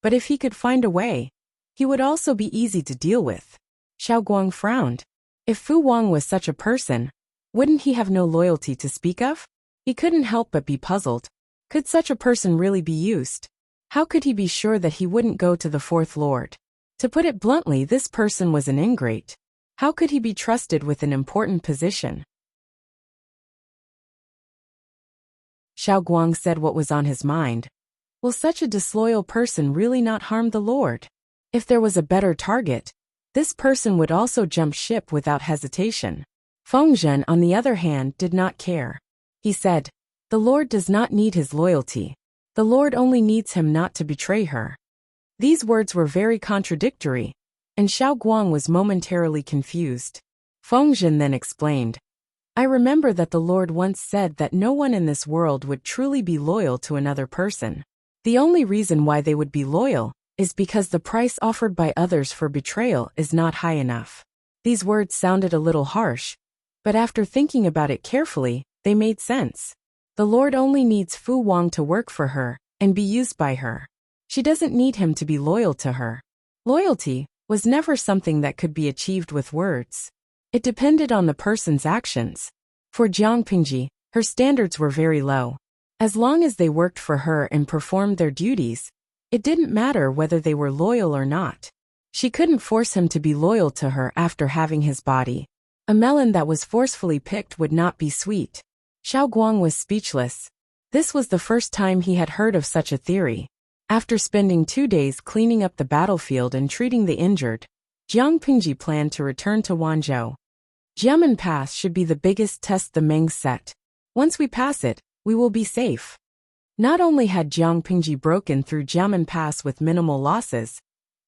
But if he could find a way, he would also be easy to deal with. Xiao Guang frowned. If Fu Wang was such a person, wouldn't he have no loyalty to speak of? He couldn't help but be puzzled. Could such a person really be used? How could he be sure that he wouldn't go to the Fourth Lord? To put it bluntly, this person was an ingrate. How could he be trusted with an important position? Xiao Guang said what was on his mind. Will such a disloyal person really not harm the Lord? If there was a better target, this person would also jump ship without hesitation. Fengzhen, on the other hand, did not care. He said, The Lord does not need his loyalty. The Lord only needs him not to betray her. These words were very contradictory, and Xiao Guang was momentarily confused. Feng Zhen then explained, I remember that the Lord once said that no one in this world would truly be loyal to another person. The only reason why they would be loyal is because the price offered by others for betrayal is not high enough. These words sounded a little harsh, but after thinking about it carefully, they made sense. The Lord only needs Fu Wang to work for her and be used by her. She doesn't need him to be loyal to her. Loyalty was never something that could be achieved with words. It depended on the person's actions. For Jiang Pingji, her standards were very low. As long as they worked for her and performed their duties, it didn't matter whether they were loyal or not. She couldn't force him to be loyal to her after having his body. A melon that was forcefully picked would not be sweet. Xiao Guang was speechless. This was the first time he had heard of such a theory. After spending 2 days cleaning up the battlefield and treating the injured, Jiang Pingji planned to return to Wanzhou. Jiamen Pass should be the biggest test the Mengs set. Once we pass it, we will be safe. Not only had Jiang Pingji broken through Jiamen Pass with minimal losses,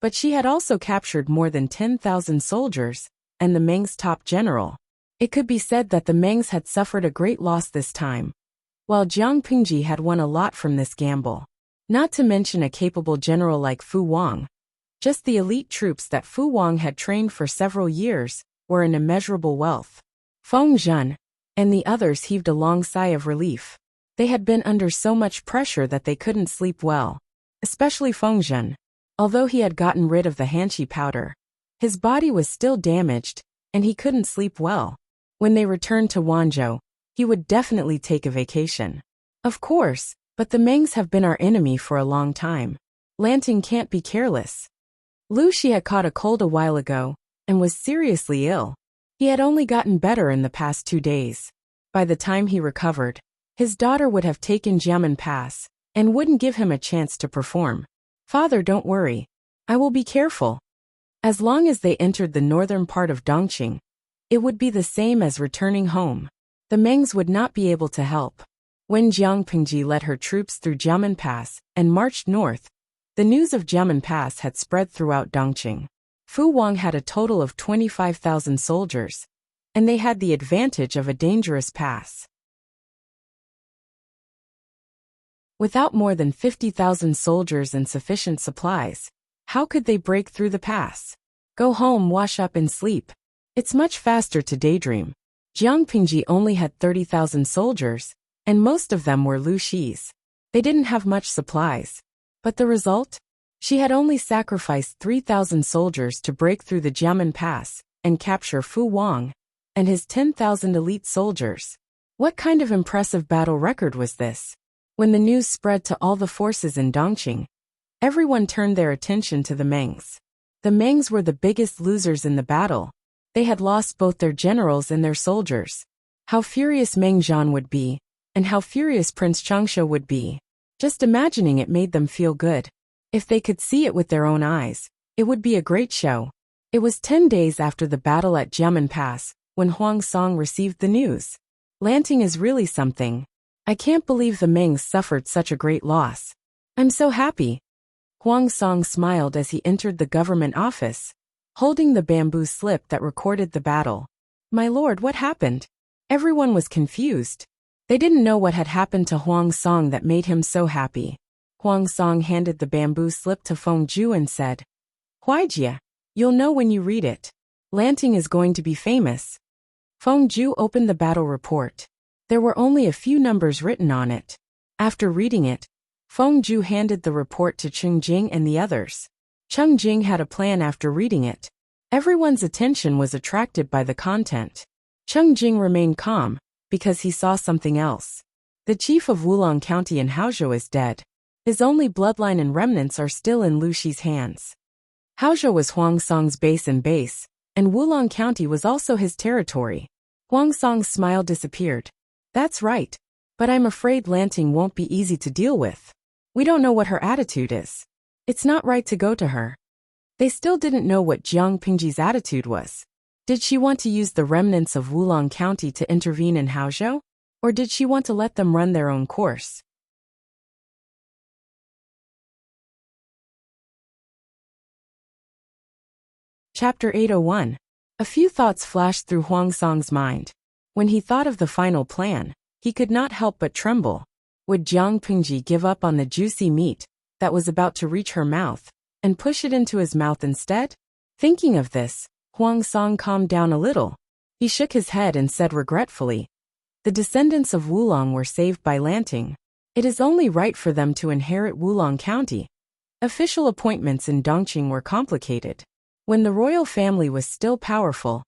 but she had also captured more than 10,000 soldiers and the Mengs' top general. It could be said that the Mengs had suffered a great loss this time, while Jiang Pingji had won a lot from this gamble. Not to mention a capable general like Fu Wang. Just the elite troops that Fu Wang had trained for several years were an immeasurable wealth. Feng Zhen and the others heaved a long sigh of relief. They had been under so much pressure that they couldn't sleep well. Especially Feng Zhen. Although he had gotten rid of the Hanqi powder, his body was still damaged, and he couldn't sleep well. When they returned to Wanzhou, he would definitely take a vacation. Of course, but the Mengs have been our enemy for a long time. Lanting can't be careless. Lu Shi had caught a cold a while ago, and was seriously ill. He had only gotten better in the past 2 days. By the time he recovered, his daughter would have taken Jiamen Pass, and wouldn't give him a chance to perform. Father, don't worry. I will be careful. As long as they entered the northern part of Dongqing, it would be the same as returning home. The Mengs would not be able to help. When Jiang Pingji led her troops through Jiamen Pass and marched north, the news of Jiamen Pass had spread throughout Dongqing. Fu Wang had a total of 25,000 soldiers, and they had the advantage of a dangerous pass. Without more than 50,000 soldiers and sufficient supplies, how could they break through the pass? Go home, wash up and sleep. It's much faster to daydream. Jiang Pingji only had 30,000 soldiers, and most of them were Lu Shi's. They didn't have much supplies. But the result? She had only sacrificed 3,000 soldiers to break through the Jiamen Pass and capture Fu Wang and his 10,000 elite soldiers. What kind of impressive battle record was this? When the news spread to all the forces in Dongqing, everyone turned their attention to the Mengs. The Mengs were the biggest losers in the battle. They had lost both their generals and their soldiers. How furious Meng Zhan would be, and how furious Prince Changsha would be. Just imagining it made them feel good. If they could see it with their own eyes, it would be a great show. It was 10 days after the battle at Jiamen Pass when Huang Song received the news. Lanting is really something. I can't believe the Mengs suffered such a great loss. I'm so happy. Huang Song smiled as he entered the government office, holding the bamboo slip that recorded the battle. My lord, what happened? Everyone was confused. They didn't know what had happened to Huang Song that made him so happy. Huang Song handed the bamboo slip to Feng Zhu and said, Huaijie, you'll know when you read it. Lanting is going to be famous. Feng Zhu opened the battle report. There were only a few numbers written on it. After reading it, Feng Zhu handed the report to Cheng Jing and the others. Cheng Jing had a plan after reading it. Everyone's attention was attracted by the content. Cheng Jing remained calm, because he saw something else. The chief of Wulong County in Haozhou is dead. His only bloodline and remnants are still in Lu Shi's hands. Haozhou was Huang Song's base and Wulong County was also his territory. Huang Song's smile disappeared. That's right. But I'm afraid Lanting won't be easy to deal with. We don't know what her attitude is. It's not right to go to her. They still didn't know what Jiang Pingji's attitude was. Did she want to use the remnants of Wulong County to intervene in Haozhou? Or did she want to let them run their own course? Chapter 801. A few thoughts flashed through Huang Song's mind. When he thought of the final plan, he could not help but tremble. Would Jiang Pingji give up on the juicy meat that was about to reach her mouth and push it into his mouth instead? Thinking of this, Huang Song calmed down a little. He shook his head and said regretfully, "The descendants of Wulong were saved by Lanting. It is only right for them to inherit Wulong County." Official appointments in Dongqing were complicated. When the royal family was still powerful,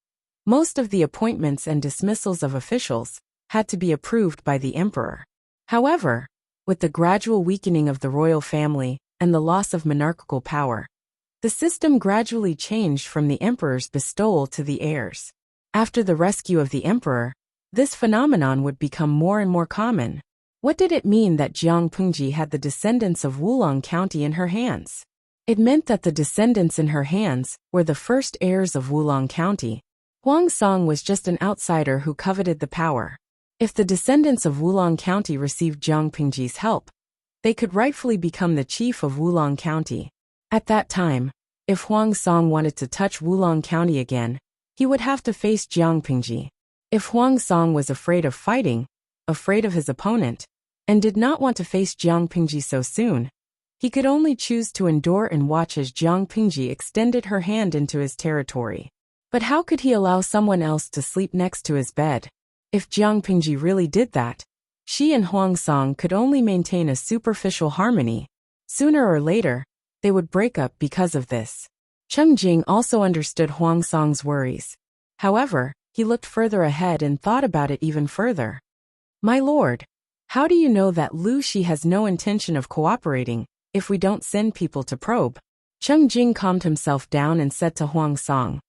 most of the appointments and dismissals of officials had to be approved by the emperor. However, with the gradual weakening of the royal family and the loss of monarchical power, the system gradually changed from the emperor's bestowal to the heirs. After the rescue of the emperor, this phenomenon would become more and more common. What did it mean that Jiang Pingji had the descendants of Wulong County in her hands? It meant that the descendants in her hands were the first heirs of Wulong County. Huang Song was just an outsider who coveted the power. If the descendants of Wulong County received Jiang Pingji's help, they could rightfully become the chief of Wulong County. At that time, if Huang Song wanted to touch Wulong County again, he would have to face Jiang Pingji. If Huang Song was afraid of fighting, afraid of his opponent, and did not want to face Jiang Pingji so soon, he could only choose to endure and watch as Jiang Pingji extended her hand into his territory. But how could he allow someone else to sleep next to his bed? If Jiang Pingji really did that, she and Huang Song could only maintain a superficial harmony. Sooner or later, they would break up because of this. Cheng Jing also understood Huang Song's worries. However, he looked further ahead and thought about it even further. "My lord, how do you know that Lu Shi has no intention of cooperating if we don't send people to probe?" Cheng Jing calmed himself down and said to Huang Song,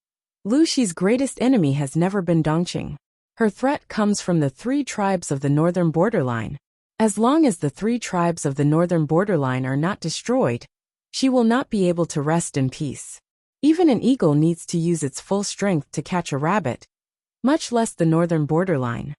"Lu Shi's greatest enemy has never been Dongqing. Her threat comes from the 3 tribes of the northern borderline. As long as the 3 tribes of the northern borderline are not destroyed, she will not be able to rest in peace. Even an eagle needs to use its full strength to catch a rabbit, much less the northern borderline."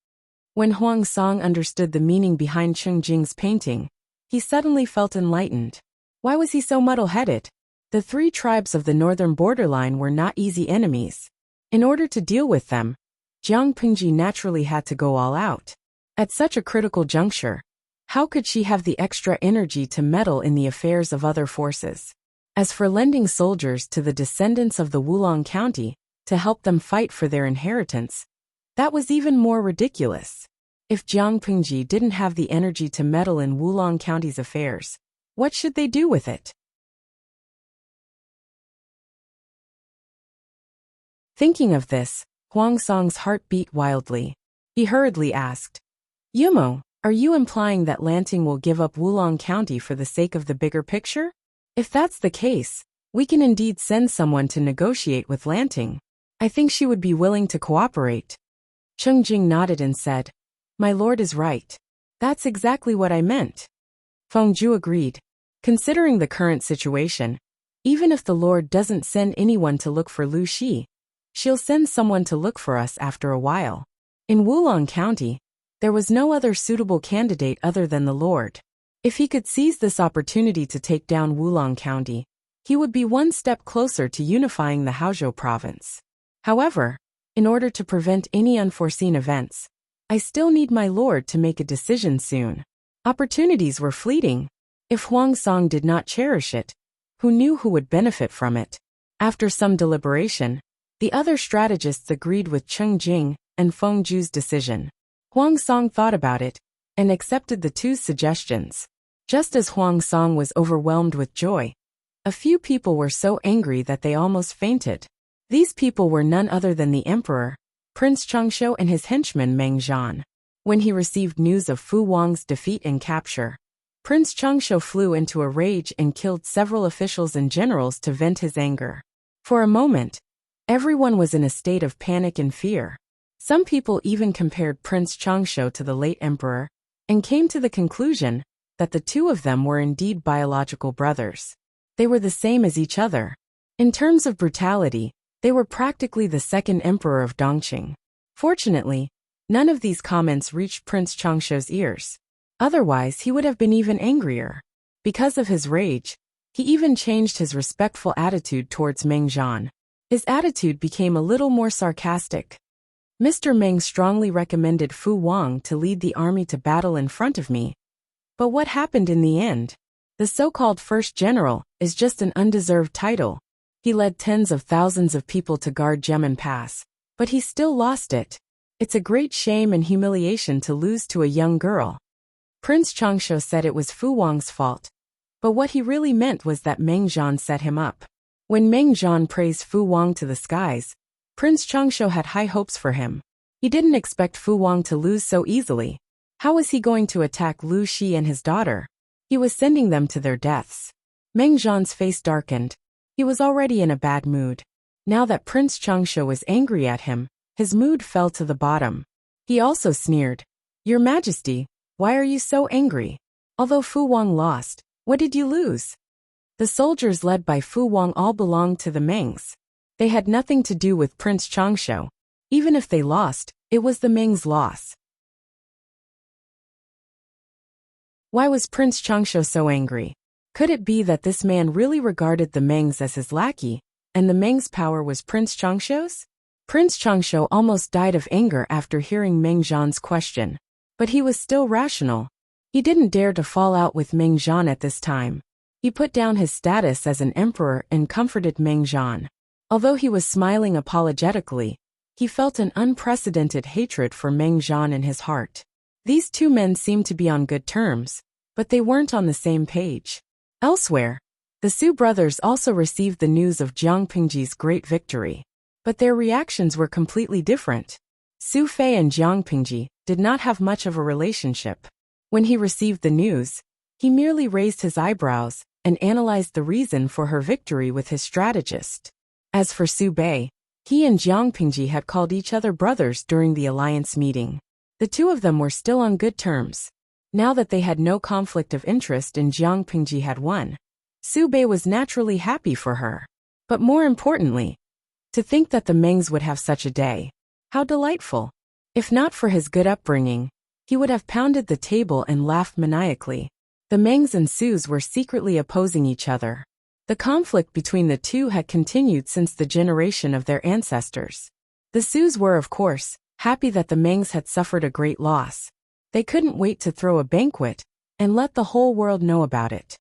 When Huang Song understood the meaning behind Cheng Jing's painting, he suddenly felt enlightened. Why was he so muddle-headed? The 3 tribes of the northern borderline were not easy enemies. In order to deal with them, Jiang Pingji naturally had to go all out. At such a critical juncture, how could she have the extra energy to meddle in the affairs of other forces? As for lending soldiers to the descendants of the Wulong County to help them fight for their inheritance, that was even more ridiculous. If Jiang Pingji didn't have the energy to meddle in Wulong County's affairs, what should they do with it? Thinking of this, Huang Song's heart beat wildly. He hurriedly asked, "Yumo, are you implying that Lanting will give up Wulong County for the sake of the bigger picture? If that's the case, we can indeed send someone to negotiate with Lanting. I think she would be willing to cooperate." Cheng Jing nodded and said, "My lord is right. That's exactly what I meant." Feng Zhu agreed. Considering the current situation, even if the lord doesn't send anyone to look for Lu Shi, she'll send someone to look for us after a while. In Wulong County, there was no other suitable candidate other than the lord. If he could seize this opportunity to take down Wulong County, he would be one step closer to unifying the Haozhou province. However, in order to prevent any unforeseen events, I still need my lord to make a decision soon. Opportunities were fleeting. If Huang Song did not cherish it, who knew who would benefit from it? After some deliberation, the other strategists agreed with Cheng Jing and Feng Zhu's decision. Huang Song thought about it and accepted the 2 suggestions. Just as Huang Song was overwhelmed with joy, a few people were so angry that they almost fainted. These people were none other than the emperor, Prince Changshu, and his henchman Meng Zhan. When he received news of Fu Wang's defeat and capture, Prince Changshu flew into a rage and killed several officials and generals to vent his anger. For a moment, everyone was in a state of panic and fear. Some people even compared Prince Changshu to the late emperor and came to the conclusion that the 2 of them were indeed biological brothers. They were the same as each other. In terms of brutality, they were practically the second emperor of Dongqing. Fortunately, None of these comments reached Prince Changsho's ears. Otherwise, he would have been even angrier. Because of his rage, he even changed his respectful attitude towards Meng Zhan. His attitude became a little more sarcastic. Mr. Meng strongly recommended Fu Wang to lead the army to battle in front of me. But what happened in the end? The so-called first general is just an undeserved title. He led tens of thousands of people to guard Gemin Pass, but he still lost it. It's a great shame and humiliation to lose to a young girl. Prince Changsho said it was Fu Wang's fault. But what he really meant was that Meng Zhan set him up. When Meng Zhan praised Fu Wang to the skies, Prince Changsho had high hopes for him. He didn't expect Fu Wang to lose so easily. How was he going to attack Lu Shi and his daughter? He was sending them to their deaths. Meng Zhan's face darkened. He was already in a bad mood. Now that Prince Changsho was angry at him, his mood fell to the bottom. He also sneered. "Your Majesty, why are you so angry? Although Fu Wang lost, what did you lose?" The soldiers led by Fu Wang all belonged to the Mengs. They had nothing to do with Prince Changsho. Even if they lost, it was the Mengs' loss. Why was Prince Changsho so angry? Could it be that this man really regarded the Mengs as his lackey, and the Mengs' power was Prince Changsho's? Prince Changsho almost died of anger after hearing Meng Zhan's question. But he was still rational. He didn't dare to fall out with Meng Zhan at this time. He put down his status as an emperor and comforted Meng Zhan. Although he was smiling apologetically, he felt an unprecedented hatred for Meng Zhan in his heart. These two men seemed to be on good terms, but they weren't on the same page. Elsewhere, the Su brothers also received the news of Jiang Pingji's great victory. But their reactions were completely different. Su Fei and Jiang Pingji did not have much of a relationship. When he received the news, he merely raised his eyebrows and analyzed the reason for her victory with his strategist. As for Su Bei, he and Jiang Pingji had called each other brothers during the alliance meeting. The two of them were still on good terms. Now that they had no conflict of interest and Jiang Pingji had won, Su Bei was naturally happy for her. But more importantly, to think that the Mengs would have such a day. How delightful. If not for his good upbringing, he would have pounded the table and laughed maniacally. The Mengs and Sus were secretly opposing each other. The conflict between the two had continued since the generation of their ancestors. The Sus were, of course, happy that the Mengs had suffered a great loss. They couldn't wait to throw a banquet and let the whole world know about it.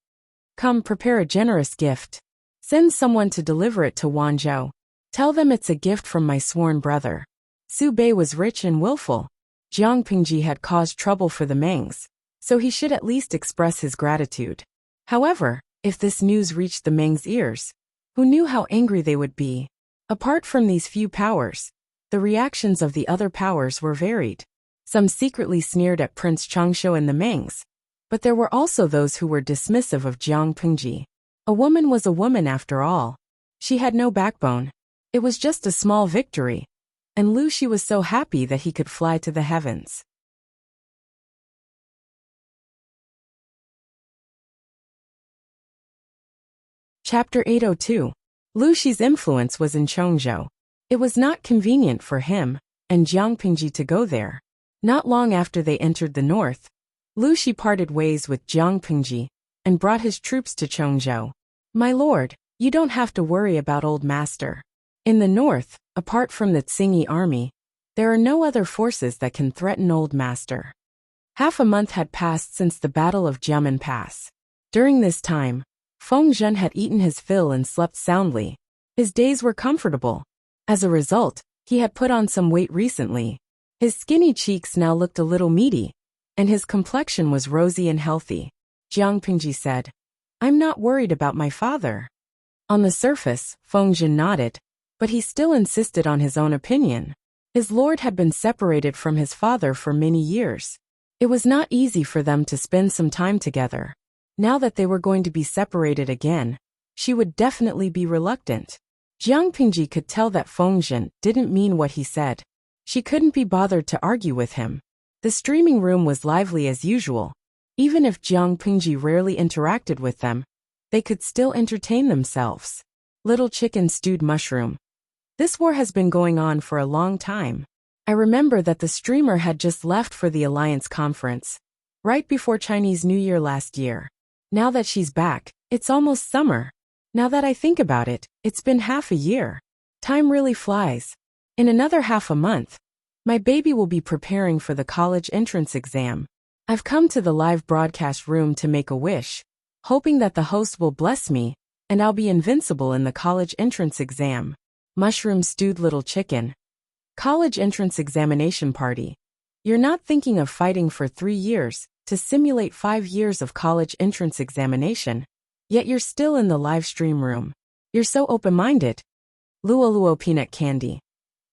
Come, prepare a generous gift. Send someone to deliver it to Wanzhou. Tell them it's a gift from my sworn brother. Su Bei was rich and willful. Jiang Pingji had caused trouble for the Mengs, so he should at least express his gratitude. However, if this news reached the Mengs' ears, who knew how angry they would be? Apart from these few powers, the reactions of the other powers were varied. Some secretly sneered at Prince Changsho and the Mengs, but there were also those who were dismissive of Jiang Pingji. A woman was a woman after all. She had no backbone. It was just a small victory, and Lu Shi was so happy that he could fly to the heavens. Chapter 802. Lu Shi's influence was in Chongzhou. It was not convenient for him and Jiang Pingji to go there. Not long after they entered the north, Lu Shi parted ways with Jiang Pingji and brought his troops to Chongzhou. "My lord, you don't have to worry about old master. In the north, apart from the Tsingy army, there are no other forces that can threaten old master." Half a month had passed since the Battle of Jiamen Pass. During this time, Feng Zhen had eaten his fill and slept soundly. His days were comfortable. As a result, he had put on some weight recently. His skinny cheeks now looked a little meaty, and his complexion was rosy and healthy. Jiang Pingji said, "I'm not worried about my father." On the surface, Feng Zhen nodded, but he still insisted on his own opinion. His lord had been separated from his father for many years. It was not easy for them to spend some time together. Now that they were going to be separated again, she would definitely be reluctant. Jiang Pingji could tell that Feng Zhen didn't mean what he said. She couldn't be bothered to argue with him. The streaming room was lively as usual. Even if Jiang Pingji rarely interacted with them, they could still entertain themselves. Little chicken stewed mushroom. This war has been going on for a long time. I remember that the streamer had just left for the Alliance conference, right before Chinese New Year last year. Now that she's back, it's almost summer. Now that I think about it, it's been half a year. Time really flies. In another half a month, my baby will be preparing for the college entrance exam. I've come to the live broadcast room to make a wish, hoping that the host will bless me, and I'll be invincible in the college entrance exam. Mushroom stewed little chicken. College entrance examination party. You're not thinking of fighting for 3 years to simulate 5 years of college entrance examination, yet you're still in the live stream room. You're so open-minded. Luo Luo peanut candy.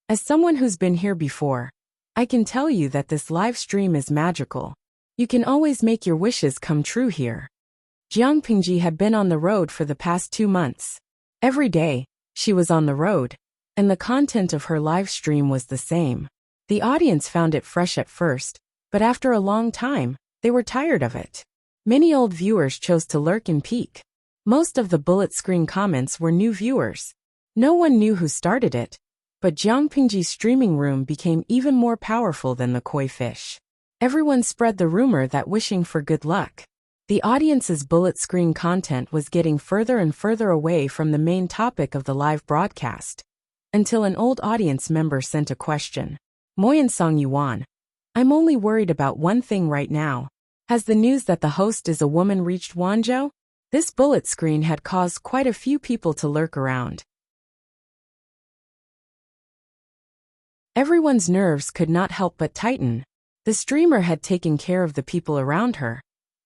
As someone who's been here before, I can tell you that this live stream is magical. You can always make your wishes come true here. Jiang Pingji had been on the road for the past 2 months. Every day, she was on the road, and the content of her live stream was the same. The audience found it fresh at first, but after a long time, they were tired of it. Many old viewers chose to lurk and peek. Most of the bullet screen comments were new viewers. No one knew who started it, but Jiang Pingji's streaming room became even more powerful than the koi fish. Everyone spread the rumor that wishing for good luck. The audience's bullet screen content was getting further and further away from the main topic of the live broadcast, until an old audience member sent a question. Moyan Song Yuan. I'm only worried about one thing right now. Has the news that the host is a woman reached Wanzhou? This bullet screen had caused quite a few people to lurk around. Everyone's nerves could not help but tighten. The streamer had taken care of the people around her,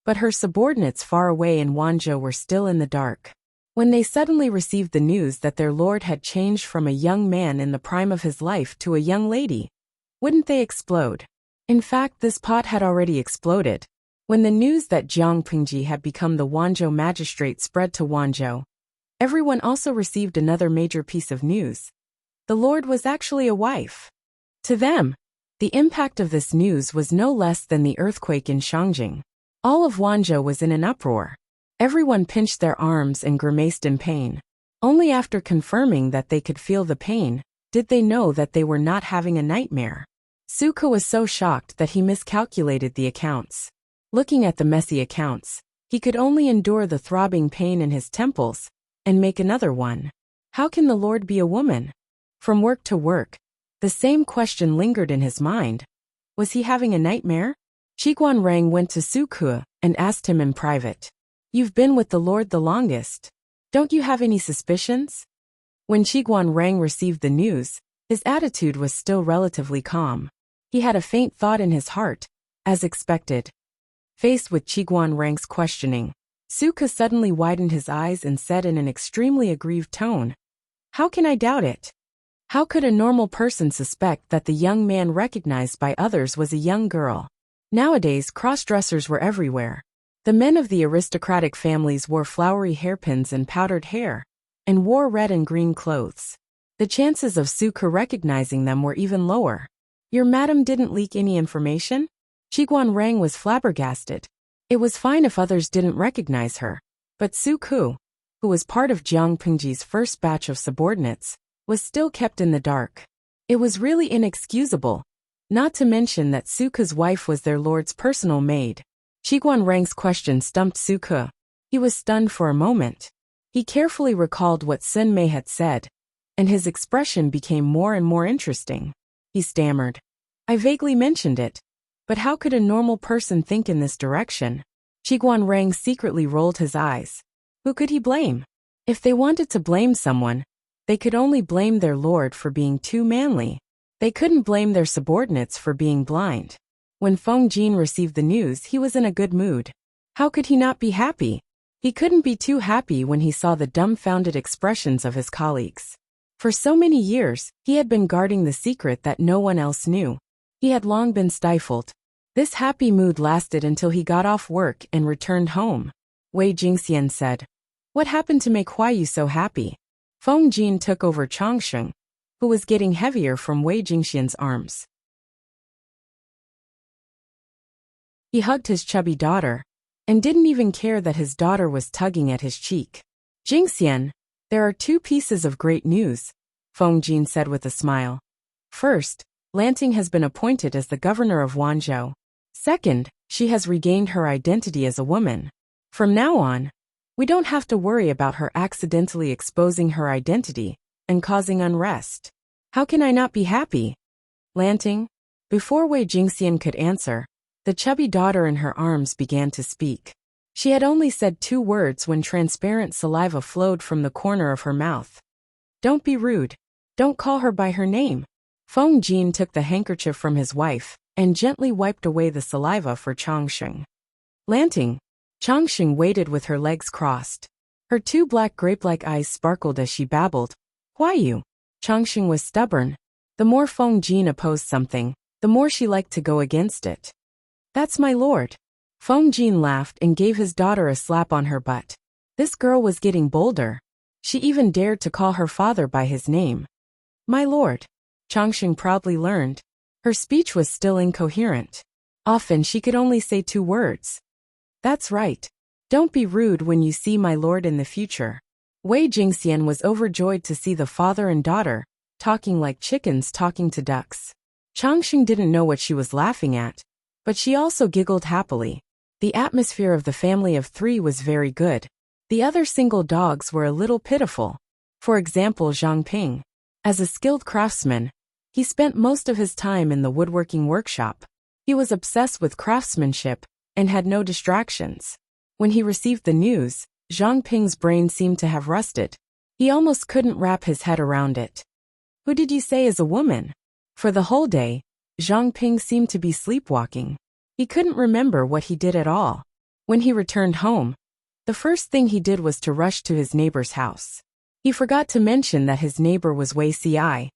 but her subordinates far away in Wanzhou were still in the dark. When they suddenly received the news that their lord had changed from a young man in the prime of his life to a young lady, wouldn't they explode? In fact, this pot had already exploded. When the news that Jiang Pingji had become the Wanzhou magistrate spread to Wanzhou, everyone also received another major piece of news. The lord was actually a wife. To them, the impact of this news was no less than the earthquake in Shangjing. All of Wanzhou was in an uproar. Everyone pinched their arms and grimaced in pain. Only after confirming that they could feel the pain, did they know that they were not having a nightmare. Suke was so shocked that he miscalculated the accounts. Looking at the messy accounts, he could only endure the throbbing pain in his temples, and make another one. How can the Lord be a woman? From work to work, the same question lingered in his mind. Was he having a nightmare? Qiguan Rang went to Suke and asked him in private. You've been with the Lord the longest. Don't you have any suspicions? When Qiguan Rang received the news, his attitude was still relatively calm. He had a faint thought in his heart, as expected. Faced with Qiguan Rang's questioning, Suke suddenly widened his eyes and said in an extremely aggrieved tone, How can I doubt it? How could a normal person suspect that the young man recognized by others was a young girl? Nowadays, cross-dressers were everywhere. The men of the aristocratic families wore flowery hairpins and powdered hair, and wore red and green clothes. The chances of Suke recognizing them were even lower. Your madam didn't leak any information? Qiguan Rang was flabbergasted. It was fine if others didn't recognize her, but Suke, who was part of Jiang Pingji's first batch of subordinates, was still kept in the dark. It was really inexcusable, not to mention that Suke's wife was their lord's personal maid. Qiguan Rang's question stumped Suke. He was stunned for a moment. He carefully recalled what Sun Mei had said, and his expression became more and more interesting. He stammered. I vaguely mentioned it, but how could a normal person think in this direction? Qiguan Rang secretly rolled his eyes. Who could he blame? If they wanted to blame someone, they could only blame their lord for being too manly. They couldn't blame their subordinates for being blind. When Feng Jin received the news, he was in a good mood. How could he not be happy? He couldn't be too happy when he saw the dumbfounded expressions of his colleagues. For so many years, he had been guarding the secret that no one else knew. He had long been stifled. This happy mood lasted until he got off work and returned home. Wei Jingxian said, What happened to make Huayu so happy? Feng Jin took over Changsheng, who was getting heavier from Wei Jingxian's arms. He hugged his chubby daughter, and didn't even care that his daughter was tugging at his cheek. Jingxian, there are 2 pieces of great news, Feng Jin said with a smile. First, Lanting has been appointed as the governor of Wanzhou. Second, she has regained her identity as a woman. From now on, we don't have to worry about her accidentally exposing her identity and causing unrest. How can I not be happy? Lanting? Before Wei Jingxian could answer, the chubby daughter in her arms began to speak. She had only said 2 words when transparent saliva flowed from the corner of her mouth. Don't be rude. Don't call her by her name. Feng Jin took the handkerchief from his wife and gently wiped away the saliva for Changsheng. Lanting. Changsheng waited with her legs crossed. Her 2 black grape-like eyes sparkled as she babbled. Why you? Changsheng was stubborn. The more Feng Jin opposed something, the more she liked to go against it. That's my lord. Feng Jin laughed and gave his daughter a slap on her butt. This girl was getting bolder. She even dared to call her father by his name. My lord. Changsheng proudly learned. Her speech was still incoherent. Often she could only say 2 words. That's right. Don't be rude when you see my lord in the future. Wei Jingxian was overjoyed to see the father and daughter, talking like chickens talking to ducks. Changsheng didn't know what she was laughing at, but she also giggled happily. The atmosphere of the family of 3 was very good. The other single dogs were a little pitiful. For example, Zhang Ping. As a skilled craftsman, he spent most of his time in the woodworking workshop. He was obsessed with craftsmanship and had no distractions. When he received the news, Zhang Ping's brain seemed to have rusted. He almost couldn't wrap his head around it. Who did you say is a woman? For the whole day, Zhang Ping seemed to be sleepwalking. He couldn't remember what he did at all. When he returned home, the first thing he did was to rush to his neighbor's house. He forgot to mention that his neighbor was Wei Xiai.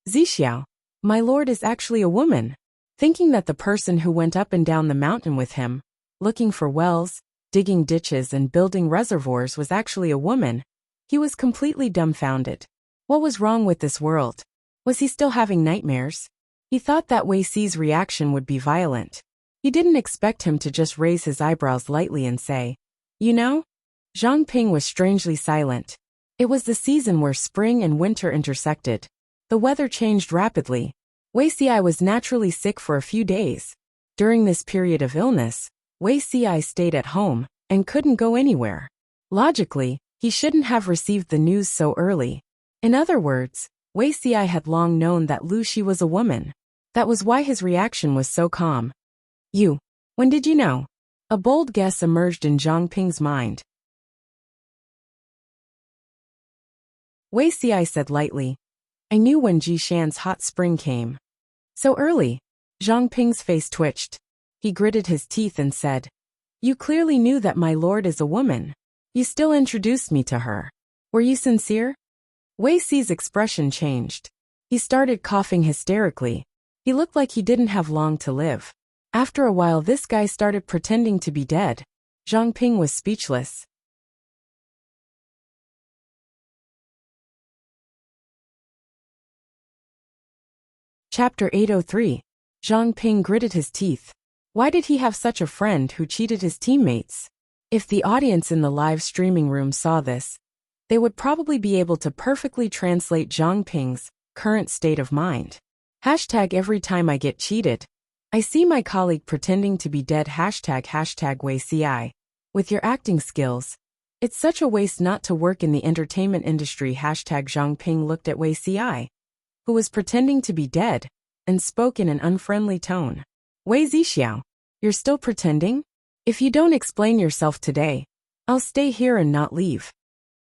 Zixiao, my lord is actually a woman. Thinking that the person who went up and down the mountain with him, looking for wells, digging ditches and building reservoirs was actually a woman, he was completely dumbfounded. What was wrong with this world? Was he still having nightmares? He thought that Wei Xi's reaction would be violent. He didn't expect him to just raise his eyebrows lightly and say, you know? Zhang Ping was strangely silent. It was the season where spring and winter intersected. The weather changed rapidly. Wei Xiai was naturally sick for a few days. During this period of illness, Wei Xiai stayed at home and couldn't go anywhere. Logically, he shouldn't have received the news so early. In other words, Wei Xiai had long known that Lu Shi was a woman. That was why his reaction was so calm. You, when did you know? A bold guess emerged in Zhang Ping's mind. Wei Xiai said lightly, I knew when Jishan's hot spring came. So early. Zhang Ping's face twitched. He gritted his teeth and said, you clearly knew that my lord is a woman. You still introduced me to her. Were you sincere? Wei Xi's expression changed. He started coughing hysterically. He looked like he didn't have long to live. After a while this guy started pretending to be dead. Zhang Ping was speechless. Chapter 803. Zhang Ping gritted his teeth. Why did he have such a friend who cheated his teammates? If the audience in the live streaming room saw this, they would probably be able to perfectly translate Zhang Ping's current state of mind. Hashtag every time I get cheated, I see my colleague pretending to be dead. Hashtag Wei Xiai. With your acting skills, it's such a waste not to work in the entertainment industry. Hashtag Zhang Ping looked at Wei Xiai, who was pretending to be dead, and spoke in an unfriendly tone. Wei Zixiao, you're still pretending? If you don't explain yourself today, I'll stay here and not leave.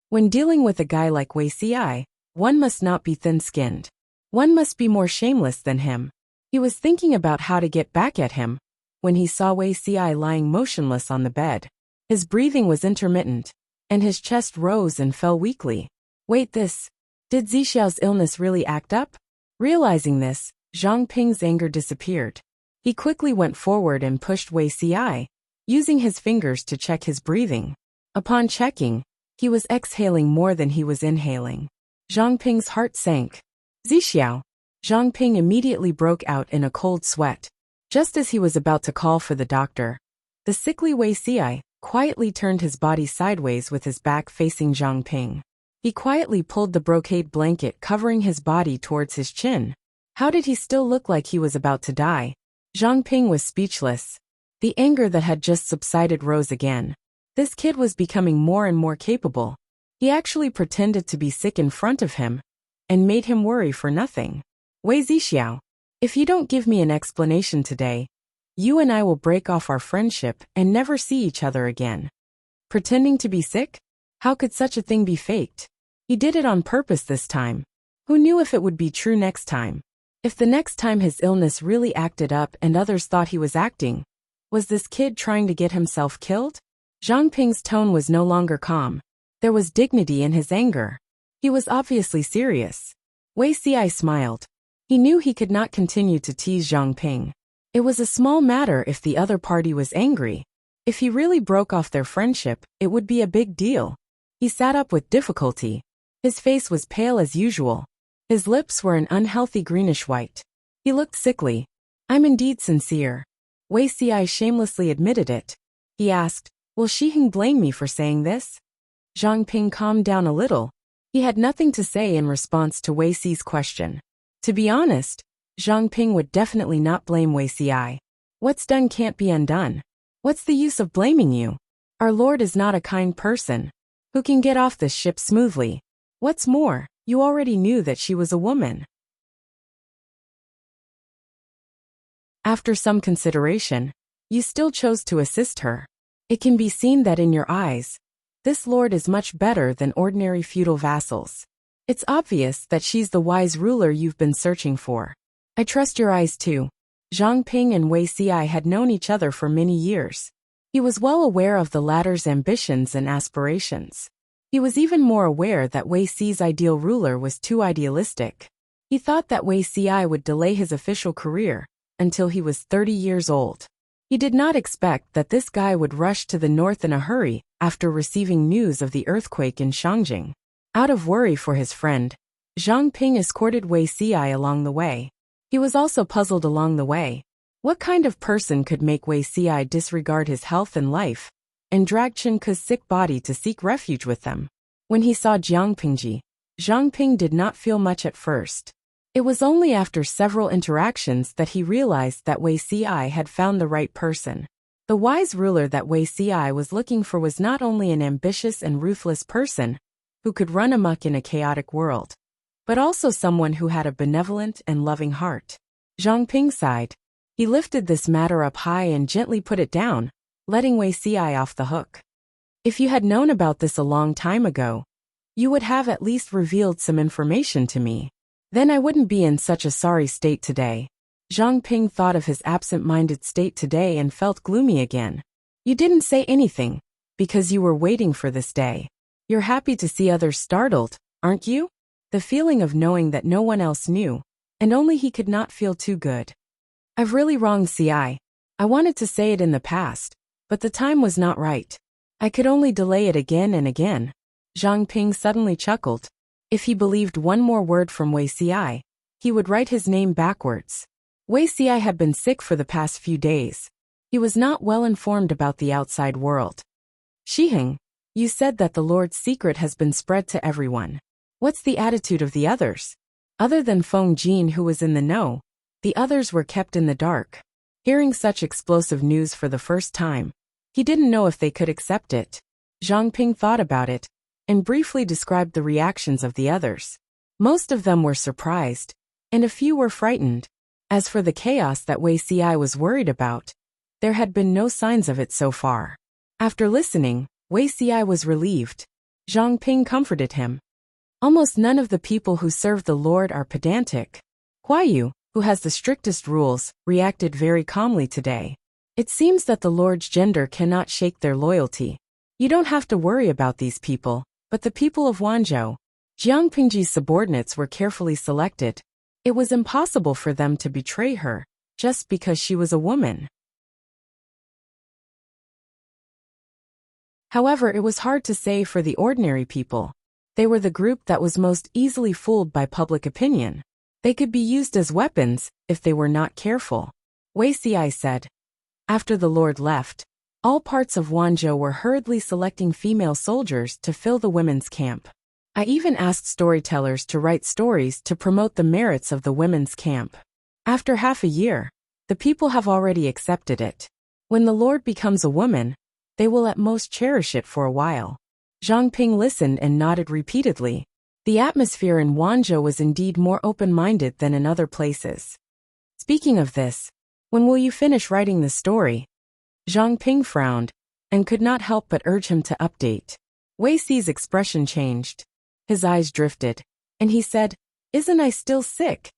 When dealing with a guy like Wei Xiai, one must not be thin-skinned. One must be more shameless than him. He was thinking about how to get back at him when he saw Wei Xiai lying motionless on the bed. His breathing was intermittent, and his chest rose and fell weakly. Wait, did Zixiao's illness really act up? Realizing this, Zhang Ping's anger disappeared. He quickly went forward and pushed Wei Xiai, using his fingers to check his breathing. Upon checking, he was exhaling more than he was inhaling. Zhang Ping's heart sank. Zixiao. Zhang Ping immediately broke out in a cold sweat. Just as he was about to call for the doctor, the sickly Wei Xiai quietly turned his body sideways with his back facing Zhang Ping. He quietly pulled the brocade blanket covering his body towards his chin. How did he still look like he was about to die? Zhang Ping was speechless. The anger that had just subsided rose again. This kid was becoming more and more capable. He actually pretended to be sick in front of him and made him worry for nothing. Wei Zixiao, if you don't give me an explanation today, you and I will break off our friendship and never see each other again. Pretending to be sick? How could such a thing be faked? He did it on purpose this time. Who knew if it would be true next time? If the next time his illness really acted up and others thought he was acting, was this kid trying to get himself killed? Zhang Ping's tone was no longer calm. There was dignity in his anger. He was obviously serious. Wei Xi smiled. He knew he could not continue to tease Zhang Ping. It was a small matter if the other party was angry. If he really broke off their friendship, it would be a big deal. He sat up with difficulty. His face was pale as usual. His lips were an unhealthy greenish white. He looked sickly. I'm indeed sincere. Wei Xi shamelessly admitted it. He asked, will Shiheng blame me for saying this? Zhang Ping calmed down a little. He had nothing to say in response to Wei Xi's question. To be honest, Zhang Ping would definitely not blame Wei Xi. What's done can't be undone. What's the use of blaming you? Our Lord is not a kind person who can get off this ship smoothly. What's more, you already knew that she was a woman. After some consideration, you still chose to assist her. It can be seen that in your eyes, this lord is much better than ordinary feudal vassals. It's obvious that she's the wise ruler you've been searching for. I trust your eyes too. Zhang Ping and Wei Xi had known each other for many years. He was well aware of the latter's ambitions and aspirations. He was even more aware that Wei Xi's ideal ruler was too idealistic. He thought that Wei Xi would delay his official career until he was 30 years old. He did not expect that this guy would rush to the north in a hurry after receiving news of the earthquake in Shangjing. Out of worry for his friend, Zhang Ping escorted Wei Xi along the way. He was also puzzled along the way. What kind of person could make Wei Xi disregard his health and life and drag Chen Ke's sick body to seek refuge with them? When he saw Jiang Pingji, Zhang Ping did not feel much at first. It was only after several interactions that he realized that Wei Xi had found the right person. The wise ruler that Wei Xi was looking for was not only an ambitious and ruthless person who could run amok in a chaotic world, but also someone who had a benevolent and loving heart. Zhang Ping sighed. He lifted this matter up high and gently put it down, letting Wei Xi off the hook. If you had known about this a long time ago, you would have at least revealed some information to me. Then I wouldn't be in such a sorry state today. Zhang Ping thought of his absent-minded state today and felt gloomy again. You didn't say anything, because you were waiting for this day. You're happy to see others startled, aren't you? The feeling of knowing that no one else knew, and only he could not feel too good. I've really wronged Ci. I wanted to say it in the past, but the time was not right. I could only delay it again and again. Zhang Ping suddenly chuckled. If he believed one more word from Wei Xi, he would write his name backwards. Wei Xi had been sick for the past few days. He was not well informed about the outside world. Shiheng, you said that the Lord's secret has been spread to everyone. What's the attitude of the others? Other than Feng Jin, who was in the know, the others were kept in the dark. Hearing such explosive news for the first time, he didn't know if they could accept it. Zhang Ping thought about it and briefly described the reactions of the others. Most of them were surprised, and a few were frightened. As for the chaos that Wei Xi was worried about, there had been no signs of it so far. After listening, Wei Xi was relieved. Zhang Ping comforted him. Almost none of the people who serve the Lord are pedantic. Huayu, who has the strictest rules, reacted very calmly today. It seems that the Lord's gender cannot shake their loyalty. You don't have to worry about these people, but the people of Wanzhou. Jiang Pingji's subordinates were carefully selected. It was impossible for them to betray her, just because she was a woman. However, it was hard to say for the ordinary people. They were the group that was most easily fooled by public opinion. They could be used as weapons if they were not careful. Wei Xi said. After the Lord left, all parts of Wanzhou were hurriedly selecting female soldiers to fill the women's camp. I even asked storytellers to write stories to promote the merits of the women's camp. After half a year, the people have already accepted it. When the Lord becomes a woman, they will at most cherish it for a while. Zhang Ping listened and nodded repeatedly. The atmosphere in Wanzhou was indeed more open-minded than in other places. Speaking of this, when will you finish writing the story? Zhang Ping frowned, and could not help but urge him to update. Wei Xi's expression changed. His eyes drifted, and he said, "Isn't I still sick?"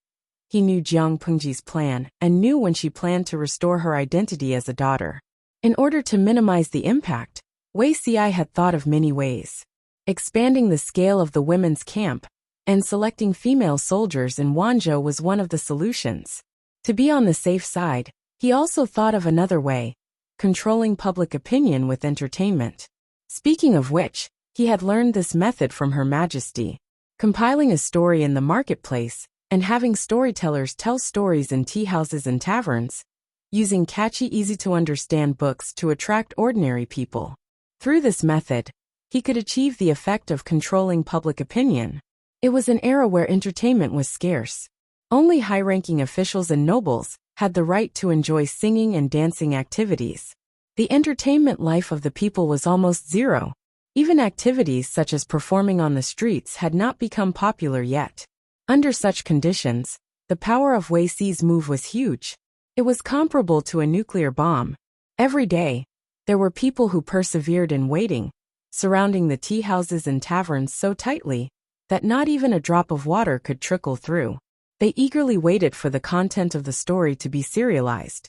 He knew Jiang Pengji's plan and knew when she planned to restore her identity as a daughter. In order to minimize the impact, Wei Xi had thought of many ways. Expanding the scale of the women's camp and selecting female soldiers in Wanzhou was one of the solutions. To be on the safe side, he also thought of another way: controlling public opinion with entertainment. Speaking of which, he had learned this method from Her Majesty. Compiling a story in the marketplace and having storytellers tell stories in tea houses and taverns, using catchy, easy-to-understand books to attract ordinary people. Through this method, he could achieve the effect of controlling public opinion. It was an era where entertainment was scarce. Only high-ranking officials and nobles had the right to enjoy singing and dancing activities. The entertainment life of the people was almost zero. Even activities such as performing on the streets had not become popular yet. Under such conditions, the power of Wei Xi's move was huge. It was comparable to a nuclear bomb. Every day, there were people who persevered in waiting, surrounding the tea houses and taverns so tightly that not even a drop of water could trickle through. They eagerly waited for the content of the story to be serialized.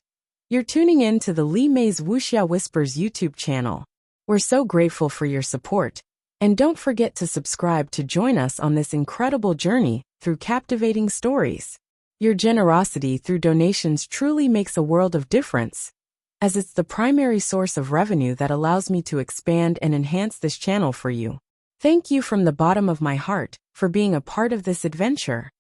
You're tuning in to the Li Mei's Wuxia Whispers YouTube channel. We're so grateful for your support, and don't forget to subscribe to join us on this incredible journey through captivating stories. Your generosity through donations truly makes a world of difference, as it's the primary source of revenue that allows me to expand and enhance this channel for you. Thank you from the bottom of my heart for being a part of this adventure.